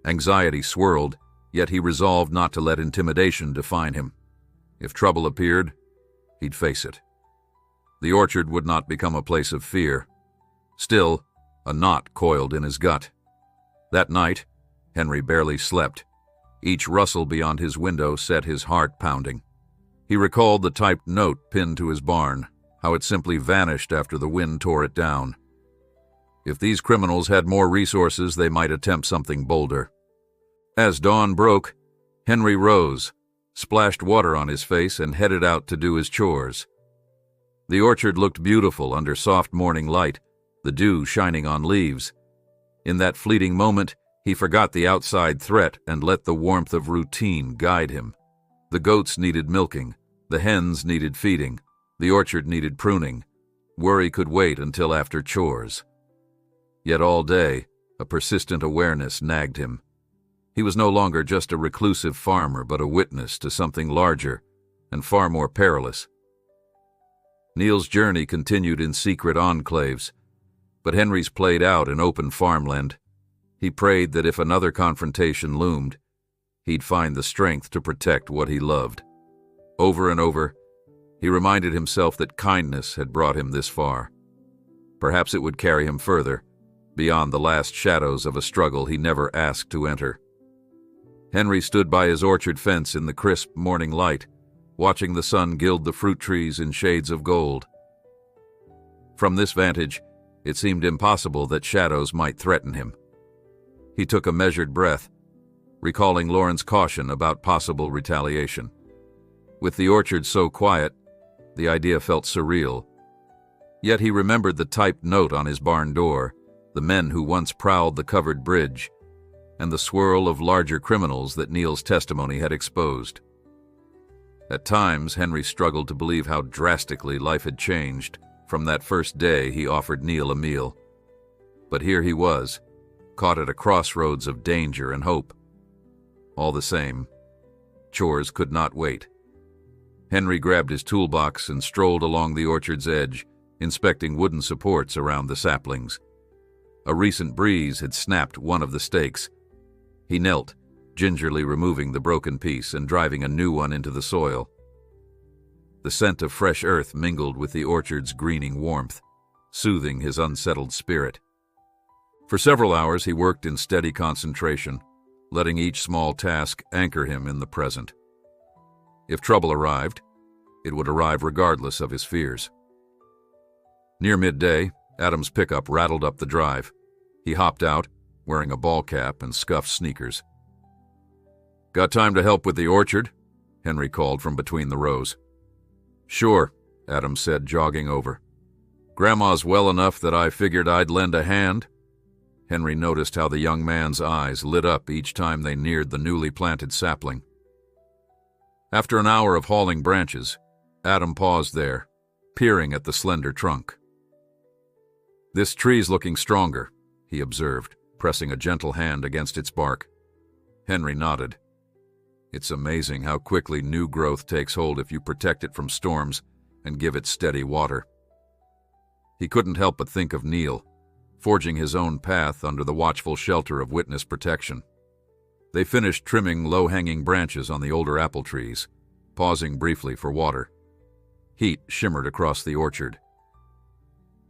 Anxiety swirled, yet he resolved not to let intimidation define him. If trouble appeared, he'd face it. The orchard would not become a place of fear. Still, a knot coiled in his gut. That night, Henry barely slept. Each rustle beyond his window set his heart pounding. He recalled the typed note pinned to his barn, how it simply vanished after the wind tore it down. If these criminals had more resources, they might attempt something bolder. As dawn broke, Henry rose, splashed water on his face, and headed out to do his chores. The orchard looked beautiful under soft morning light, the dew shining on leaves. In that fleeting moment, he forgot the outside threat and let the warmth of routine guide him. The goats needed milking, the hens needed feeding, the orchard needed pruning. Worry could wait until after chores. Yet all day, a persistent awareness nagged him. He was no longer just a reclusive farmer, but a witness to something larger, and far more perilous. Neil's journey continued in secret enclaves, but Henry's played out in open farmland. He prayed that if another confrontation loomed, he'd find the strength to protect what he loved. Over and over, he reminded himself that kindness had brought him this far. Perhaps it would carry him further, beyond the last shadows of a struggle he never asked to enter. Henry stood by his orchard fence in the crisp morning light, watching the sun gild the fruit trees in shades of gold. From this vantage, it seemed impossible that shadows might threaten him. He took a measured breath, recalling Lauren's caution about possible retaliation. With the orchard so quiet, the idea felt surreal. Yet he remembered the typed note on his barn door, the men who once prowled the covered bridge, and the swirl of larger criminals that Neil's testimony had exposed. At times, Henry struggled to believe how drastically life had changed from that first day he offered Neil a meal. But here he was, caught at a crossroads of danger and hope. All the same, chores could not wait. Henry grabbed his toolbox and strolled along the orchard's edge, inspecting wooden supports around the saplings. A recent breeze had snapped one of the stakes. He knelt, gingerly removing the broken piece and driving a new one into the soil. The scent of fresh earth mingled with the orchard's greening warmth, soothing his unsettled spirit. For several hours he worked in steady concentration, letting each small task anchor him in the present. If trouble arrived, it would arrive regardless of his fears. Near midday, Adam's pickup rattled up the drive. He hopped out, wearing a ball cap and scuffed sneakers. "Got time to help with the orchard?" Henry called from between the rows. "Sure," Adam said, jogging over. "Grandma's well enough that I figured I'd lend a hand." Henry noticed how the young man's eyes lit up each time they neared the newly planted sapling. After an hour of hauling branches, Adam paused there, peering at the slender trunk. "This tree's looking stronger," he observed, pressing a gentle hand against its bark. Henry nodded. It's amazing how quickly new growth takes hold if you protect it from storms and give it steady water. He couldn't help but think of Neil, forging his own path under the watchful shelter of witness protection. They finished trimming low-hanging branches on the older apple trees, pausing briefly for water. Heat shimmered across the orchard.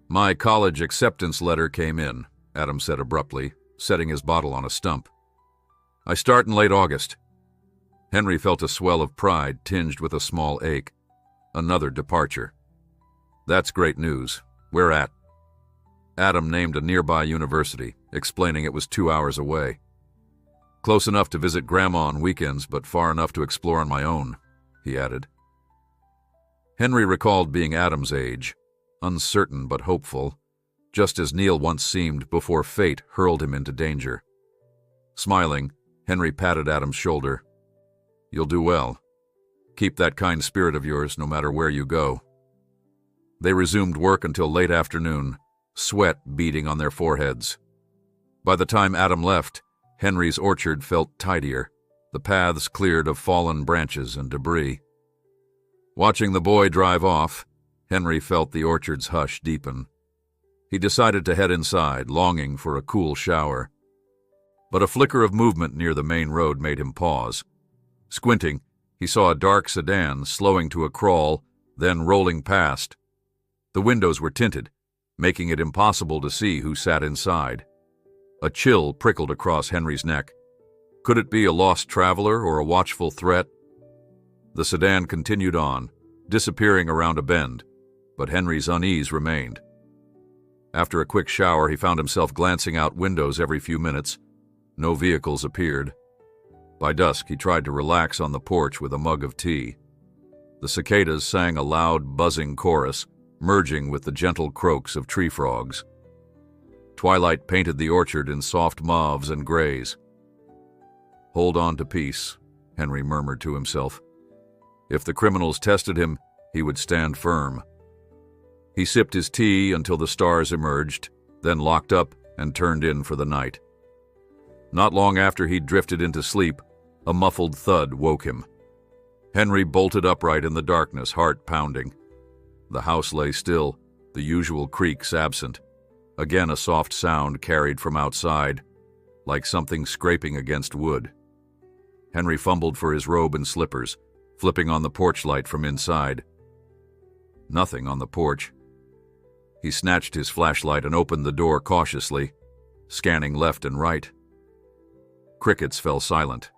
"My college acceptance letter came in," Adam said abruptly, setting his bottle on a stump. "I start in late August." Henry felt a swell of pride tinged with a small ache. Another departure. "That's great news. Where at?" Adam named a nearby university, explaining it was 2 hours away. "Close enough to visit Grandma on weekends, but far enough to explore on my own," he added. Henry recalled being Adam's age, uncertain but hopeful, just as Neil once seemed before fate hurled him into danger. Smiling, Henry patted Adam's shoulder. "You'll do well. Keep that kind spirit of yours no matter where you go." They resumed work until late afternoon, sweat beading on their foreheads. By the time Adam left, Henry's orchard felt tidier, the paths cleared of fallen branches and debris. Watching the boy drive off, Henry felt the orchard's hush deepen. He decided to head inside, longing for a cool shower. But a flicker of movement near the main road made him pause. Squinting, he saw a dark sedan slowing to a crawl, then rolling past. The windows were tinted, making it impossible to see who sat inside. A chill prickled across Henry's neck. Could it be a lost traveler or a watchful threat? The sedan continued on, disappearing around a bend, but Henry's unease remained. After a quick shower, he found himself glancing out windows every few minutes. No vehicles appeared. By dusk, he tried to relax on the porch with a mug of tea. The cicadas sang a loud, buzzing chorus, merging with the gentle croaks of tree frogs. Twilight painted the orchard in soft mauves and grays. "Hold on to peace," Henry murmured to himself. If the criminals tested him, he would stand firm. He sipped his tea until the stars emerged, then locked up and turned in for the night. Not long after he'd drifted into sleep, a muffled thud woke him. Henry bolted upright in the darkness, heart pounding. The house lay still, the usual creaks absent. Again a soft sound carried from outside, like something scraping against wood. Henry fumbled for his robe and slippers, flipping on the porch light from inside. Nothing on the porch. He snatched his flashlight and opened the door cautiously, scanning left and right. Crickets fell silent.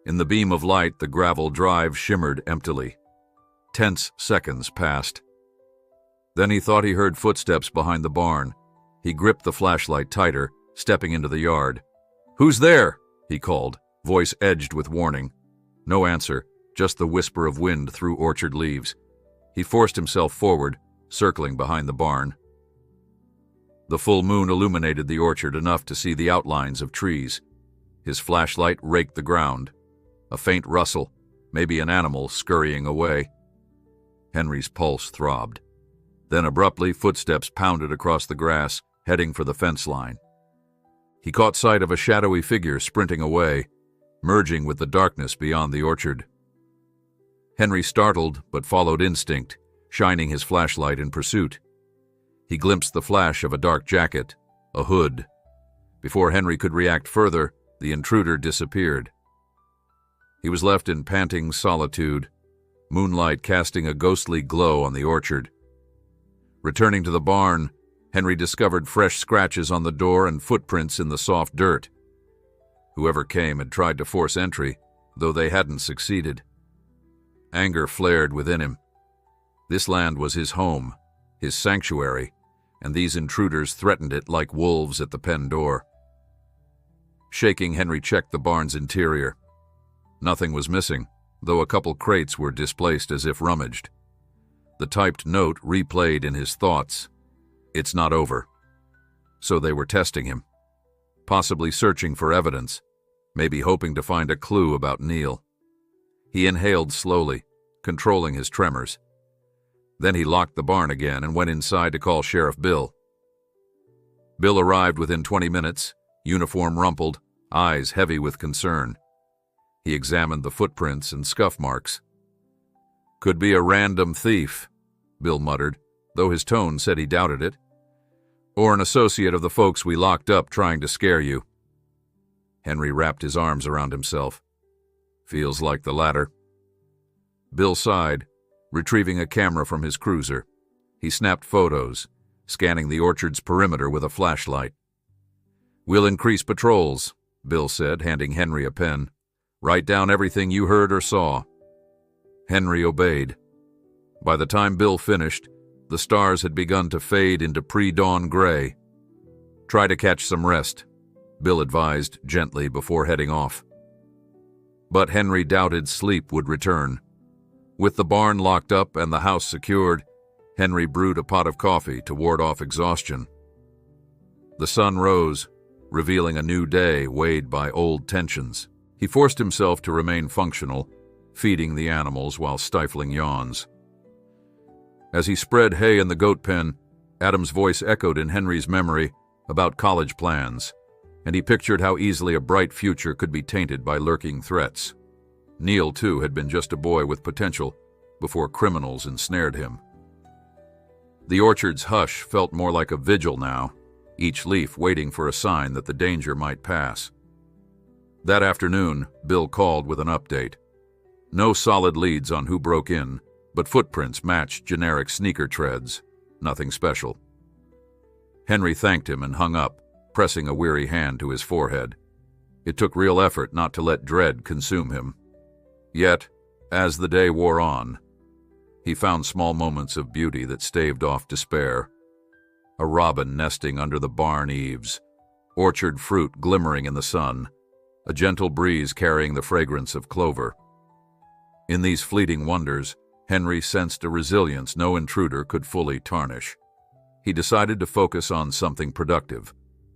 In the beam of light, the gravel drive shimmered emptily. Tense seconds passed. Then he thought he heard footsteps behind the barn. He gripped the flashlight tighter, stepping into the yard. "Who's there?" he called, voice edged with warning. No answer, just the whisper of wind through orchard leaves. He forced himself forward, circling behind the barn. The full moon illuminated the orchard enough to see the outlines of trees. His flashlight raked the ground. A faint rustle, maybe an animal scurrying away. Henry's pulse throbbed. Then abruptly, footsteps pounded across the grass, heading for the fence line. He caught sight of a shadowy figure sprinting away, merging with the darkness beyond the orchard. Henry startled, but followed instinct, shining his flashlight in pursuit. He glimpsed the flash of a dark jacket, a hood. Before Henry could react further, the intruder disappeared. He was left in panting solitude, moonlight casting a ghostly glow on the orchard. Returning to the barn, Henry discovered fresh scratches on the door and footprints in the soft dirt. Whoever came had tried to force entry, though they hadn't succeeded. Anger flared within him. This land was his home, his sanctuary, and these intruders threatened it like wolves at the pen door. Shaking, Henry checked the barn's interior. Nothing was missing, though a couple crates were displaced as if rummaged. The typed note replayed in his thoughts. "It's not over." So they were testing him, possibly searching for evidence, maybe hoping to find a clue about Neil. He inhaled slowly, controlling his tremors. Then he locked the barn again and went inside to call Sheriff Bill. Bill arrived within 20 minutes, uniform rumpled, eyes heavy with concern. He examined the footprints and scuff marks. "Could be a random thief," Bill muttered, though his tone said he doubted it. "Or an associate of the folks we locked up trying to scare you." Henry wrapped his arms around himself. "Feels like the latter." Bill sighed, retrieving a camera from his cruiser. He snapped photos, scanning the orchard's perimeter with a flashlight. "We'll increase patrols," Bill said, handing Henry a pen. "Write down everything you heard or saw." Henry obeyed. By the time Bill finished, the stars had begun to fade into pre-dawn gray. "Try to catch some rest," Bill advised gently before heading off. But Henry doubted sleep would return. With the barn locked up and the house secured, Henry brewed a pot of coffee to ward off exhaustion. The sun rose, revealing a new day weighed by old tensions. He forced himself to remain functional, feeding the animals while stifling yawns. As he spread hay in the goat pen, Adam's voice echoed in Henry's memory about college plans, and he pictured how easily a bright future could be tainted by lurking threats. Neil, too, had been just a boy with potential before criminals ensnared him. The orchard's hush felt more like a vigil now, each leaf waiting for a sign that the danger might pass. That afternoon, Bill called with an update. No solid leads on who broke in, but footprints matched generic sneaker treads. Nothing special. Henry thanked him and hung up, pressing a weary hand to his forehead. It took real effort not to let dread consume him. Yet, as the day wore on, he found small moments of beauty that staved off despair. A robin nesting under the barn eaves, orchard fruit glimmering in the sun, a gentle breeze carrying the fragrance of clover. In these fleeting wonders, Henry sensed a resilience no intruder could fully tarnish. He decided to focus on something productive,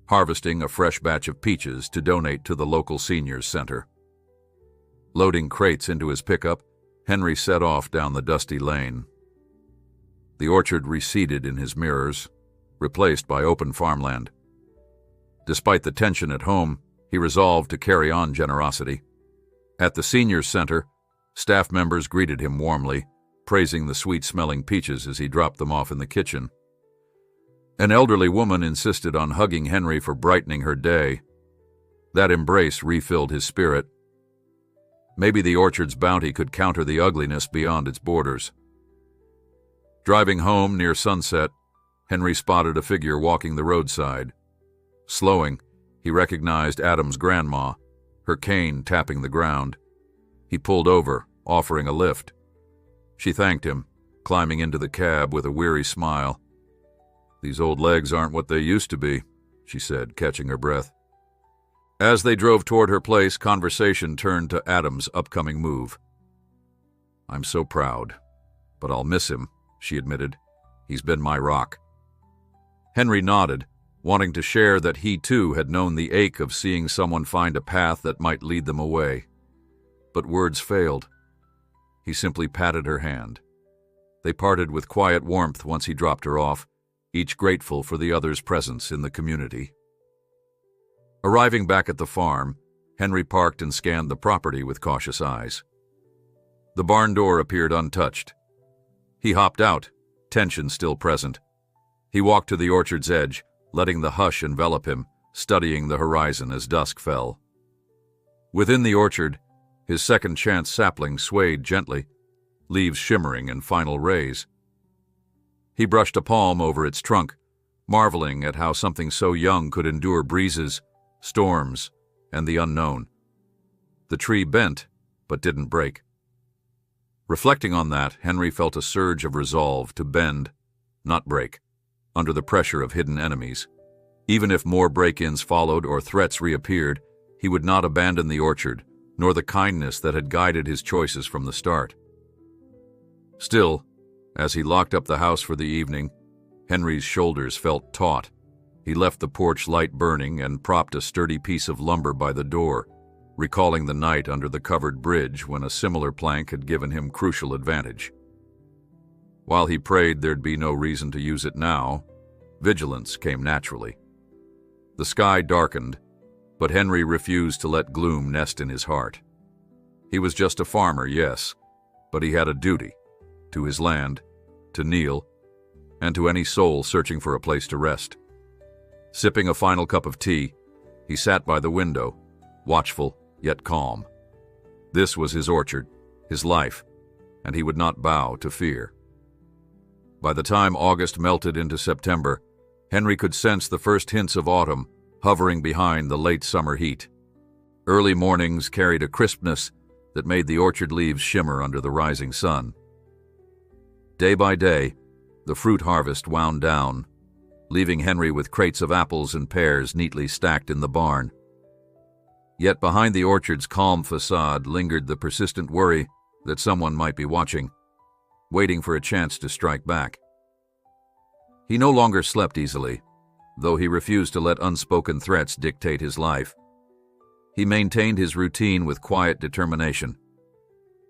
harvesting a fresh batch of peaches to donate to the local seniors center. Loading crates into his pickup, Henry set off down the dusty lane. The orchard receded in his mirrors, replaced by open farmland. Despite the tension at home, he resolved to carry on generosity. At the seniors center, Staff members greeted him warmly, praising the sweet-smelling peaches as he dropped them off in the kitchen. An elderly woman insisted on hugging Henry for brightening her day. That embrace refilled his spirit. Maybe the orchard's bounty could counter the ugliness beyond its borders. Driving home near sunset, Henry spotted a figure walking the roadside. Slowing, he recognized Adam's grandma, her cane tapping the ground. He pulled over, offering a lift. She thanked him, climbing into the cab with a weary smile. "These old legs aren't what they used to be," she said, catching her breath. As they drove toward her place, conversation turned to Adam's upcoming move. "I'm so proud, but I'll miss him," she admitted. "He's been my rock." Henry nodded, wanting to share that he too had known the ache of seeing someone find a path that might lead them away. But words failed. He simply patted her hand. They parted with quiet warmth once he dropped her off, each grateful for the other's presence in the community. Arriving back at the farm, Henry parked and scanned the property with cautious eyes. The barn door appeared untouched. He hopped out, tension still present. He walked to the orchard's edge, letting the hush envelop him, studying the horizon as dusk fell. Within the orchard, his second-chance sapling swayed gently, leaves shimmering in final rays. He brushed a palm over its trunk, marveling at how something so young could endure breezes, storms, and the unknown. The tree bent, but didn't break. Reflecting on that, Henry felt a surge of resolve to bend, not break, under the pressure of hidden enemies. Even if more break-ins followed or threats reappeared, he would not abandon the orchard, nor the kindness that had guided his choices from the start. Still, as he locked up the house for the evening, Henry's shoulders felt taut. He left the porch light burning and propped a sturdy piece of lumber by the door, recalling the night under the covered bridge when a similar plank had given him crucial advantage. While he prayed there'd be no reason to use it now, vigilance came naturally. The sky darkened, but Henry refused to let gloom nest in his heart. He was just a farmer, yes, but he had a duty to his land, to Neil, and to any soul searching for a place to rest. Sipping a final cup of tea, he sat by the window, watchful yet calm. This was his orchard, his life, and he would not bow to fear. By the time August melted into September, Henry could sense the first hints of autumn hovering behind the late summer heat. Early mornings carried a crispness that made the orchard leaves shimmer under the rising sun. Day by day, the fruit harvest wound down, leaving Henry with crates of apples and pears neatly stacked in the barn. Yet behind the orchard's calm facade lingered the persistent worry that someone might be watching, waiting for a chance to strike back. He no longer slept easily, though he refused to let unspoken threats dictate his life. He maintained his routine with quiet determination.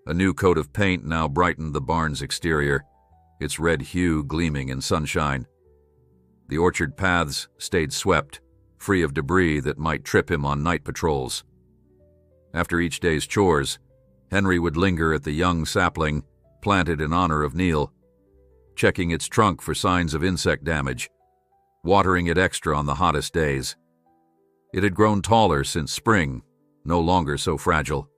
A new coat of paint now brightened the barn's exterior, its red hue gleaming in sunshine. The orchard paths stayed swept, free of debris that might trip him on night patrols. After each day's chores, Henry would linger at the young sapling planted in honor of Neil, checking its trunk for signs of insect damage, watering it extra on the hottest days. It had grown taller since spring, no longer so fragile.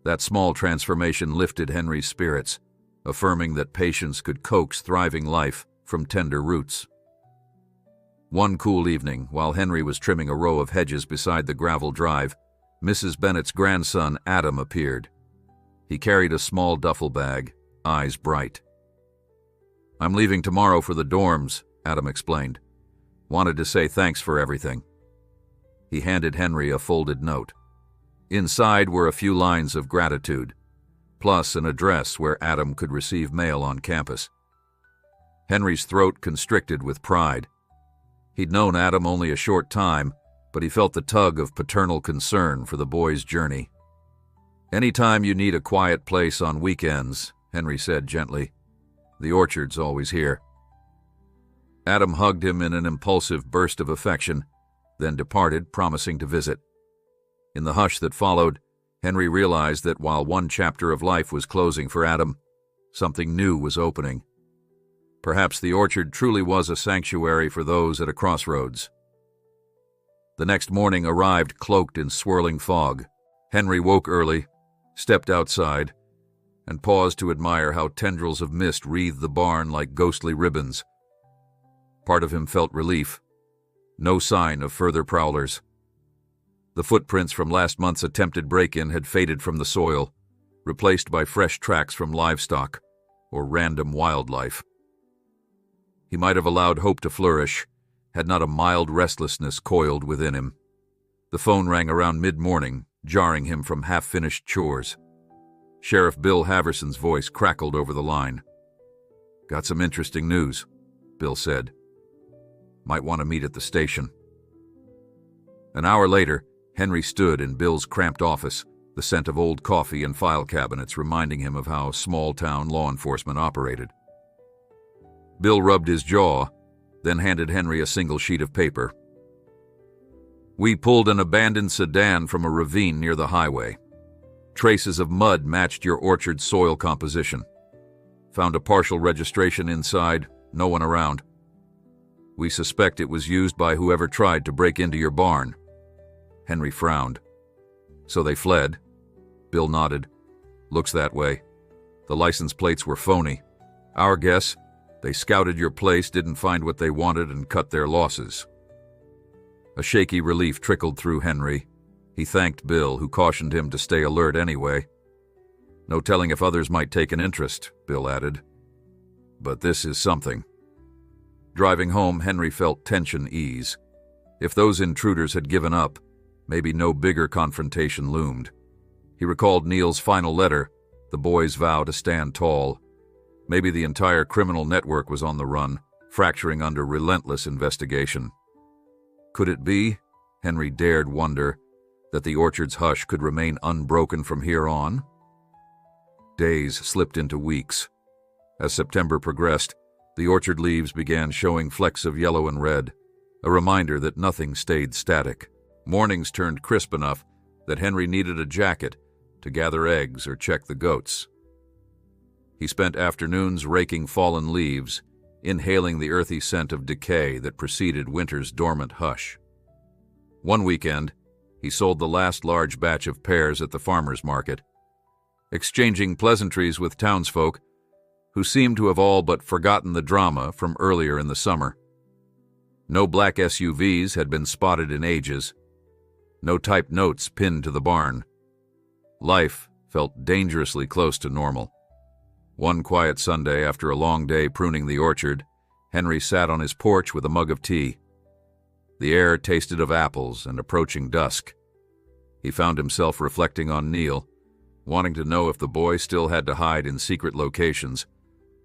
That small transformation lifted Henry's spirits, affirming that patience could coax thriving life from tender roots. One cool evening, while Henry was trimming a row of hedges beside the gravel drive, Mrs. Bennett's grandson Adam appeared. He carried a small duffel bag, eyes bright. "I'm leaving tomorrow for the dorms," Adam explained. "Wanted to say thanks for everything." He handed Henry a folded note. Inside were a few lines of gratitude, plus an address where Adam could receive mail on campus. Henry's throat constricted with pride. He'd known Adam only a short time, but he felt the tug of paternal concern for the boy's journey. "Anytime you need a quiet place on weekends," Henry said gently, "the orchard's always here." Adam hugged him in an impulsive burst of affection, then departed, promising to visit. In the hush that followed, Henry realized that while one chapter of life was closing for Adam, something new was opening. Perhaps the orchard truly was a sanctuary for those at a crossroads. The next morning arrived cloaked in swirling fog. Henry woke early, stepped outside, and paused to admire how tendrils of mist wreathed the barn like ghostly ribbons. Part of him felt relief. No sign of further prowlers. The footprints from last month's attempted break-in had faded from the soil, replaced by fresh tracks from livestock or random wildlife. He might have allowed hope to flourish, had not a mild restlessness coiled within him. The phone rang around mid-morning, jarring him from half-finished chores. Sheriff Bill Haverson's voice crackled over the line. "Got some interesting news," Bill said. "Might want to meet at the station." An hour later, Henry stood in Bill's cramped office, the scent of old coffee and file cabinets reminding him of how small-town law enforcement operated. Bill rubbed his jaw, then handed Henry a single sheet of paper. "We pulled an abandoned sedan from a ravine near the highway. Traces of mud matched your orchard's soil composition. Found a partial registration inside, no one around. We suspect it was used by whoever tried to break into your barn." Henry frowned. "So they fled?" Bill nodded. "Looks that way. The license plates were phony. Our guess, they scouted your place, didn't find what they wanted, and cut their losses." A shaky relief trickled through Henry. He thanked Bill, who cautioned him to stay alert anyway. "No telling if others might take an interest," Bill added. "But this is something." Driving home, Henry felt tension ease. If those intruders had given up, maybe no bigger confrontation loomed. He recalled Neil's final letter, the boy's vow to stand tall. Maybe the entire criminal network was on the run, fracturing under relentless investigation. Could it be, Henry dared wonder, that the orchard's hush could remain unbroken from here on? Days slipped into weeks. As September progressed, the orchard leaves began showing flecks of yellow and red, a reminder that nothing stayed static. Mornings turned crisp enough that Henry needed a jacket to gather eggs or check the goats. He spent afternoons raking fallen leaves, inhaling the earthy scent of decay that preceded winter's dormant hush. One weekend, he sold the last large batch of pears at the farmer's market, exchanging pleasantries with townsfolk who seemed to have all but forgotten the drama from earlier in the summer. No black SUVs had been spotted in ages, no typed notes pinned to the barn. Life felt dangerously close to normal. One quiet Sunday, after a long day pruning the orchard, Henry sat on his porch with a mug of tea. The air tasted of apples and approaching dusk. He found himself reflecting on Neil, wanting to know if the boy still had to hide in secret locations,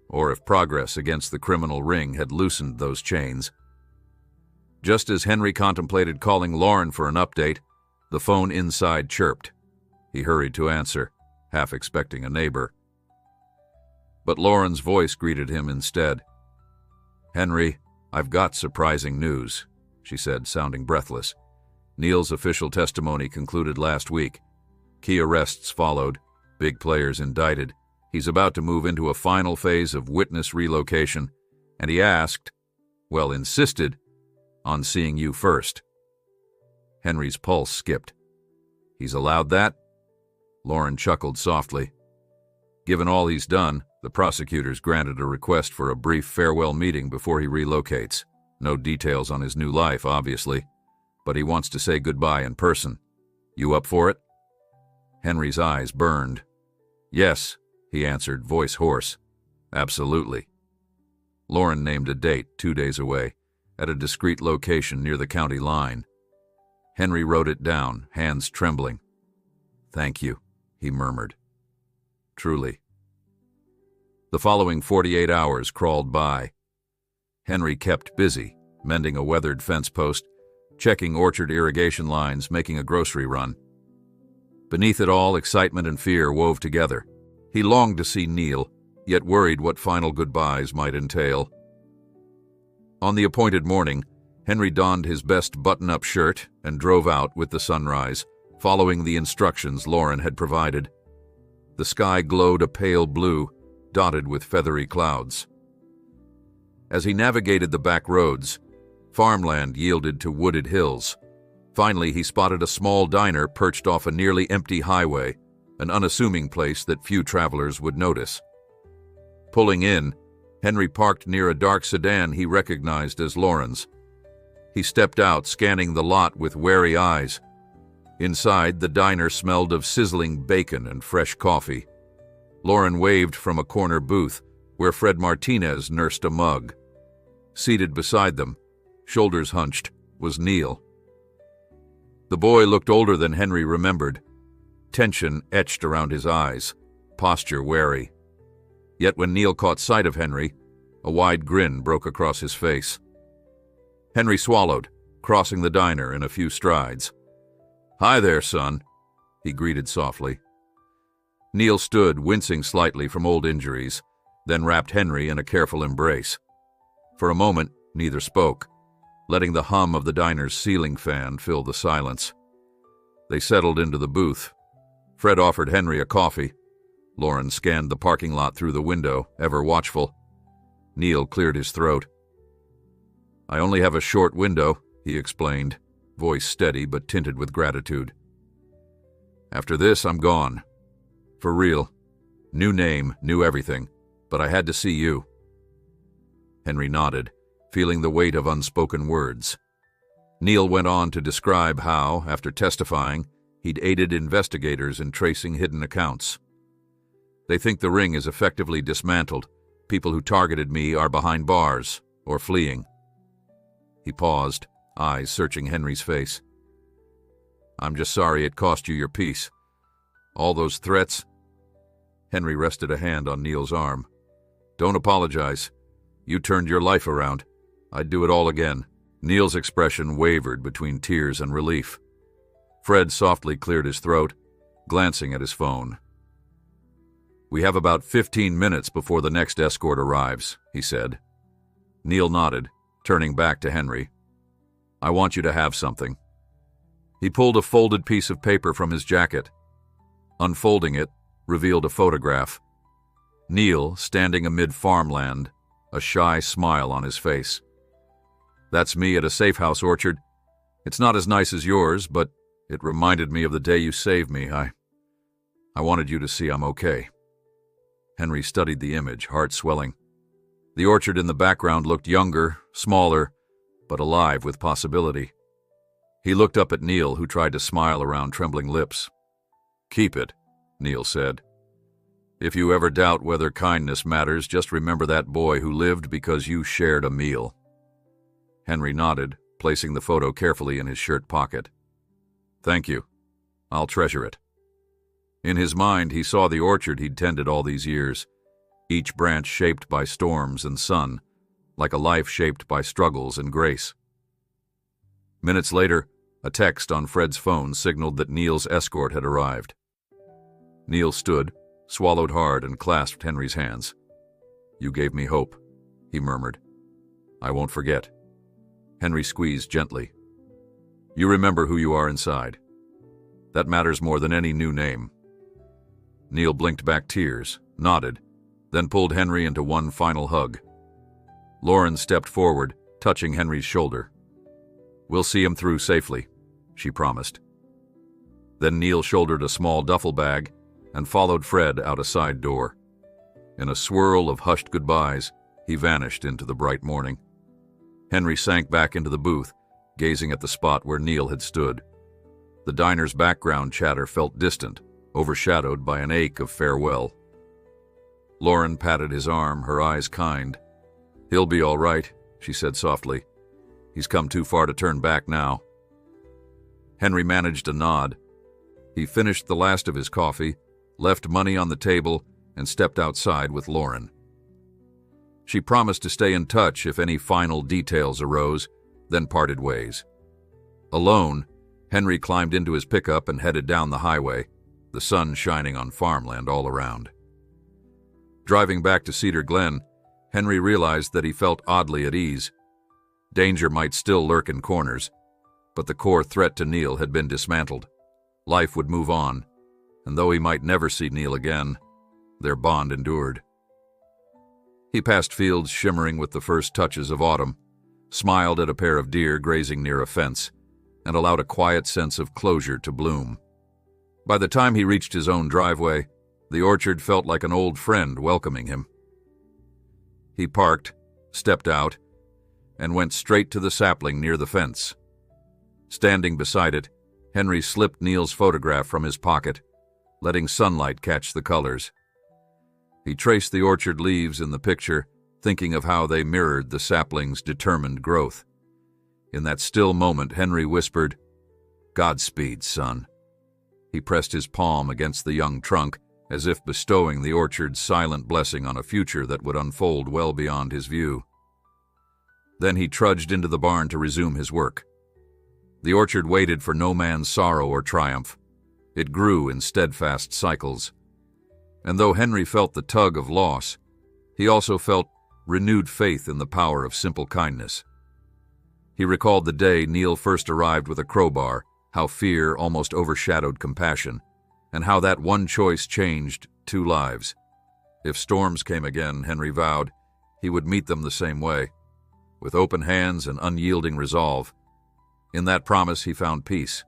or if progress against the criminal ring had loosened those chains. Just as Henry contemplated calling Lauren for an update, the phone inside chirped. He hurried to answer, half expecting a neighbor. But Lauren's voice greeted him instead. "Henry, I've got surprising news," she said, sounding breathless. "Neil's official testimony concluded last week. Key arrests followed, big players indicted. He's about to move into a final phase of witness relocation, and he insisted, on seeing you first." Henry's pulse skipped. "He's allowed that?" Lauren chuckled softly. "Given all he's done, the prosecutors granted a request for a brief farewell meeting before he relocates. No details on his new life, obviously, but he wants to say goodbye in person. You up for it?" Henry's eyes burned. "Yes," he answered, voice hoarse. "Absolutely." Lauren named a date 2 days away, at a discreet location near the county line. Henry wrote it down, hands trembling. "Thank you," he murmured. "Truly." The following 48 hours crawled by. Henry kept busy, mending a weathered fence post, checking orchard irrigation lines, making a grocery run. Beneath it all, excitement and fear wove together. He longed to see Neil, yet worried what final goodbyes might entail. On the appointed morning, Henry donned his best button-up shirt and drove out with the sunrise, following the instructions Lauren had provided. The sky glowed a pale blue, dotted with feathery clouds. As he navigated the back roads, farmland yielded to wooded hills. Finally, he spotted a small diner perched off a nearly empty highway, an unassuming place that few travelers would notice. Pulling in, Henry parked near a dark sedan he recognized as Lauren's. He stepped out, scanning the lot with wary eyes. Inside, the diner smelled of sizzling bacon and fresh coffee. Lauren waved from a corner booth where Fred Martinez nursed a mug. Seated beside them, shoulders hunched, was Neil. The boy looked older than Henry remembered. Tension etched around his eyes, posture wary. Yet when Neil caught sight of Henry, a wide grin broke across his face. Henry swallowed, crossing the diner in a few strides. "Hi there, son," he greeted softly. Neil stood, wincing slightly from old injuries, then wrapped Henry in a careful embrace. For a moment, neither spoke, letting the hum of the diner's ceiling fan fill the silence. They settled into the booth. Fred offered Henry a coffee. Lauren scanned the parking lot through the window, ever watchful. Neil cleared his throat. "I only have a short window," he explained, voice steady but tinted with gratitude. "After this, I'm gone. For real. New name, new everything, but I had to see you." Henry nodded, feeling the weight of unspoken words. Neil went on to describe how, after testifying, he'd aided investigators in tracing hidden accounts. "They think the ring is effectively dismantled. People who targeted me are behind bars or fleeing." He paused, eyes searching Henry's face. "I'm just sorry it cost you your peace. All those threats." Henry rested a hand on Neil's arm. "Don't apologize. You turned your life around. I'd do it all again." Neil's expression wavered between tears and relief. Fred softly cleared his throat, glancing at his phone. "We have about 15 minutes before the next escort arrives," he said. Neil nodded, turning back to Henry. "I want you to have something." He pulled a folded piece of paper from his jacket. Unfolding it, revealed a photograph. Neil, standing amid farmland, a shy smile on his face. "That's me at a safe house orchard. It's not as nice as yours, but it reminded me of the day you saved me. I wanted you to see I'm okay." Henry studied the image, heart swelling. The orchard in the background looked younger, smaller, but alive with possibility. He looked up at Neil, who tried to smile around trembling lips. "Keep it," Neil said. "If you ever doubt whether kindness matters, just remember that boy who lived because you shared a meal." Henry nodded, placing the photo carefully in his shirt pocket. "Thank you. I'll treasure it." In his mind, he saw the orchard he'd tended all these years, each branch shaped by storms and sun, like a life shaped by struggles and grace. Minutes later, a text on Fred's phone signaled that Neil's escort had arrived. Neil stood, swallowed hard, and clasped Henry's hands. "You gave me hope," he murmured. "I won't forget." Henry squeezed gently. "You remember who you are inside. That matters more than any new name." Neil blinked back tears, nodded, then pulled Henry into one final hug. Lauren stepped forward, touching Henry's shoulder. "We'll see him through safely," she promised. Then Neil shouldered a small duffel bag and followed Fred out a side door. In a swirl of hushed goodbyes, he vanished into the bright morning. Henry sank back into the booth, gazing at the spot where Neil had stood. The diner's background chatter felt distant, overshadowed by an ache of farewell. Lauren patted his arm, her eyes kind. "He'll be all right," she said softly. "He's come too far to turn back now." Henry managed a nod. He finished the last of his coffee, left money on the table, and stepped outside with Lauren. She promised to stay in touch if any final details arose, then parted ways. Alone, Henry climbed into his pickup and headed down the highway, the sun shining on farmland all around. Driving back to Cedar Glen, Henry realized that he felt oddly at ease. Danger might still lurk in corners, but the core threat to Neil had been dismantled. Life would move on, and though he might never see Neil again, their bond endured. He passed fields shimmering with the first touches of autumn, smiled at a pair of deer grazing near a fence, and allowed a quiet sense of closure to bloom. By the time he reached his own driveway, the orchard felt like an old friend welcoming him. He parked, stepped out, and went straight to the sapling near the fence. Standing beside it, Henry slipped Neil's photograph from his pocket, letting sunlight catch the colors. He traced the orchard leaves in the picture, thinking of how they mirrored the sapling's determined growth. In that still moment, Henry whispered, "Godspeed, son." He pressed his palm against the young trunk, as if bestowing the orchard's silent blessing on a future that would unfold well beyond his view. Then he trudged into the barn to resume his work. The orchard waited for no man's sorrow or triumph. It grew in steadfast cycles. And though Henry felt the tug of loss, he also felt renewed faith in the power of simple kindness. He recalled the day Neil first arrived with a crowbar, how fear almost overshadowed compassion, and how that one choice changed 2 lives. If storms came again, Henry vowed, he would meet them the same way, with open hands and unyielding resolve. In that promise he found peace,